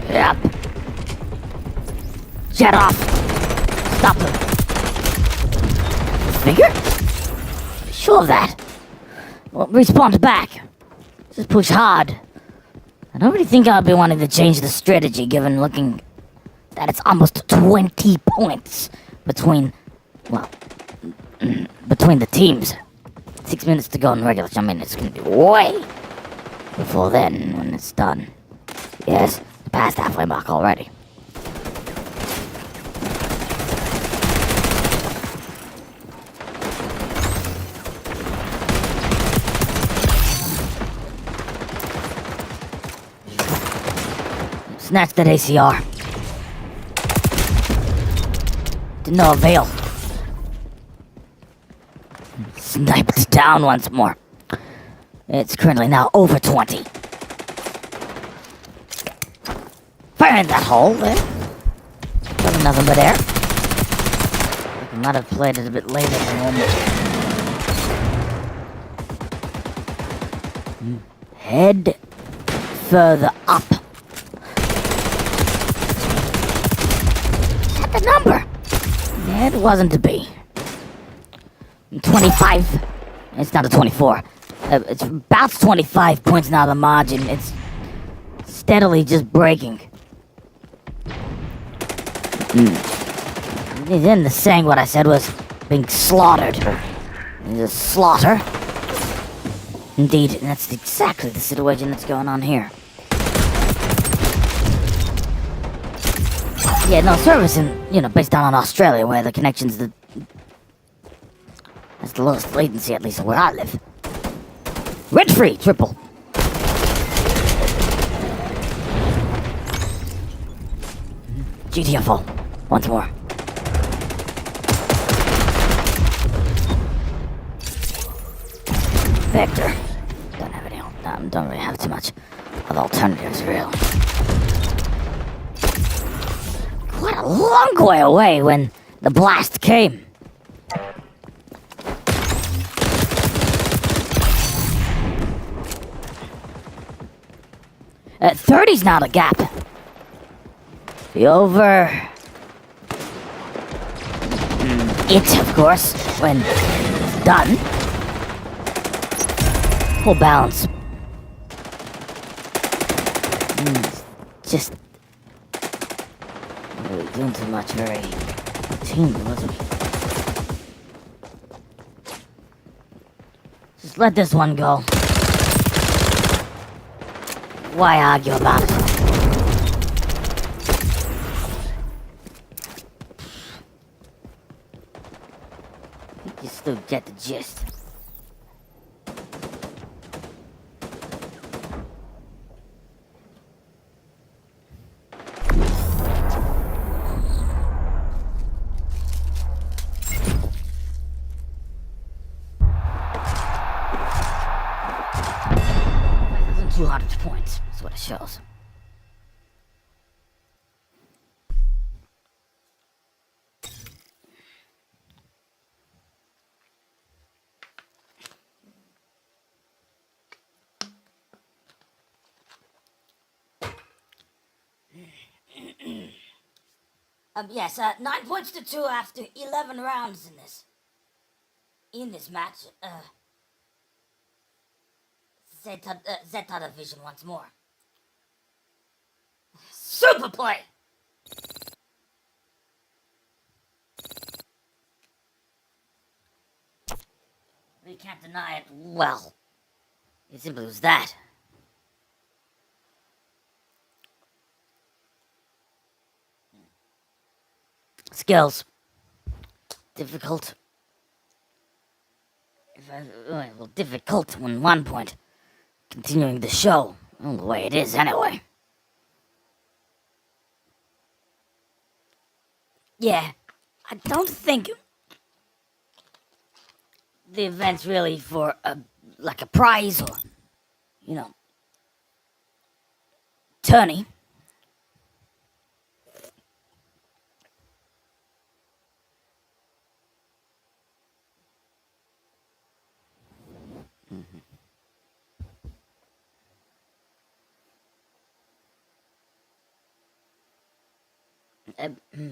Yep. Jet off. Stop him. Figure? Sure of that. Well, respawn back. Just push hard. I don't really think I'll be wanting to change the strategy given looking that it's almost 20 points between, well, between the teams. 6 minutes to go in regular. I mean, it's gonna be way before then when it's done. Yes, past halfway mark already. Snatch that ACR. To no avail. Sniped down once more. It's currently now over 20. Fire in that hole there. Wasn't nothing but air. I might have played it a bit later than normal. Head further up. Is that the number? Yeah, it wasn't to be. 25. It's not a 24. It's about 25 points now, the margin. It's steadily just breaking. Then the saying what I said was being slaughtered. It's a slaughter. Indeed, and that's exactly the situation that's going on here. Yeah, no, service in, based down on Australia where the connection's that's the lowest latency, at least where I live. Rent-free, triple. GTFO. Once more. Vector. Don't have any, don't really have too much of alternatives, really. Quite a long way away when the blast came. 30's not a gap. The over. It, of course, when it's done. Full balance. Just not really doing too much. Very routine, wasn't he? Just let this one go. Why argue about it? You still get the gist. Points. That's what it shows. Yes, 9 points to 2 after 11 rounds in this match. Zeta Division once more. Super play! You can't deny it. Well, it simply was that. Skills. Difficult. Well, difficult when 1 point. Continuing the show. Well, the way it is, anyway. Yeah, I don't think the event's really for a prize or, tourney.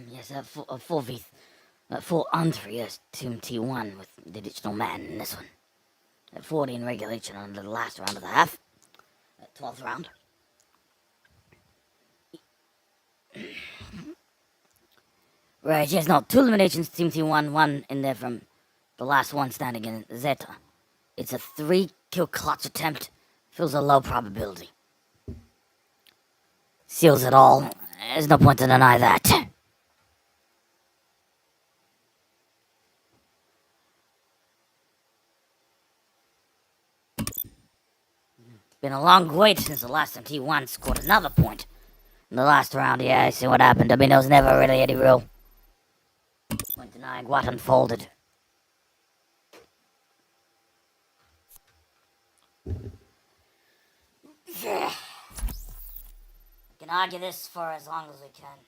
Yes, a 4-on-3 as Team T1 with the Digital Man in this one. 40 in regulation on the last round of the half. 12th round. Right, yes, no, 2 eliminations, Team T1, 1 in there from the last one standing in Zeta. It's a 3-kill clutch attempt. Feels a low probability. Seals it all. There's no point to deny that. Been a long wait since the last time T1 scored another point. In the last round, yeah, I see what happened. I mean, there was never really any real point denying what unfolded. We can argue this for as long as we can.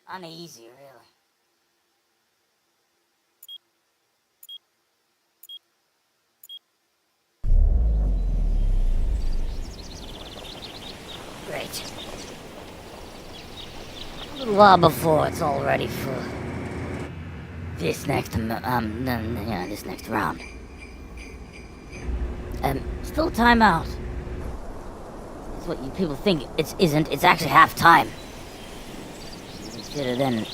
Uneasy, really. Great. A little while before it's all ready for this next this next round. Still timeout. That's what you people think it isn't. It's actually half time. Consider then.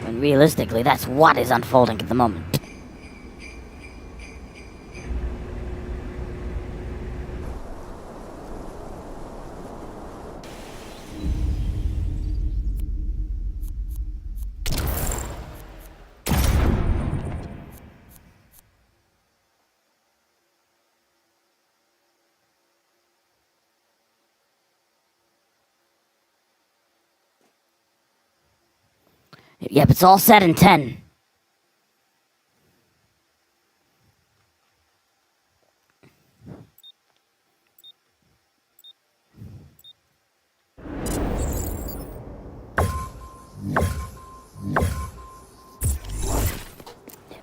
And realistically, that's what is unfolding at the moment. Yep, it's all set in 10.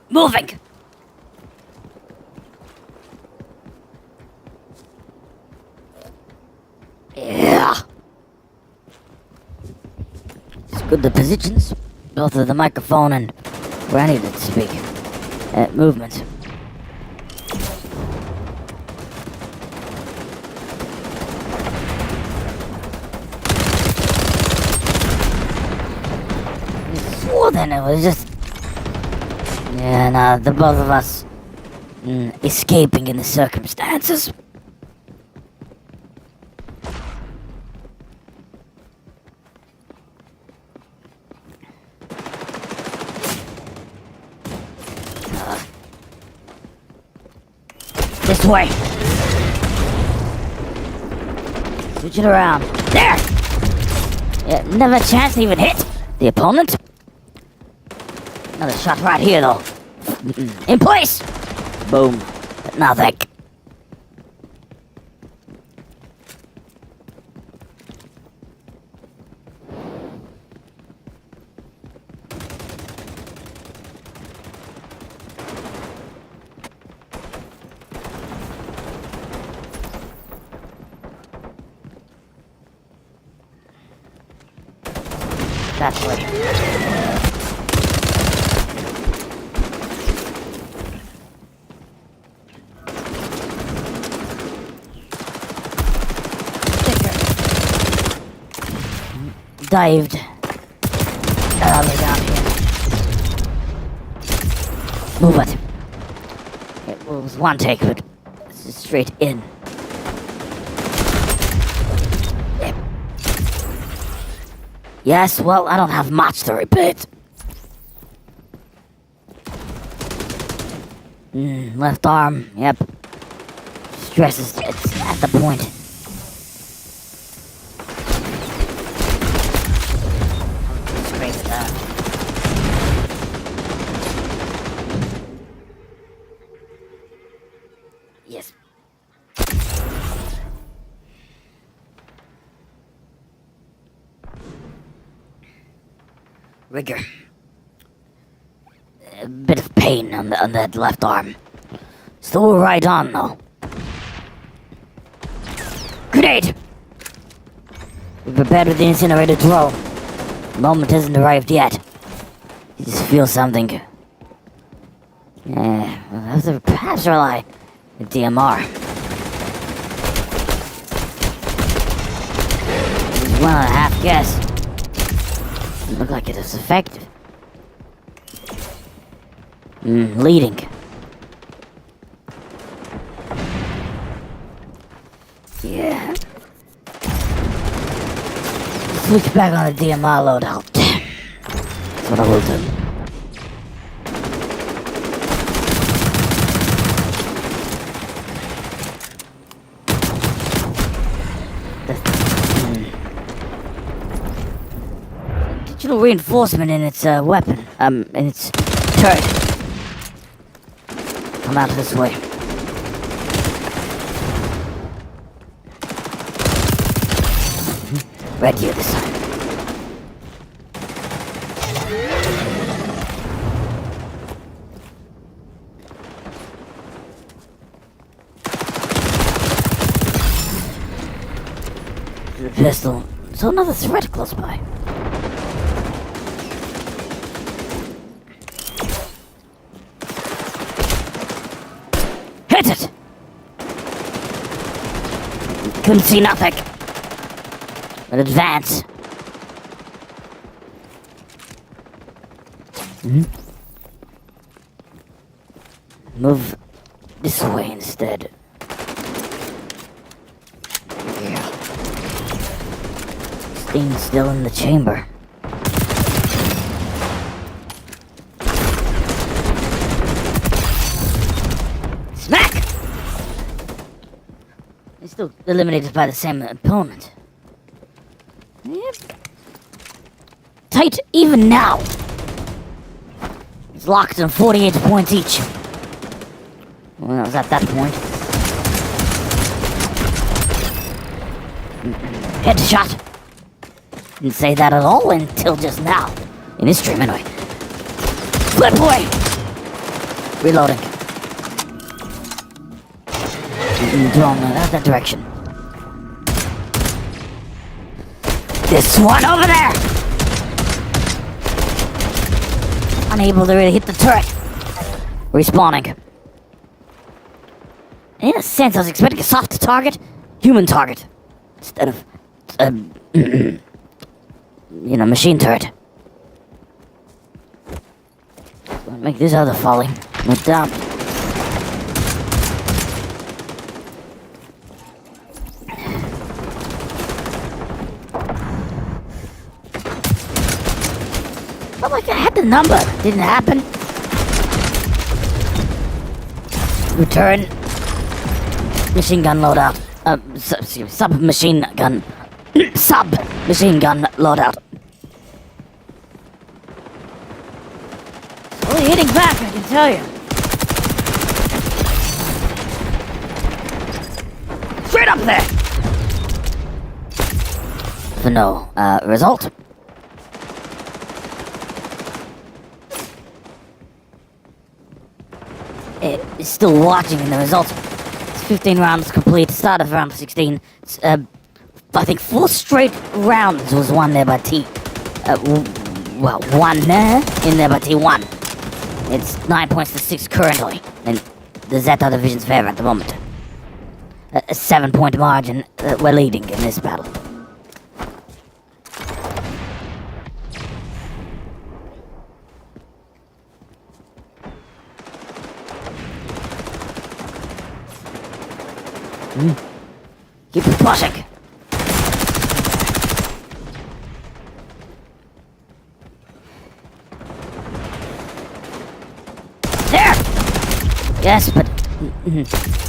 Moving! Yeah! It's good, the positions. Both of the microphone and where I needed to speak. Movement. I swore then it was just... Yeah, no, the both of us escaping in the circumstances. This way. Switch it around. There! Yeah, never a chance to even hit the opponent. Another shot right here, though. In place! Boom. But nothing. pathway. Dived. All the way down here. Move it. It was one take, but it's just straight in. Yep. Yes, well, I don't have much to repeat. Left arm, yep. Stress is it's at the point. Scrape it out. Yes. Rigor. A bit of pain on that left arm. Still right on though. Grenade! We prepared with the incinerator drone. The moment hasn't arrived yet. You just feel something. We'll have to perhaps rely on DMR. It was 1.5 guess. It looked like it was effective. Leading. Yeah. Switch back on the DMR loadout. That's what I will do. Digital reinforcement in its weapon, in its turret. Come out this way. Right here this time. The pistol. So another threat close by. Hit it! Couldn't see nothing. But advance. Move this way instead. Yeah. Staying still in the chamber. Smack! He's still eliminated by the same opponent. Yep. Tight even now. It's locked on 48 points each. Well, I was at that point. Headshot. Didn't say that at all until just now. In this stream, anyway. Flip away! Reloading. Wrong, not that direction. This one over there! Unable to really hit the turret. Respawning. In a sense, I was expecting a soft target, human target, instead of, machine turret. Gonna make this other falling, no doubt. Felt like I had the number. Didn't happen. Return. Machine gun loadout. Sub-machine gun. Sub-machine gun loadout. Slowly hitting back, I can tell you. Straight up there! For no, result. It's still watching in the results. It's 15 rounds complete, start of round 16. I think 4 straight rounds was won there by T. Well, 1 in there, but T1. It's 9 points to 6 currently, in the Zeta division's favor at the moment. A 7-point margin, we're leading in this battle. Keep pushing. There! Yes, but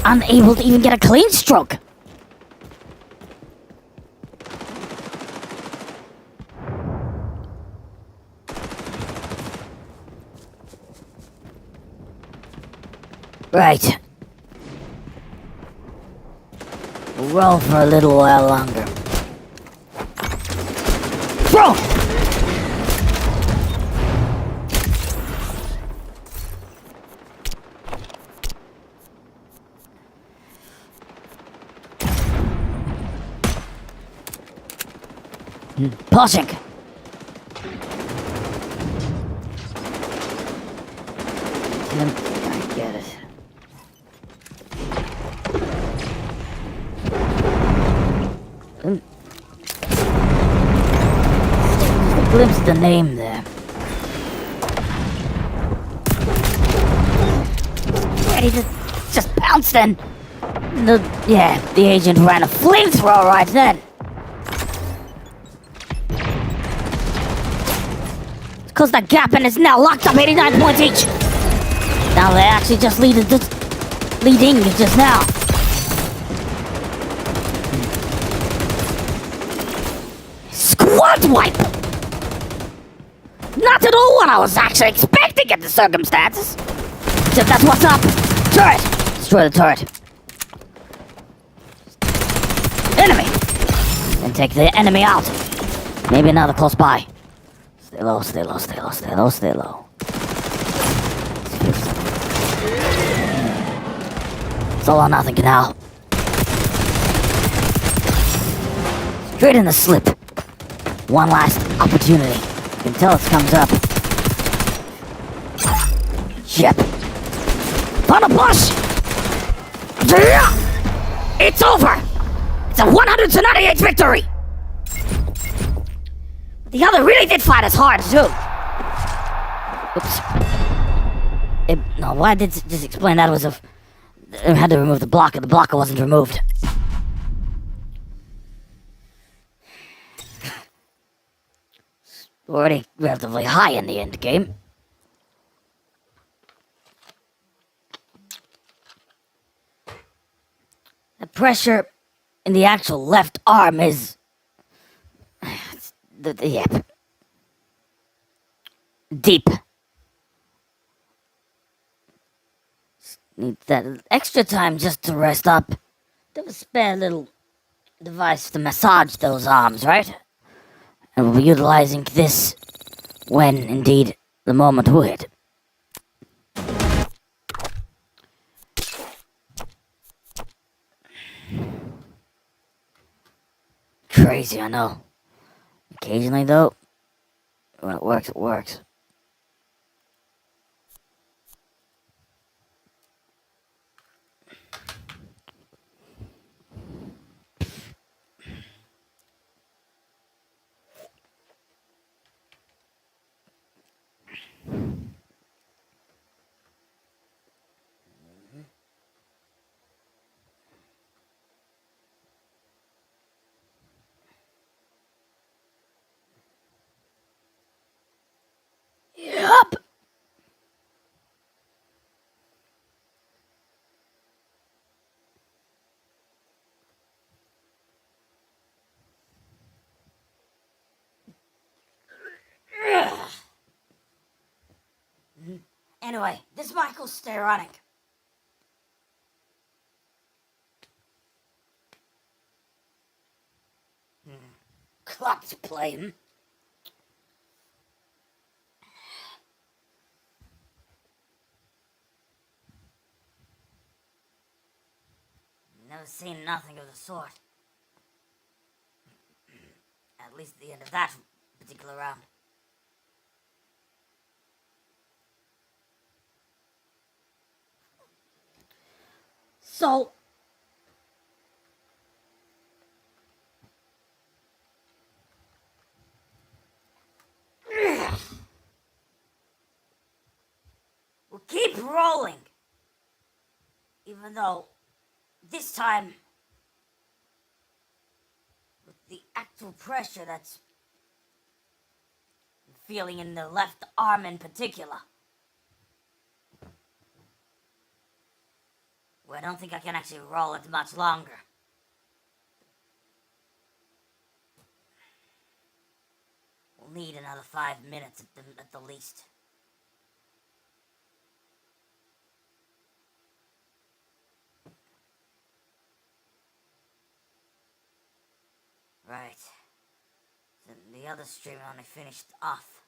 unable to even get a clean stroke. Right. We'll roll for a little while longer. Throw! Pushing. I get it. Just a glimpse of the name there. Ready to just pounce then. The agent ran a flamethrower right then. Close that gap and it's now locked up 89 points each. Now they actually just leading just now. Squad wipe! Not at all what I was actually expecting in the circumstances. Except that's what's up. Turret! Destroy the turret. Enemy! Then take the enemy out. Maybe another close by. Stay low, stay low, stay low, stay low, stay low. It's all or nothing now. Straight in the slip. One last opportunity until it comes up. Yep. Found a push! It's over! It's a 198 victory! The other really did fight as hard, too. Oops. No, why did just explain that was if I had to remove the blocker. The blocker wasn't removed. Already relatively high in the end game. The pressure in the actual left arm is... Yep. Deep. Need that extra time just to rest up. There was a spare little device to massage those arms, right? And we'll be utilizing this when, indeed, the moment will hit. Crazy, I know. Occasionally, though, when it works, it works. Yup. Anyway, this mic will stay running. Clock's playing. Never seen nothing of the sort. At least at the end of that particular round. So, we'll keep rolling, even though this time, with the actual pressure that's feeling in the left arm in particular, well, I don't think I can actually roll it much longer. We'll need another 5 minutes at the least. Right. So the other stream only finished off.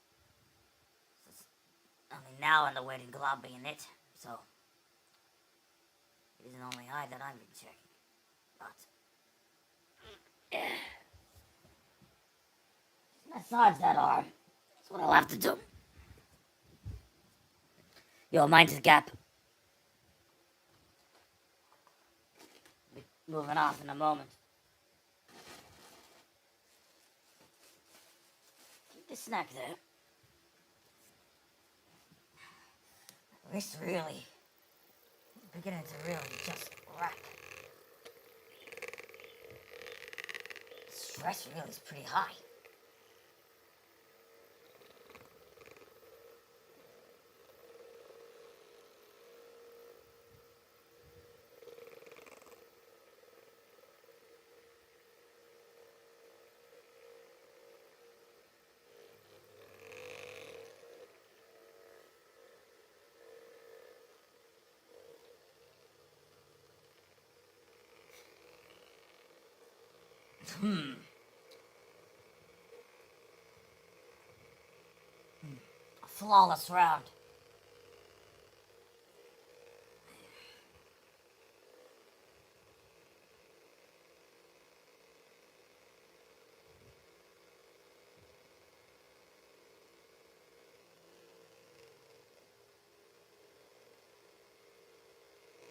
So it's only now in the waiting lobby in it, so it isn't only I that I've been checking. But massage that arm. That's what I'll have to do. Yo, mind the gap. Be moving off in a moment. Keep the snack there. Wrist really beginning to really just rack. Stress really is pretty high. A flawless round.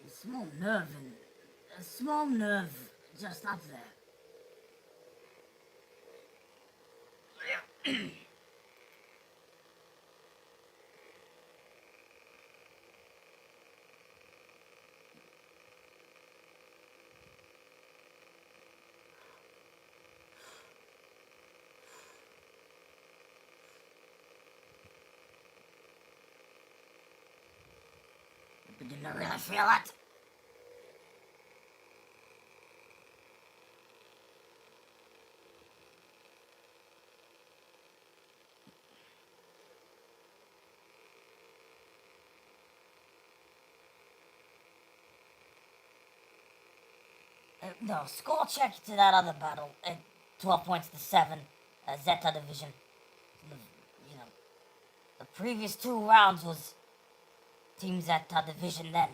A small nerve just up there. But you don't really feel it. No, score check to that other battle. 12 points to 7. Zeta division. You know, the previous 2 rounds was Team Zeta division then.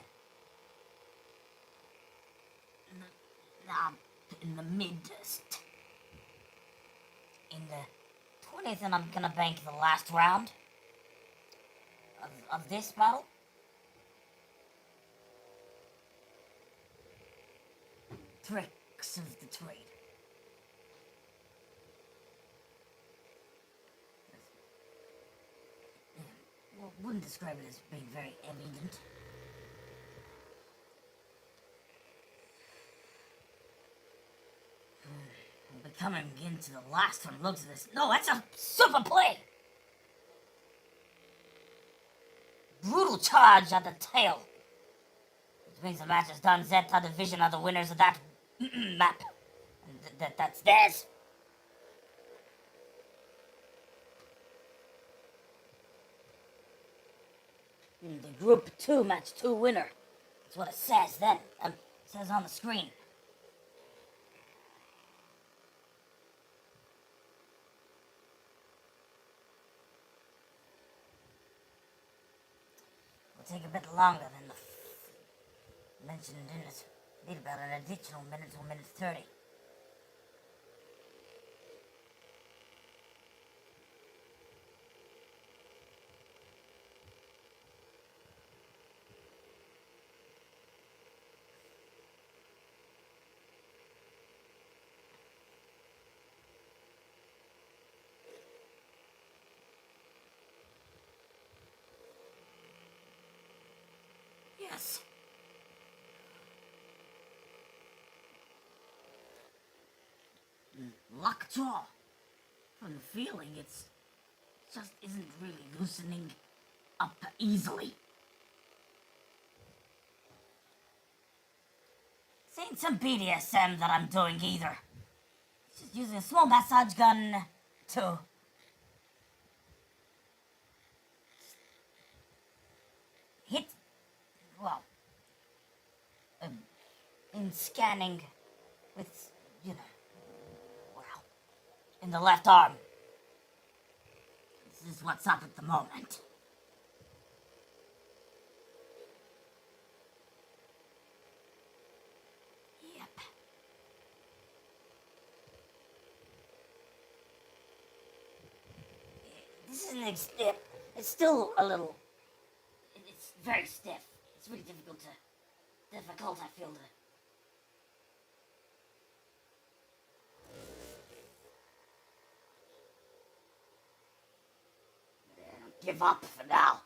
Now, in the midst. In the 20th, and I'm gonna bank the last round of this battle. Tricks of the trade. Well, wouldn't describe it as being very evident. We'll be coming into the last one. Looks at this. No, that's a super play! Brutal charge at the tail. Which means the match is done. Zeta division are the winners of that map. And that's theirs. The Group 2 Match 2 winner. That's what it says then. It says on the screen. Will take a bit longer than the mentioned in it. Need about an additional minute to a minute 30. luck at all. From the feeling, it's just isn't really loosening up easily. This ain't some BDSM that I'm doing either. It's just using a small massage gun to hit, well, in scanning with, in the left arm. This is what's up at the moment. Yep. This isn't stiff. It's still a little. It's very stiff. It's really difficult, I feel, to. Give up for now.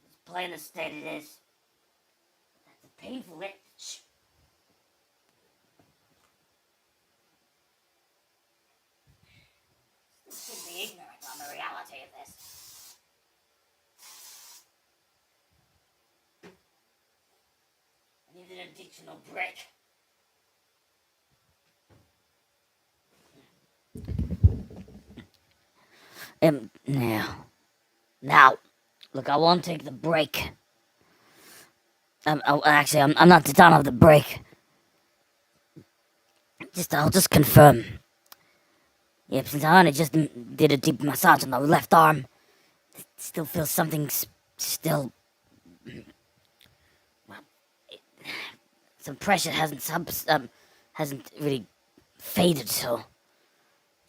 It's plain as state it is. That's a painful itch. Still should be ignorant on the reality of this. I need an additional break. Now, look, I won't take the break. I'm not done of the break. I'll just confirm. Yep, since I only just did a deep massage on the left arm, it still feels something still. Well, some pressure hasn't really faded, so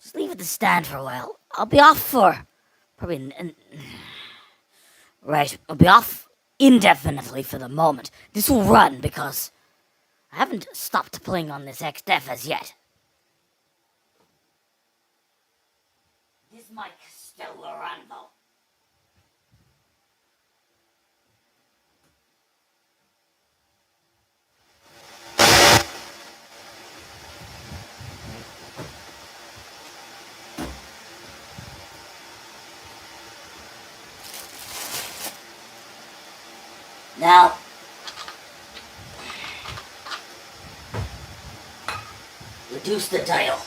just leave it to stand for a while. I'll be off for probably right. I'll be off indefinitely for the moment. This will run because I haven't stopped playing on this XDef as yet. This mic still will run though. Now, reduce the dial.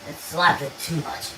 It slapped it too much.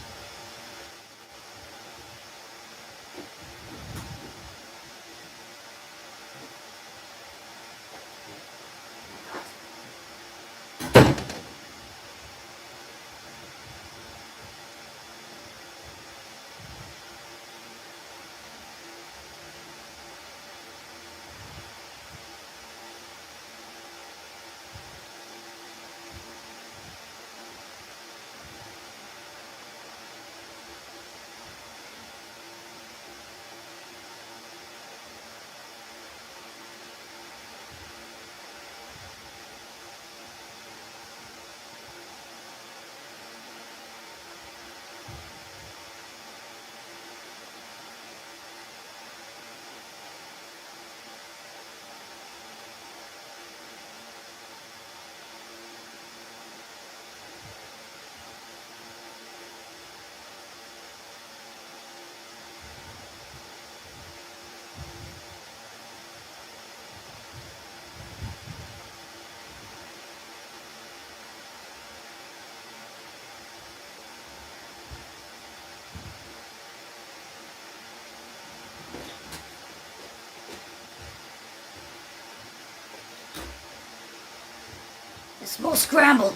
A small scramble.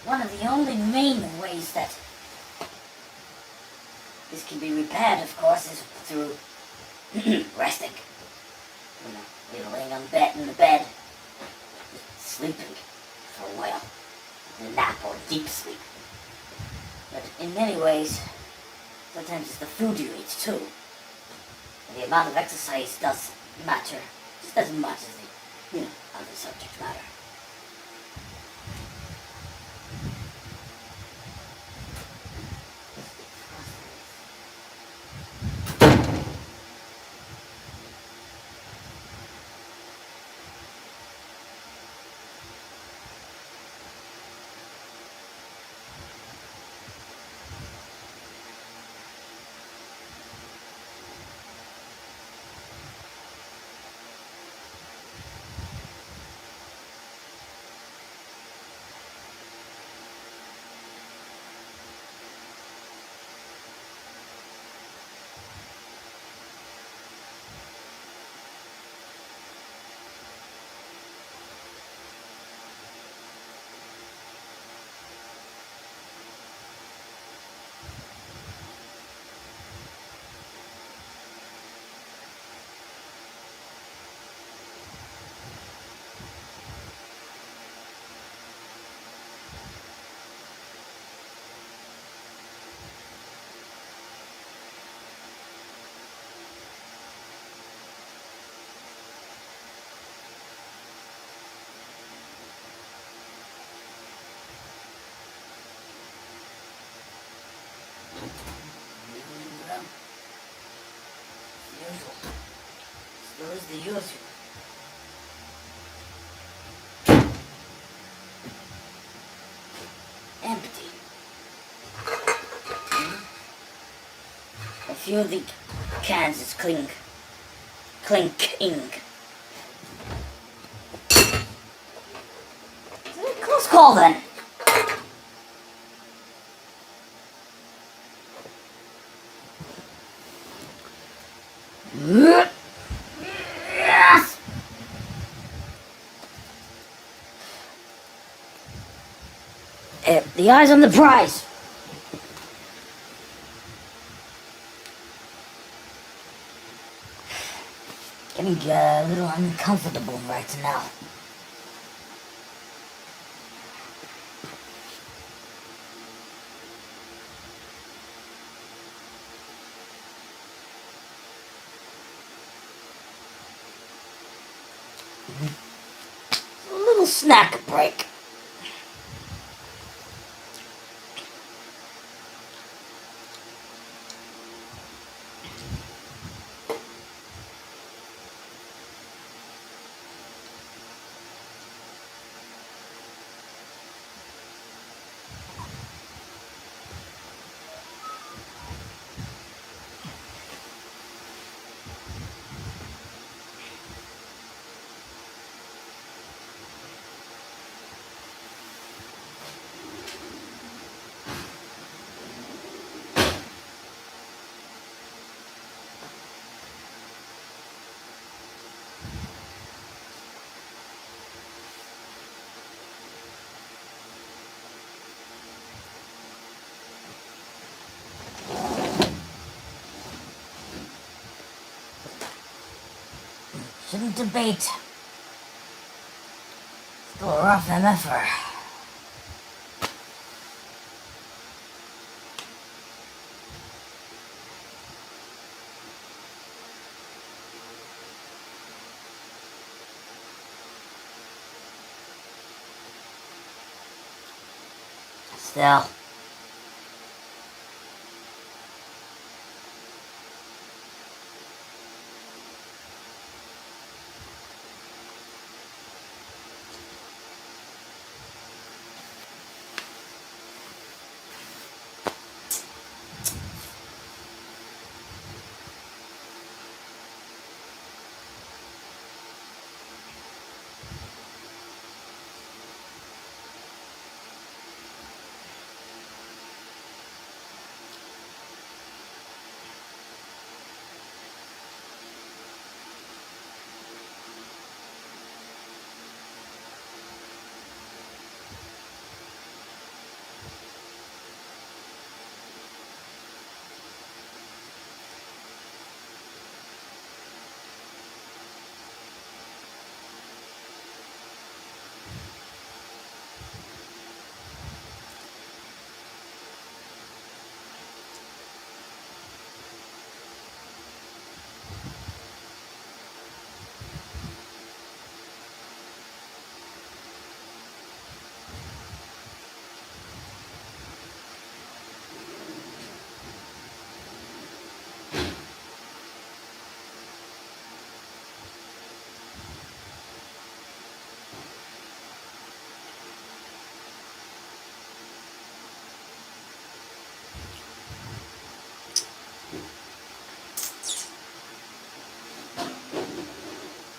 One of the only main ways that this can be repaired, of course, is through resting. You're laying on the bed, just sleeping for a while, a nap or deep sleep. But in many ways, sometimes it's the food you eat too. And the amount of exercise does matter, just as much as the, other subject matter. the YouTube. Empty. A few of the cans is clinking. Close call then. Yes. The eyes on the prize. Getting a little uncomfortable right now. A little snack break. Shouldn't debate. Still a rough MFer. Still.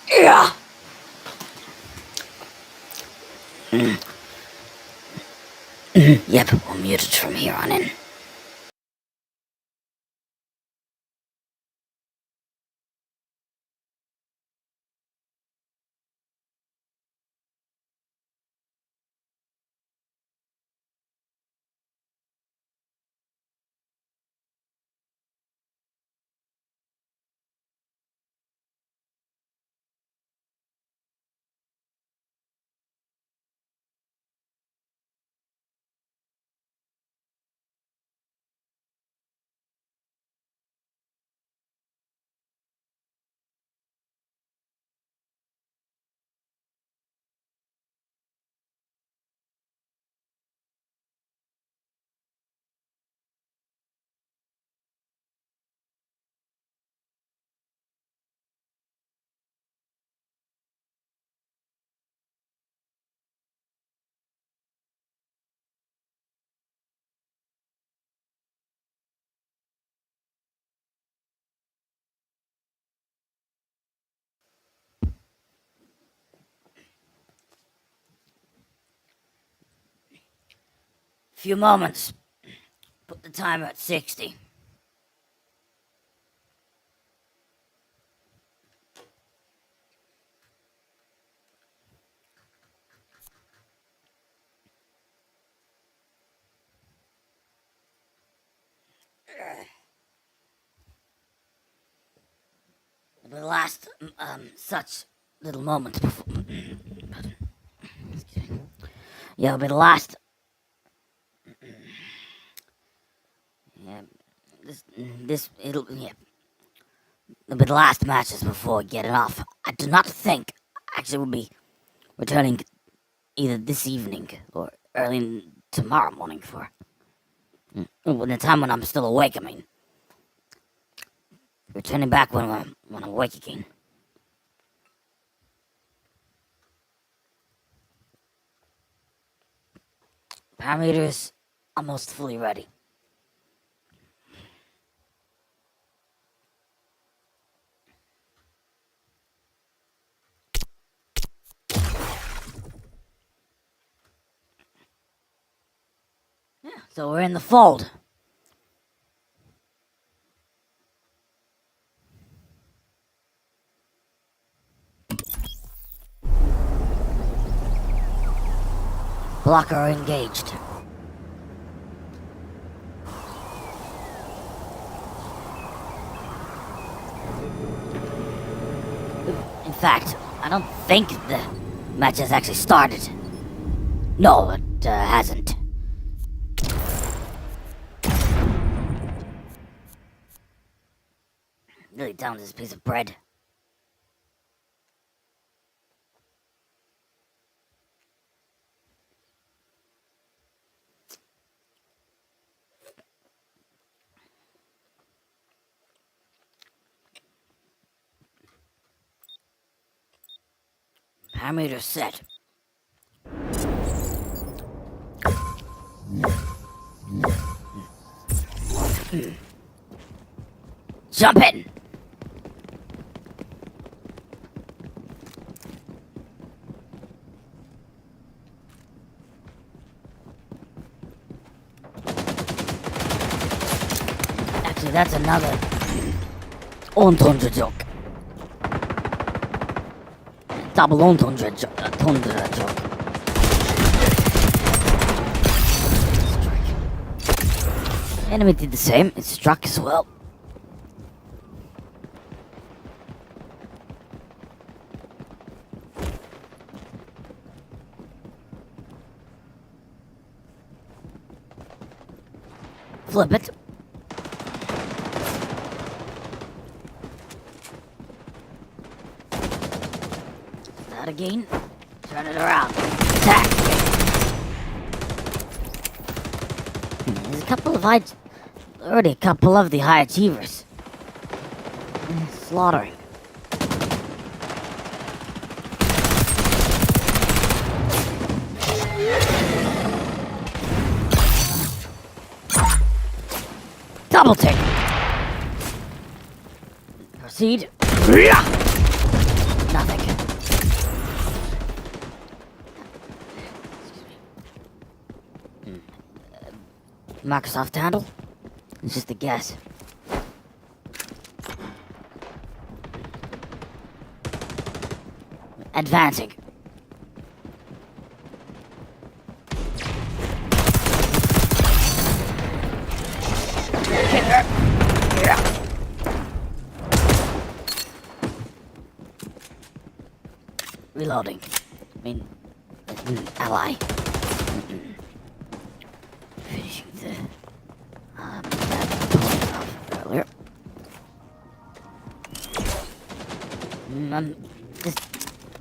Yeah. Yep, we'll mute it from here on in. few moments. Put the timer at 60. The last such little moment before. Yeah, it'll be the last. Yeah, it'll be the last matches before getting off. I do not think actually we'll be returning either this evening or early tomorrow morning for the time when I'm still awake. I mean, returning back when I'm awake again. Parameters almost fully ready. Yeah, so we're in the fold. Blocker engaged. In fact, I don't think the match has actually started. No, it hasn't. Really down to this piece of bread. Parameter set. Jump in! Actually, that's another entendre joke. Double entendre joke. Enemy did the same. It struck as well. Flip it. That again. Turn it around. Attack. There's a couple of already a couple of the high achievers. Slaughtering. Double take. Proceed. Nothing. Microsoft handle? It's just a guess. Advancing. Reloading. I mean, ally. Finishing the that earlier. Just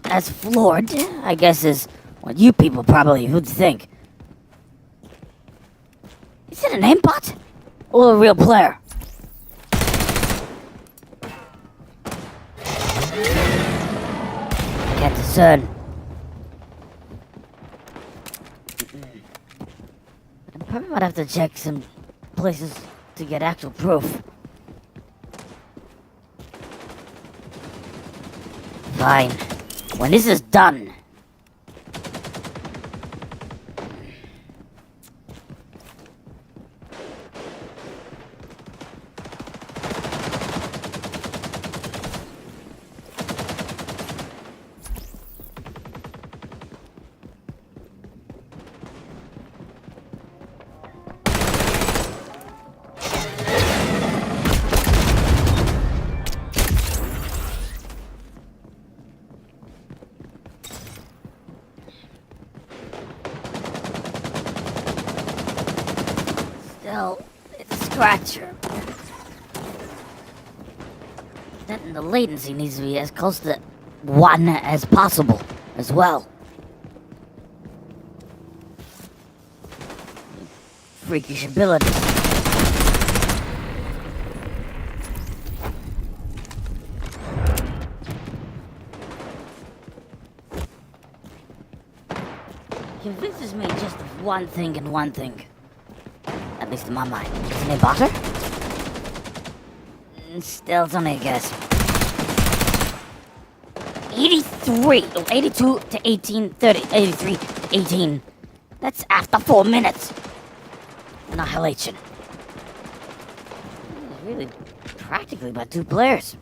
as floored, I guess, is what you people probably would think. Is it an aimbot or a real player? Can't discern. I probably might have to check some places to get actual proof. Fine. When this is done, And the latency needs to be as close to 1 as possible as well. Freakish ability. Convinces me just of one thing and one thing. At least in my mind. Isn't it butter? Still, it's only a guess. 82 to 18, 30, 83, 18. That's after 4 minutes. Annihilation. Really, practically by 2 players.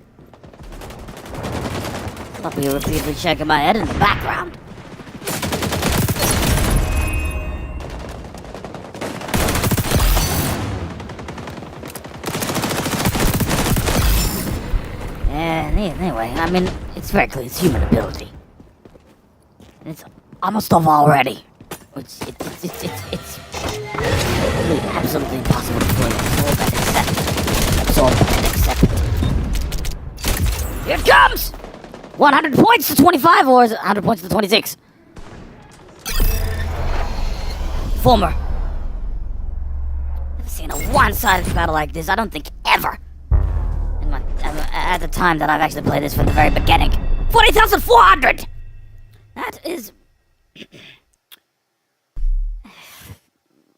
I'll be repeatedly checking my head in the background. Anyway, I mean, it's very clear it's human ability. And it's almost over already. It's really absolutely impossible to play. Absorb and accept. Here it comes! 100 points to 25, or is it 100 points to 26? Former. Never seen a one-sided battle like this, I don't think ever. At the time that I've actually played this from the very beginning. 40,400! That is...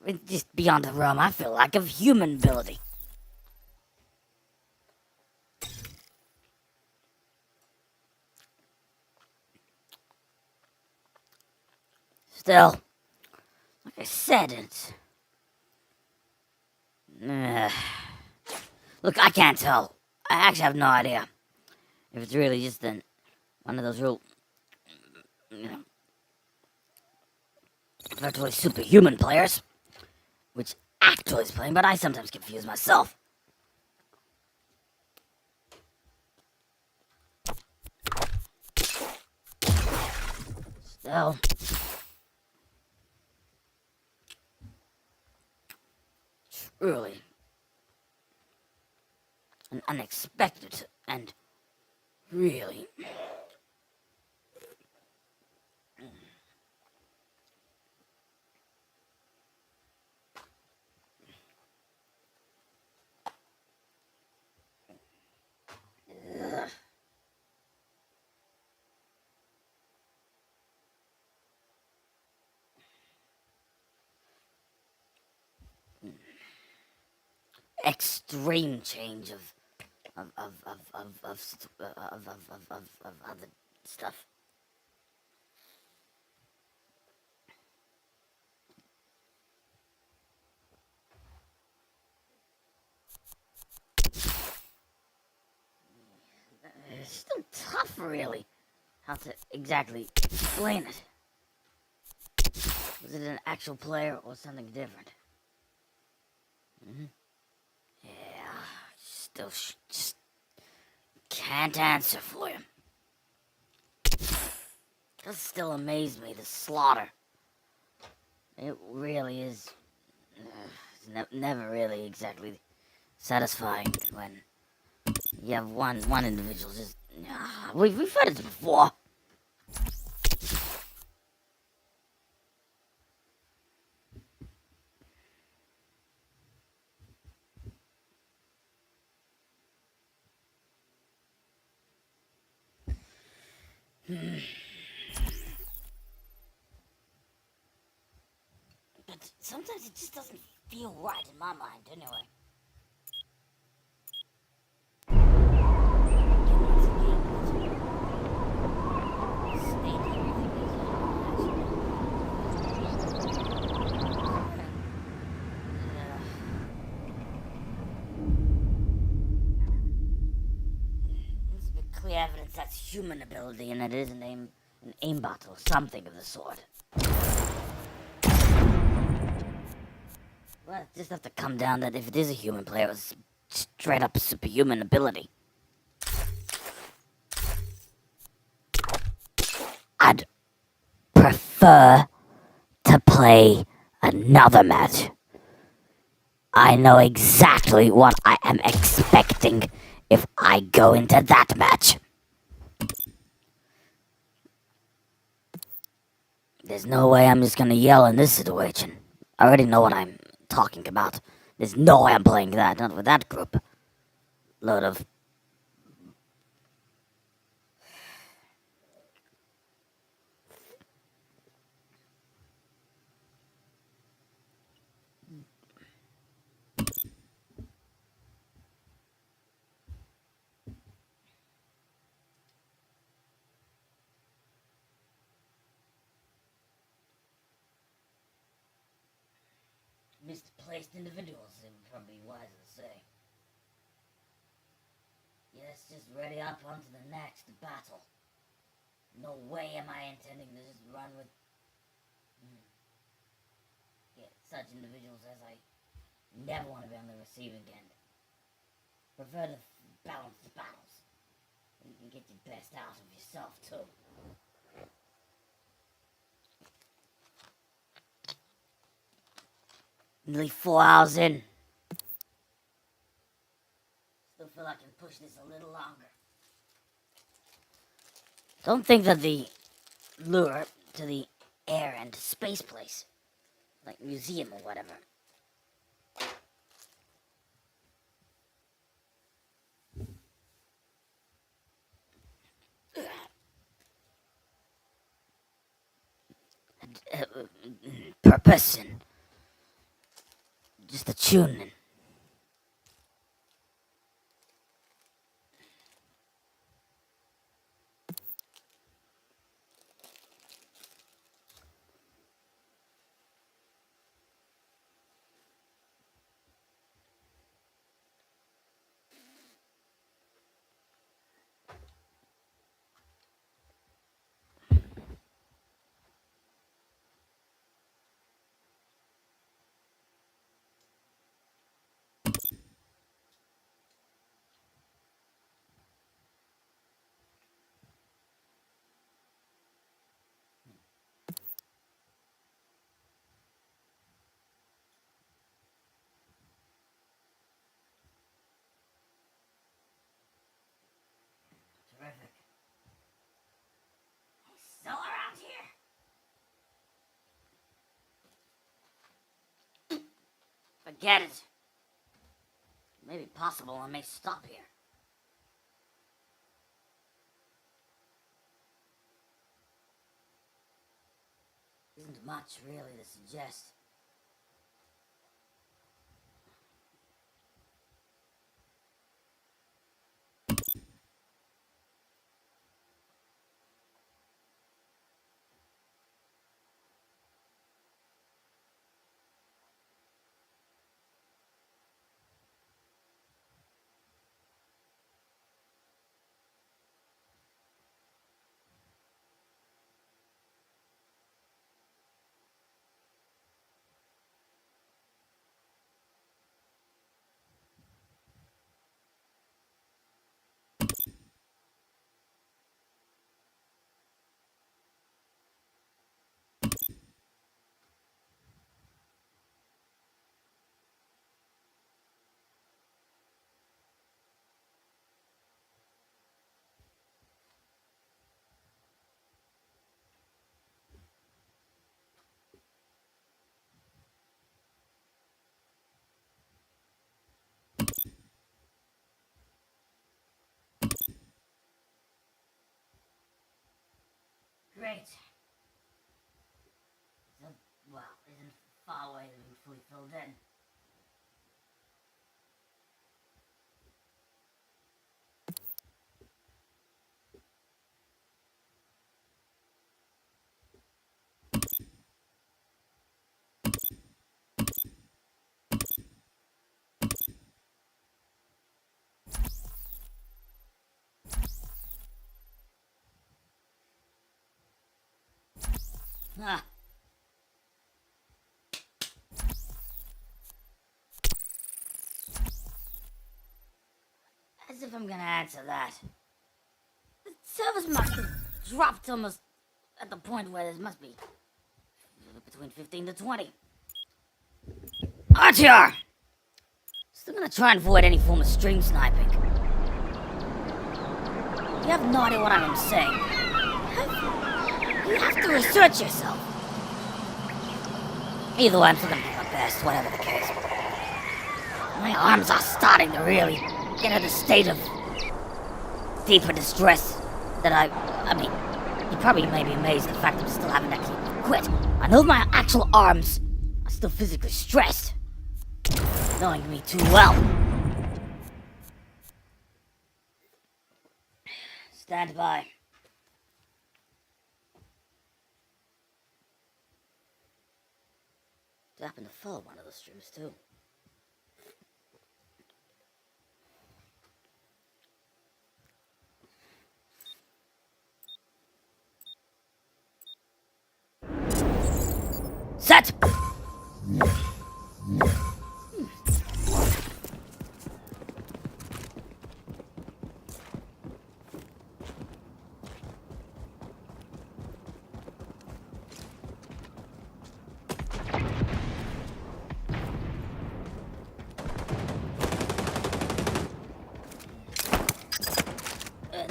it's just beyond the realm, I feel like, of human ability. Still, like I said, it's... look, I can't tell. I actually have no idea if it's really just one of those real, virtually superhuman players, which actually is playing, but I sometimes confuse myself. Still, truly and unexpected and really extreme change of other stuff. It's still tough, really, how to exactly explain it. Was it an actual player or something different? Yeah, still just can't answer for you. Does still amaze me, the slaughter. It really is never really exactly satisfying when you have one individual just... we've had it before. But sometimes it just doesn't feel right in my mind, anyway. Clear evidence that's human ability and it is an aimbot or something of the sort. Well, it just have to come down that if it is a human player, it was straight up superhuman ability. I'd prefer to play another match. I know exactly what I am expecting if I go into that match. There's no way I'm just gonna yell in this situation. I already know what I'm talking about. There's no way I'm playing that, not with that group. Load of... misplaced individuals, it would probably be wiser to say. Yes, just ready up onto the next battle. No way am I intending to just run with such individuals as I never want to be on the receiving end. Prefer to balance the battles. You can get your best out of yourself too. Nearly 4 hours in. Still feel I can push this a little longer. Don't think that the lure to the air and space place, like museum or whatever, purpose and just a tuning. Terrific. He's still around here. Forget it. Maybe possible I may stop here. Isn't much really to suggest. Great. Isn't far away to be fully filled in. Ah. As if I'm gonna answer that. The service must have dropped almost at the point where there must be between 15 to 20. RTR! Still gonna try and avoid any form of stream sniping. You have no idea what I'm saying. You have to research yourself. Either way, I'm still gonna do my best, whatever the case. My arms are starting to really get in a state of deeper distress that I mean, you probably may be amazed at the fact that I still haven't actually quit. I know my actual arms are still physically stressed. Knowing me too well. Stand by. I happen to follow one of those streams too. Set!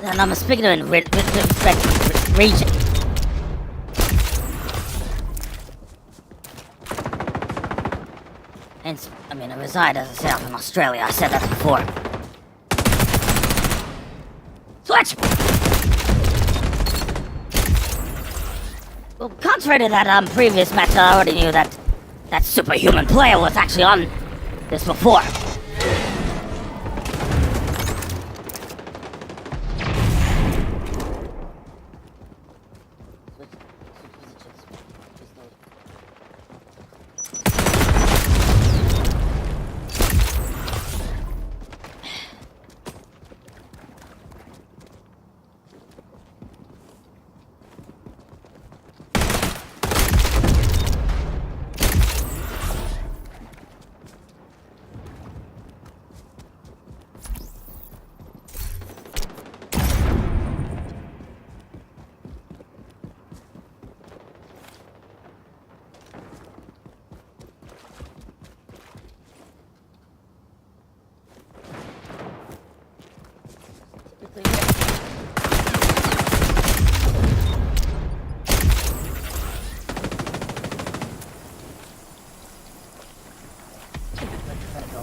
And I'm speaking in region. Hence, I mean, I reside, as I said, up in Australia. I said that before. Switch! Well, contrary to that previous match, I already knew that that superhuman player was actually on this before.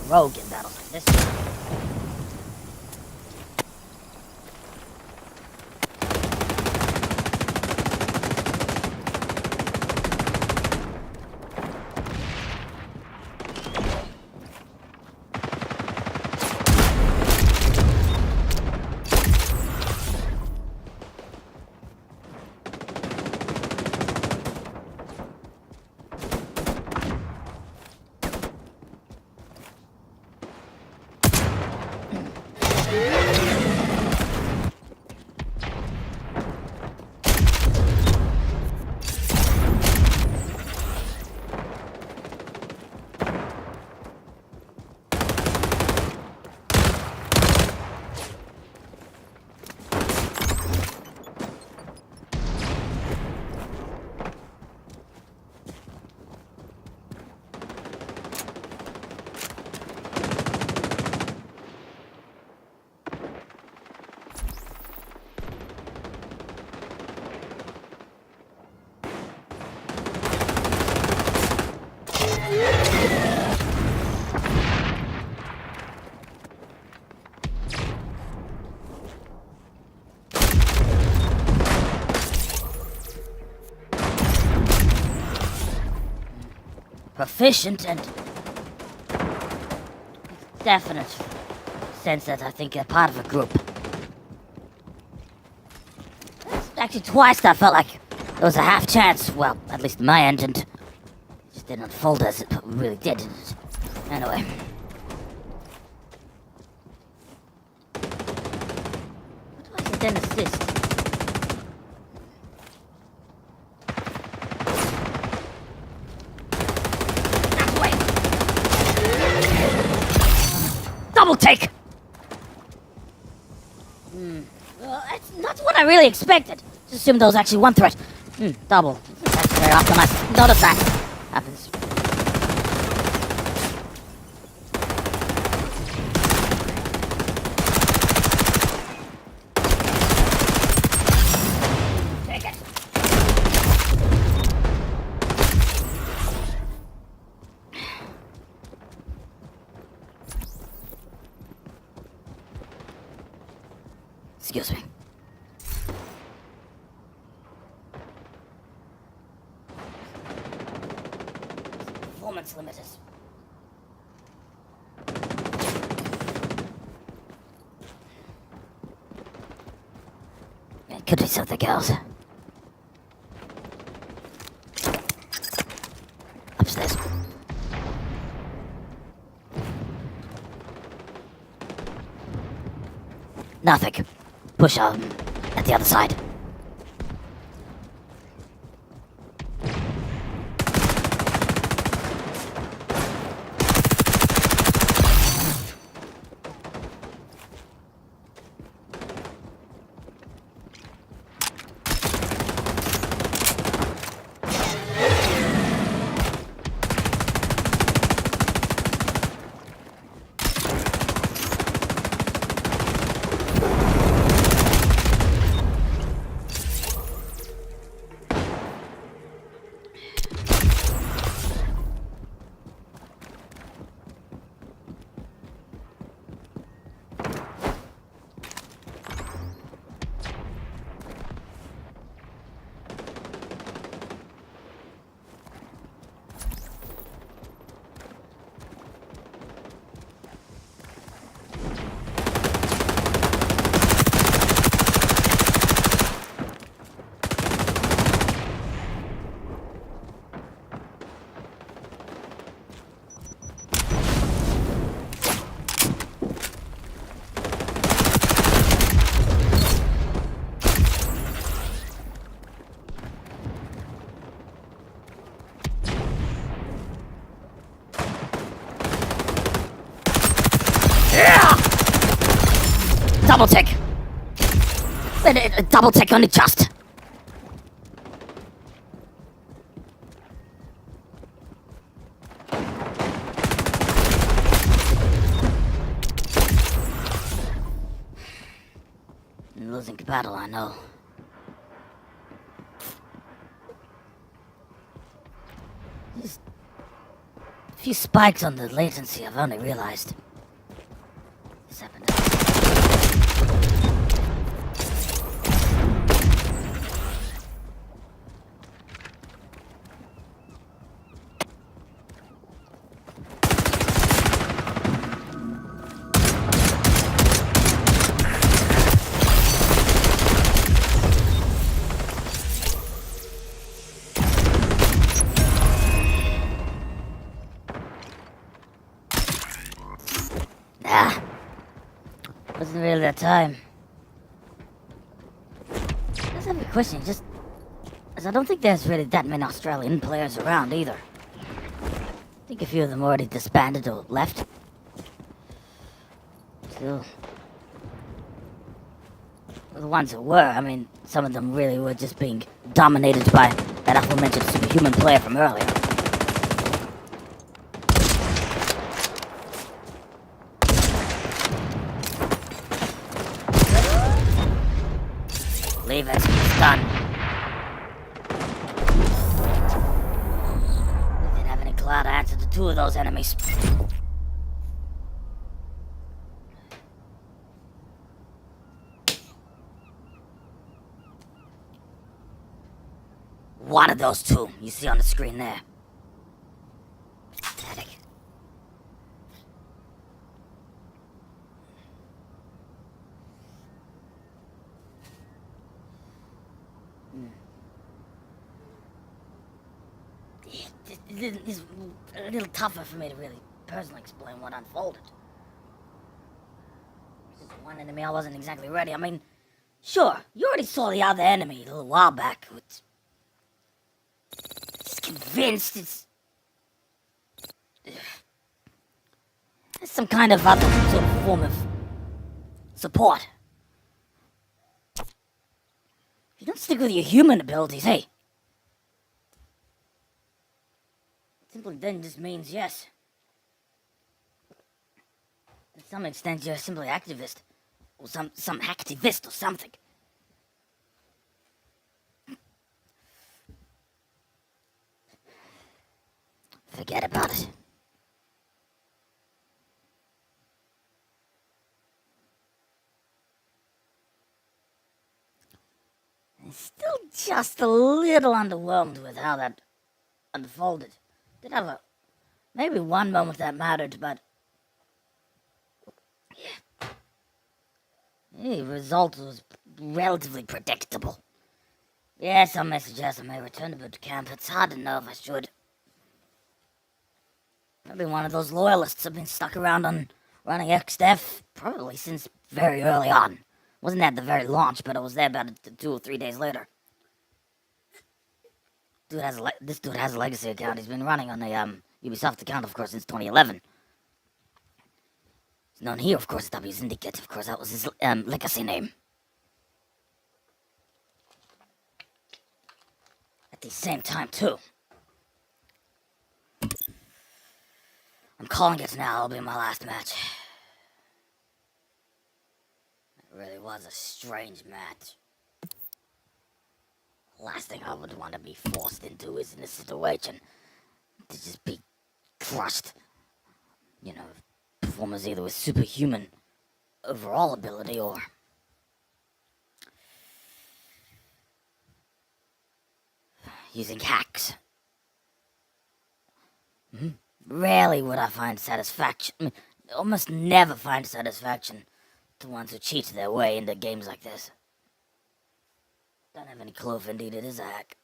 Rogue in battles like this. Proficient and definite sense that I think you're part of a group. Actually, twice that felt like there was a half chance, well, at least in my end, and it just didn't unfold as it really did, didn't it? Anyway. What was it then assist? Double take! Well, that's not what I really expected. Just assumed there was actually one threat. Double. That's very often I notice that happens. Excuse me. Performance limiters. It could be something else. Upstairs. Nothing. Push on at the other side. Double tick. Double tick on it just. I'm losing battle, I know. Just a few spikes on the latency, I've only realized. This happened. Wasn't really that time. I just have a question, just as I don't think there's really that many Australian players around either. I think a few of them already disbanded or left. Still, the ones who were, I mean, some of them really were just being dominated by that aforementioned superhuman player from earlier. Leave it. It's done. We didn't have any clear answer to two of those enemies. One of those two you see on the screen there. Pathetic. It's a little tougher for me to really personally explain what unfolded. This is one enemy I wasn't exactly ready. I mean, sure, you already saw the other enemy a little while back. Just convinced it's some kind of other sort of form of support. If you don't stick with your human abilities, hey. Simply then just means yes. To some extent, you're simply activist. Or some hacktivist or something. Forget about it. Still just a little underwhelmed with how that unfolded. Did have maybe one moment that mattered, but yeah, the result was relatively predictable. Yeah, some may suggest I may return to boot camp. It's hard to know if I should. Maybe one of those loyalists have been stuck around on running XDef probably since very early on. Wasn't at the very launch, but I was there about 2 or 3 days later. This dude has a legacy account. He's been running on the Ubisoft account, of course, since 2011. He's known here, of course, W Syndicate. Of course, that was his legacy name. At the same time, too. I'm calling it now. It'll be my last match. It really was a strange match. Last thing I would want to be forced into is in a situation to just be crushed. You know, performers either with superhuman overall ability or using hacks. Rarely would I find satisfaction. I mean, almost never find satisfaction to ones who cheat their way into games like this. Don't have any clue if indeed it is a hack.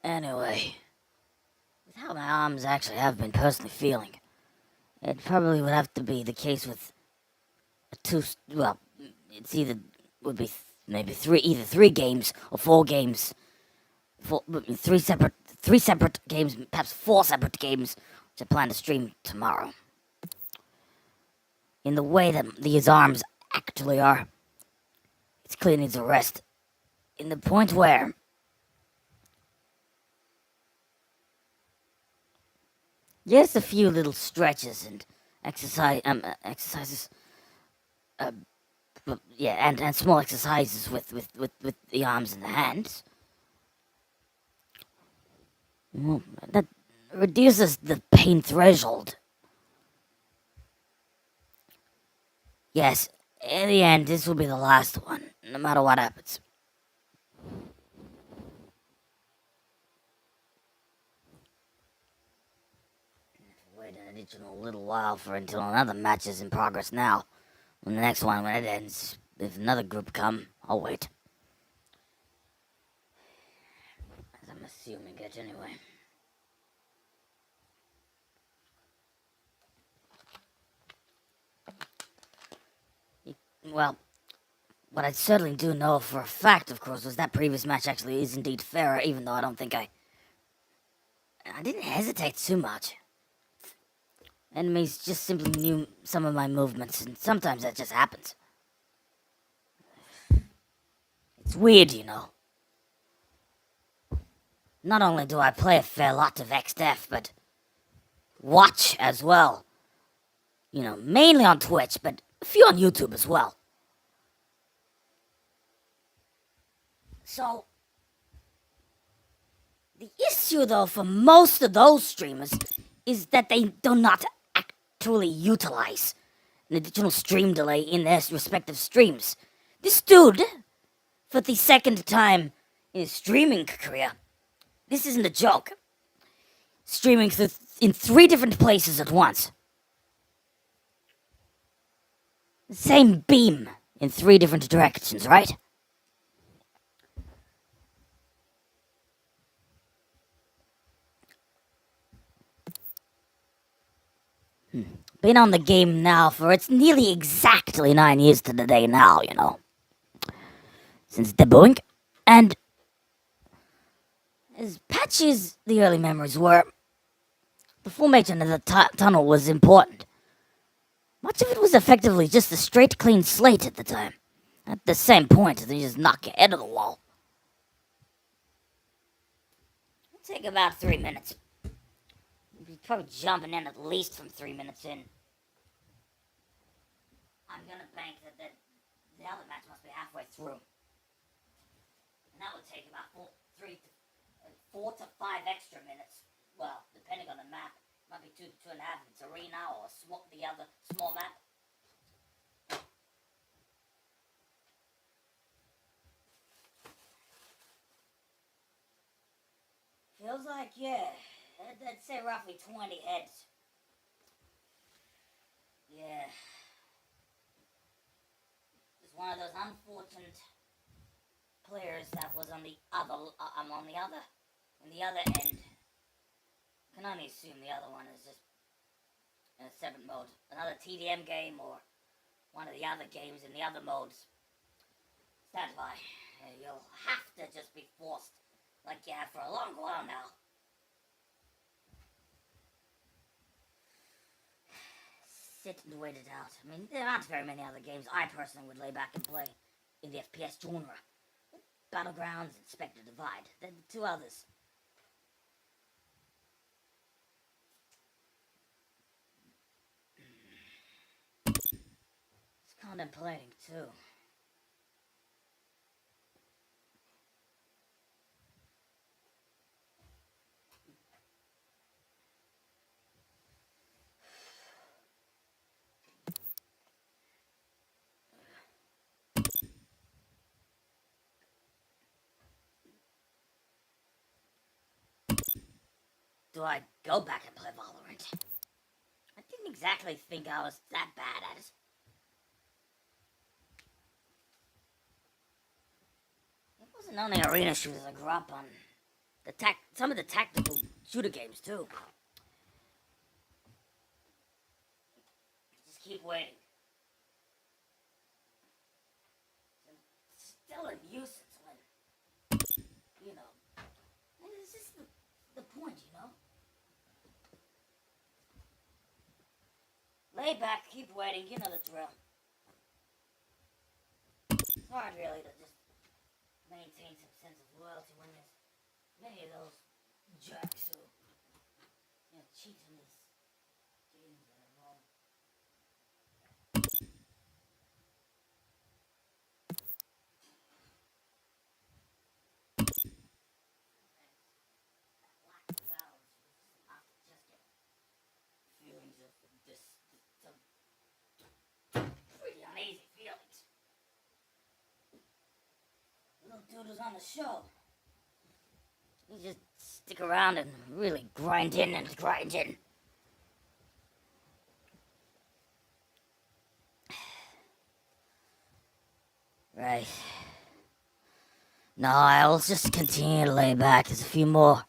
Anyway, with how my arms actually have been personally feeling, it probably would have to be the case with it's would be maybe either 3 games or 4 games, three separate games, perhaps 4 separate games, which I plan to stream tomorrow. In the way that these arms actually are, it's clear needs a rest. In the point where just a few little stretches and exercises, and small exercises with the arms and the hands. Well, that reduces the pain threshold. Yes, in the end, this will be the last one, no matter what happens. A little while until another match is in progress now. When the next one, when it ends, if another group come, I'll wait. As I'm assuming it anyway. Well, what I certainly do know for a fact, of course, was that previous match actually is indeed fairer, even though I don't think I didn't hesitate too much. Enemies just simply knew some of my movements, and sometimes that just happens. It's weird, you know. Not only do I play a fair lot of XDef, but watch as well. You know, mainly on Twitch, but a few on YouTube as well. So, the issue, though, for most of those streamers is that they do not actually utilize an additional stream delay in their respective streams. This dude, for the second time in his streaming career, this isn't a joke, streaming in 3 different places at once. The same beam in 3 different directions, right? Been on the game now for it's nearly exactly 9 years to the day now, you know. Since debuting. And as patchy as the early memories were, the formation of the tunnel was important. Much of it was effectively just a straight, clean slate at the time. At the same point, they just knock your head to the wall. take about 3 minutes. You're probably jumping in at least from 3 minutes in. I'm gonna bank that the other match must be halfway through. And that would take about 4 to 5 extra minutes. Well, depending on the map. Might be 2.5 if it's arena or the other small map. Feels like, yeah, I'd say roughly 20 heads. Yeah. Just one of those unfortunate players that was on the other end. I can only assume the other one is just in a separate mode. Another TDM game or one of the other games in the other modes. That's why you'll have to just be forced like you have for a long while now. Sit and wait it out. I mean, there aren't very many other games I personally would lay back and play in the FPS genre. Battlegrounds and Spectre Divide. They're the two others. It's contemplating too. Do I go back and play Valorant? I didn't exactly think I was that bad at it. It wasn't only arena shooters I grew up on. Some of the tactical shooter games too. Just keep waiting. It's still a nuisance when, you know, it's just the point, you know? Lay back, keep waiting, you know the drill. It's hard really to just maintain some sense of loyalty when there's many of those jerks who, you know, cheat in these games that are wrong. Lack of balance was enough to just get feelings of this some pretty uneasy feelings. Little dude was on the show. You just stick around and really grind in and grind in. Right. No, I'll just continue to lay back as a few more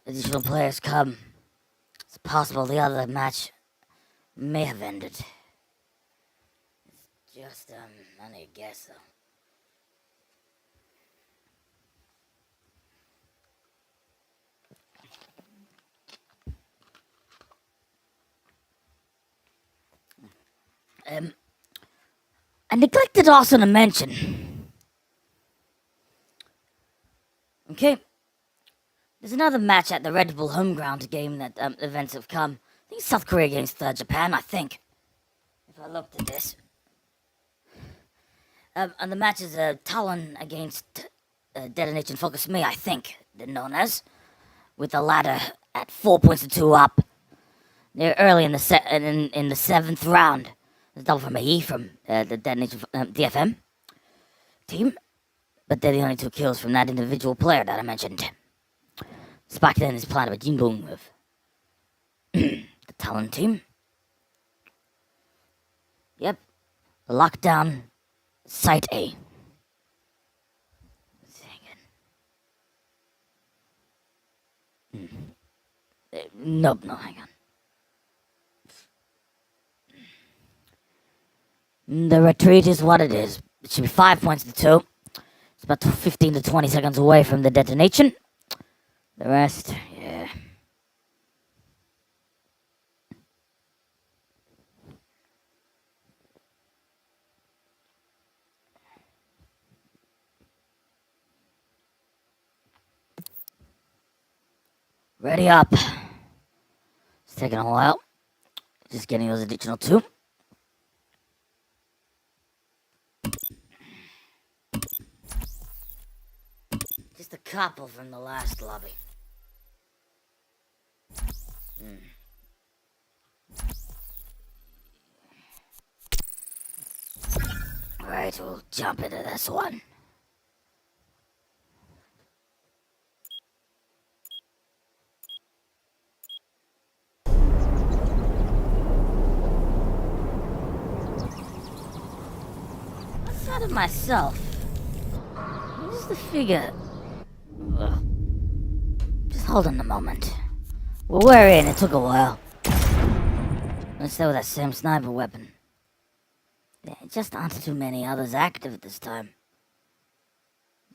additional players come. It's possible the other match may have ended. It's just, only a guess, though. I neglected also to mention. Okay. There's another match at the Red Bull home ground game that events have come. I think South Korea against Japan, I think. If I looked at this. And the match is Talon against Detonation Focus Me, I think they're known as. With the latter at 4 points to 2 up. They're early in the 7th round. It's double from AE from the Detonation DFM team. But they're the only 2 kills from that individual player that I mentioned. Spark then is planted by Jinbong of the Talon team. Yep. Lockdown Site A. Nope, no, hang on. The retreat is what it is. It should be 5 points to 2. It's about 15 to 20 seconds away from the detonation. The rest, yeah. Ready up. It's taking a while. Just getting those additional 2. Just a couple from the last lobby. Alright, we'll jump into this one. Outside of myself, just the figure. Just hold on a moment. Well, we're in. It took a while. Let's stay with that same sniper weapon. There just aren't too many others active at this time.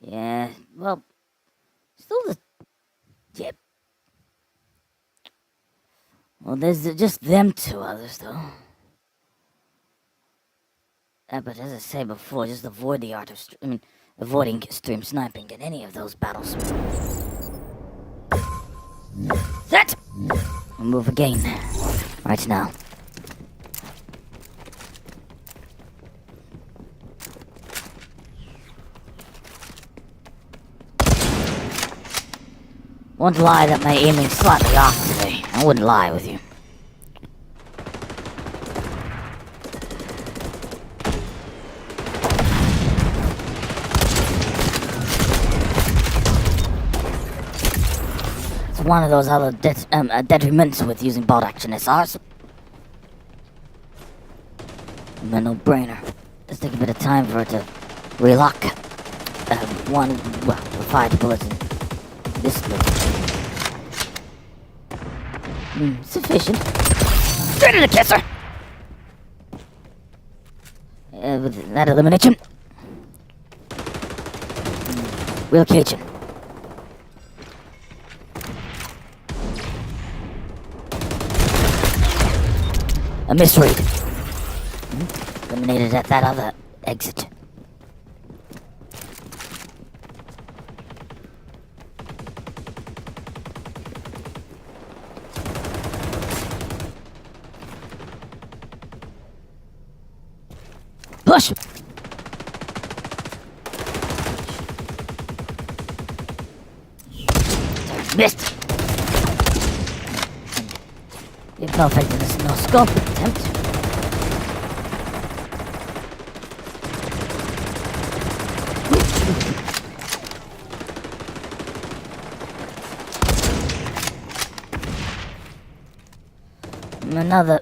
Yeah, well, still the... Yep. Well, there's just them 2 others, though. But as I say before, just avoid the art of... avoiding stream sniping in any of those battles. Set! We'll move again. Right now. Won't lie that my aiming's slightly off today. I wouldn't lie with you. It's one of those other detriments with using bolt action SRs. A no-brainer. Just take a bit of time for it to relock. Fired bullets in this split. Sufficient. Straight in the kisser! With that elimination. Relocation. A misread. Eliminated at that other exit. Push! Missed! You're perfect in this no-scope attempt. Another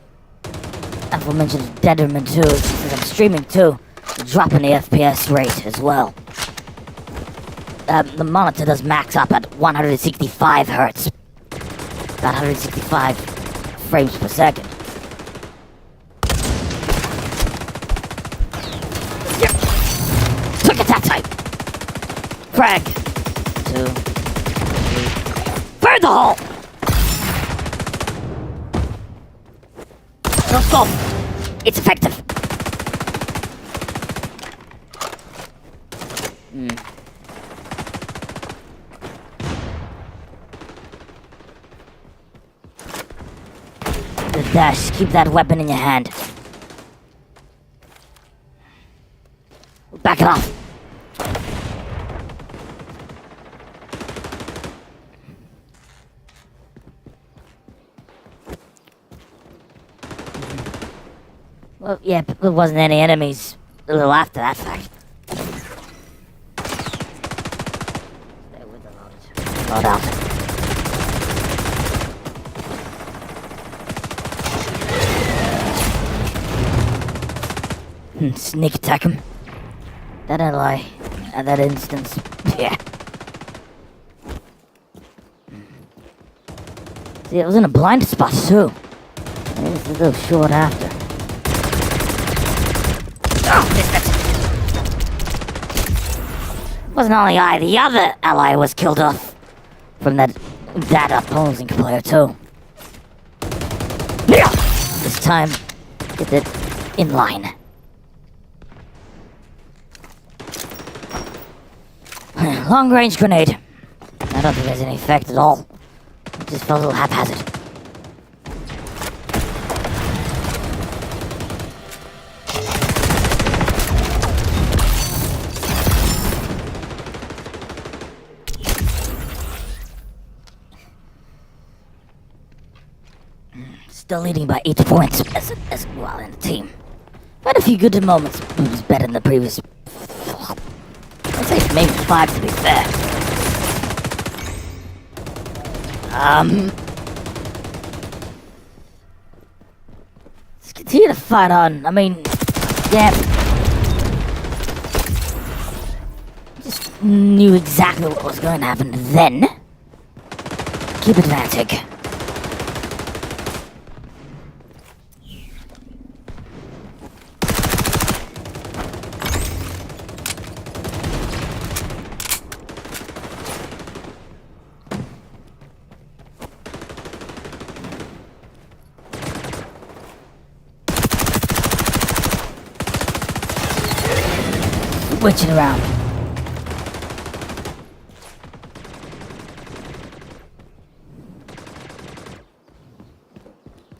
aforementioned detriment too, since I'm streaming too, dropping the FPS rate as well. The monitor does max up at 165 hertz. About 165 frames per second. Yep. Quick attack type! Frag! 2, 3. Burn the hole! No scope! It's effective! The dash, keep that weapon in your hand. Back it off! Well, yeah, there wasn't any enemies a little after that fact. Stay with the load. Load out. Sneak attack him. That didn't lie. At that instance. Yeah. See, it was in a blind spot too. It was a little short after. Oh, missed it. Wasn't only I, the other ally was killed off from that opposing player too. Yeah. This time, get it in line. Long range grenade. I don't think there's any effect at all. Just felt a little haphazard. Still leading by 8 points as well in the team. Had a few good moments. It was better than the previous. I'd say maybe 5 to be fair. Let's continue to fight on. I mean, yeah. Just knew exactly what was going to happen then. Keep advancing. Switching around.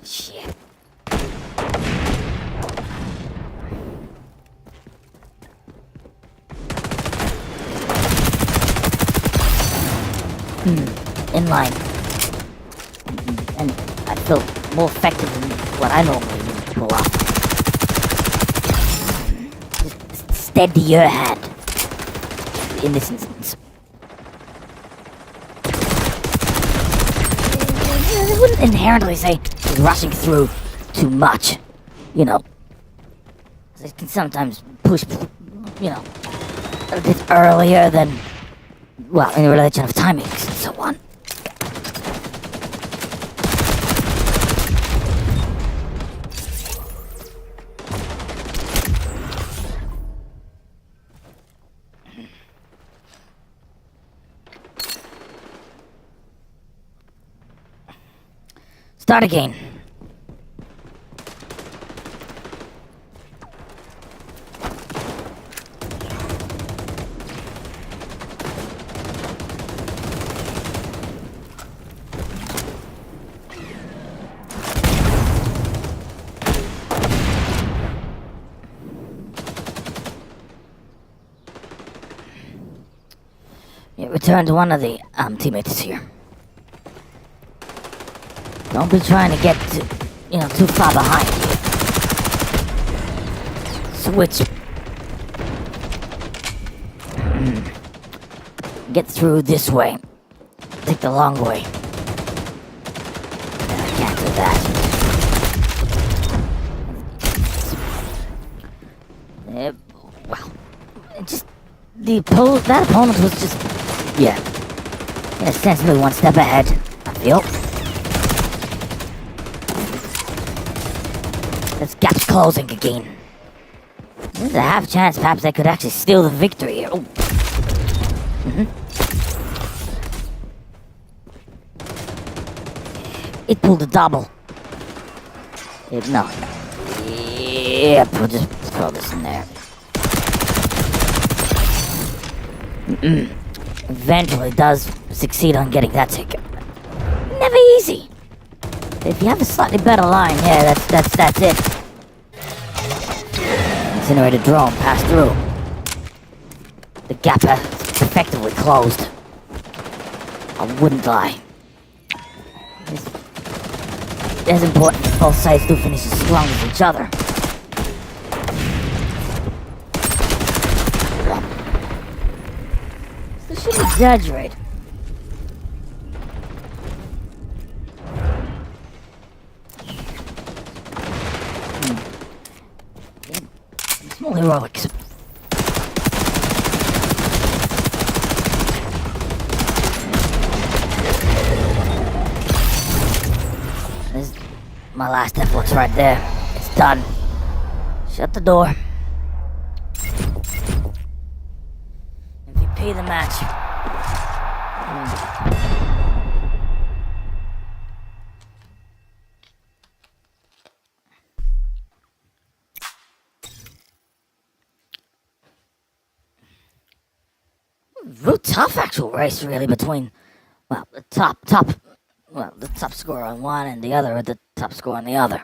Shit. In line. And I feel more effective than what I normally pull off. Steady your hand in this instance. I wouldn't inherently say he's rushing through too much, you know. It can sometimes push, you know, a bit earlier than, well, in relation of timings and so on. Start again. Yeah, return to one of the teammates here. Don't be trying to get too far behind. Switch. Get through this way. Take the long way. I can't do that. Well, that opponent was just, essentially one step ahead, I feel. This gap's closing again. There's a half chance perhaps they could actually steal the victory here. Oh. It pulled a double. No. Yep, we'll just throw this in there. Eventually does succeed on getting that ticket. Never easy. If you have a slightly better line, yeah, that's it. Incinerated drone passed through. The gap has effectively closed. I wouldn't lie. It's important that both sides do finish as strong as each other. So shouldn't exaggerate. Small heroics. There's my last efforts right there. It's done. Shut the door. MVP of the match. Real tough actual race really between, well, the top well, the top scorer on one and the other at the top score on the other.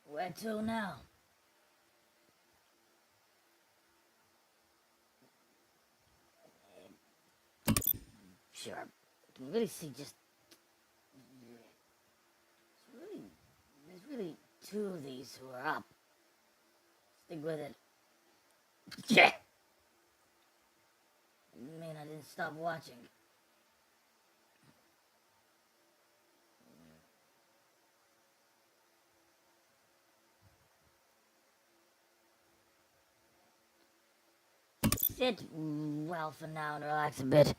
Where to now? Sure, I can really see just... There's really two of these who are up. Stick with it. Yeah! I mean, I didn't stop watching. Sit well for now and relax a bit.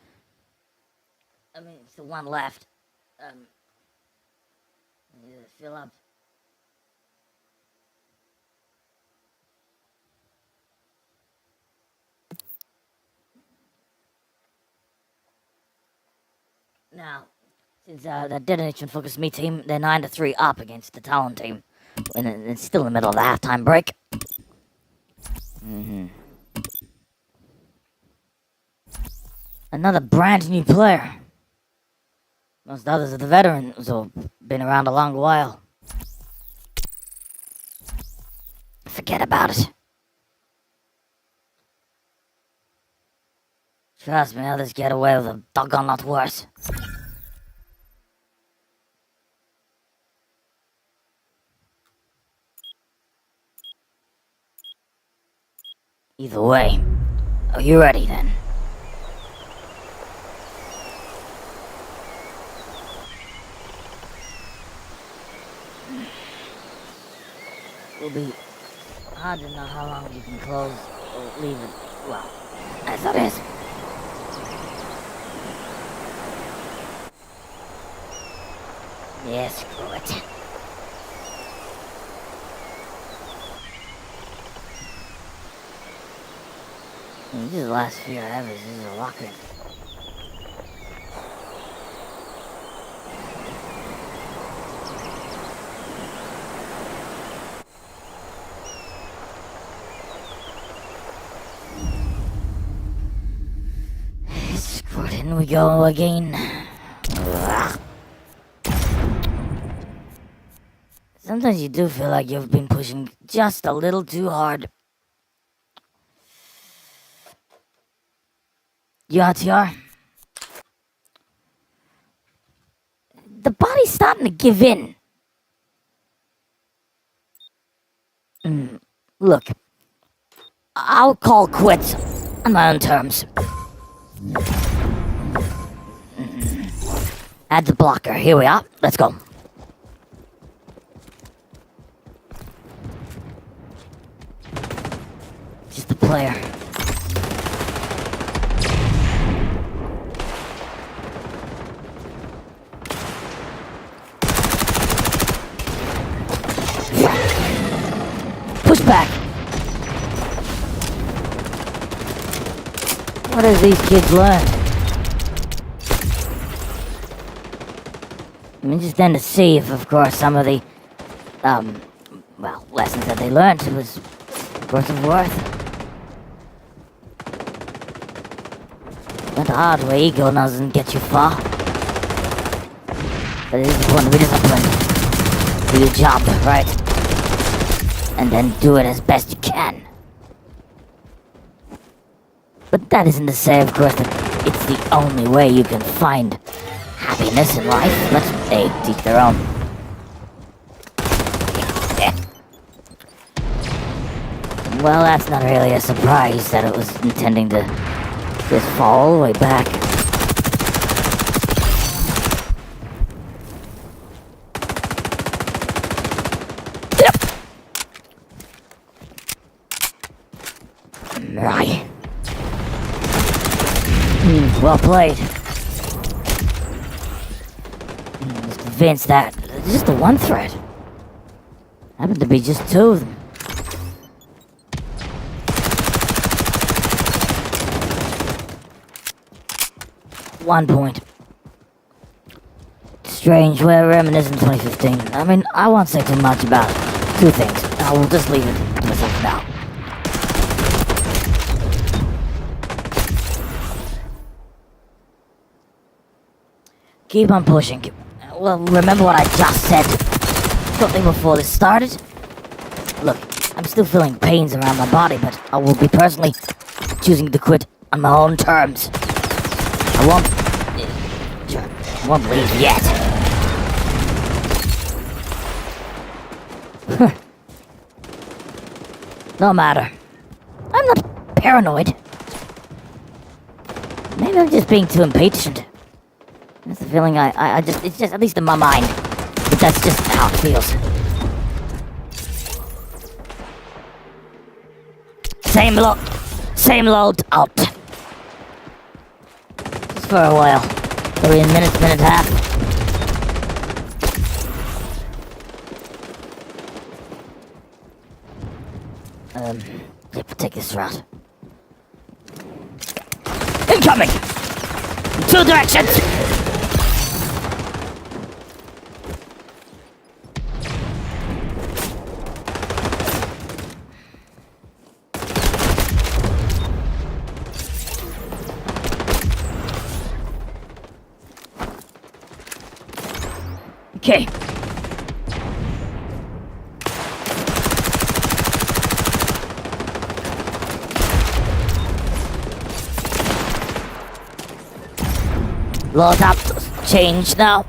I mean, it's the one left. Fill up. Now, since that detonation focused me team, they're 9-3 up against the Talon team. And it's still in the middle of the halftime break. Another brand new player. Most others are the veterans who've been around a long while. Forget about it. Trust me, others get away with a doggone lot worse. Either way, are you ready then? It'll be hard to know how long you can close or leave it, well, as it is. Yeah, screw it. This is the last fear I have, this is a locker. In we go again. Sometimes you do feel like you've been pushing just a little too hard. URTR? The body's starting to give in. Look, I'll call quits on my own terms. Add the blocker. Here we are. Let's go. Just the player. Push back. What have these kids learned? I'm interested to see if, of course, some of the, well, lessons that they learned was worth of worth. But the hard way, ego doesn't get you far. But it is important to be disciplined. Do your job, right? And then do it as best you can. But that isn't to say, of course, that it's the only way you can find happiness in life. But they teach their own. Well, that's not really a surprise that it was intending to just fall all the way back. Right. Well played. I was convinced that just the one threat happened to be just two of them. One point. Strange, we're reminiscent 2015. I mean, I won't say too much about it. Two things. I will just leave it to myself now. Keep on pushing. Well, remember what I just said shortly before this started? Look, I'm still feeling pains around my body, but I will be personally choosing to quit on my own terms. I won't leave yet. No matter. I'm not paranoid. Maybe I'm just being too impatient. That's the feeling it's just, at least in my mind, but that's just how it feels. Same load out. Just for a while. 3 minutes, minute and a half. Take this route. Incoming! In 2 directions! Okay. Load up. Change now.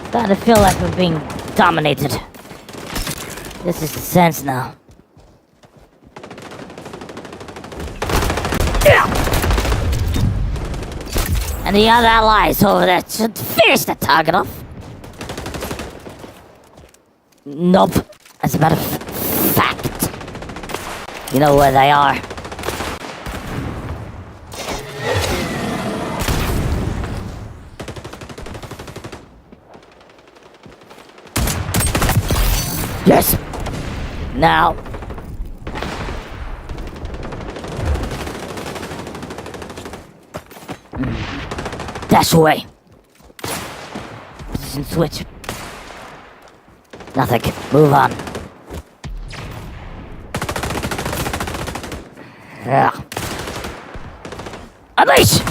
Starting to feel like we're being dominated. This is the sense now. And the other allies over there should finish the target off. Nope. As a matter of fact, you know where they are. Yes. Now. Dash away. Position switch. Nothing. Move on. Yeah. Unleash!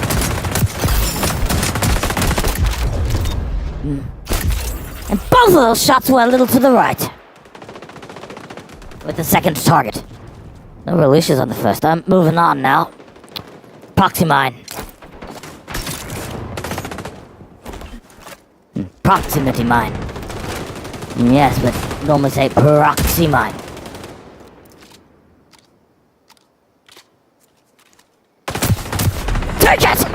And both of those shots were a little to the right. With the second target. No real issues on the first. I'm moving on now. Proxy mine. Proximity mine. Yes, but normally say proxy mine. Take it!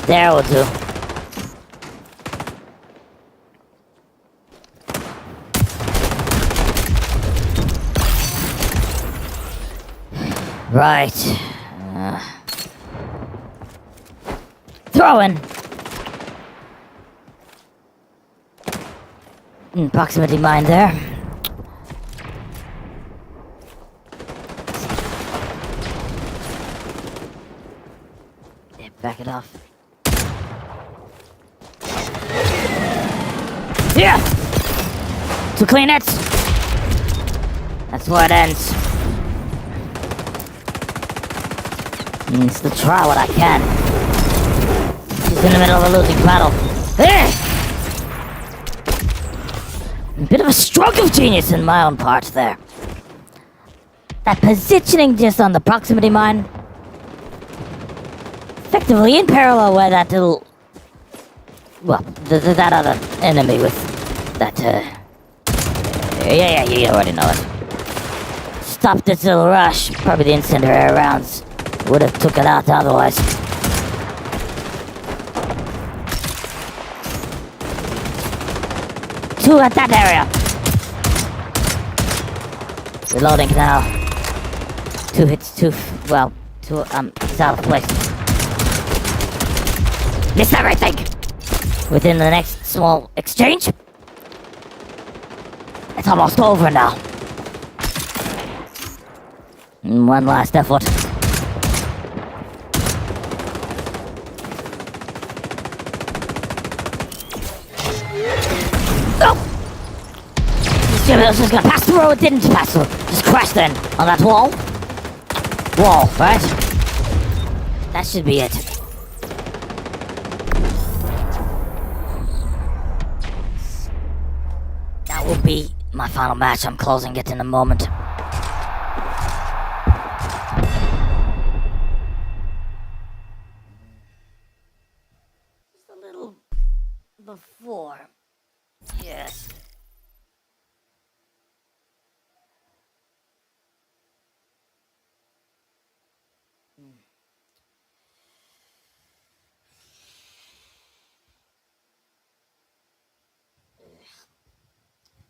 There will do. Right. Throw in. Proximity mine there. Yeah, back it off. Yeah! To clean it! That's where it ends. Still try what I can. She's in the middle of a losing battle. A bit of a stroke of genius in my own part there. That positioning just on the proximity mine. Effectively in parallel where that little... Well, that other enemy with that, yeah, you already know it. stopped its little rush. Probably the incendiary rounds would have took it out otherwise. Two at that area. Reloading now. Two hits, two, he's out of place. Miss everything! Within the next small exchange. It's almost over now. One last effort. Oh! This is gonna pass through, it didn't pass through. Just crashed in on that wall. Wall, right? That should be it. That will be my final match. I'm closing it in a moment. Just a little before. Yes.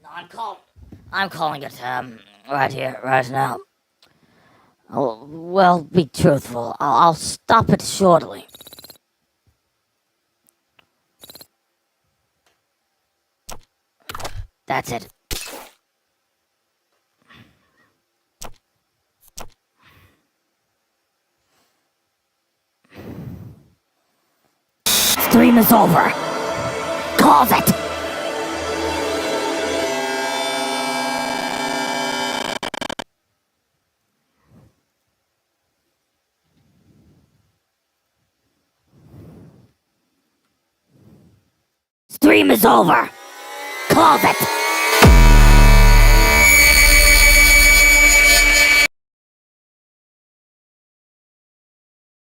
No, I'm calling it, right here, right now. Oh, well, be truthful. I'll stop it shortly. That's it. Stream is over. Close it. Stream is over. Close it.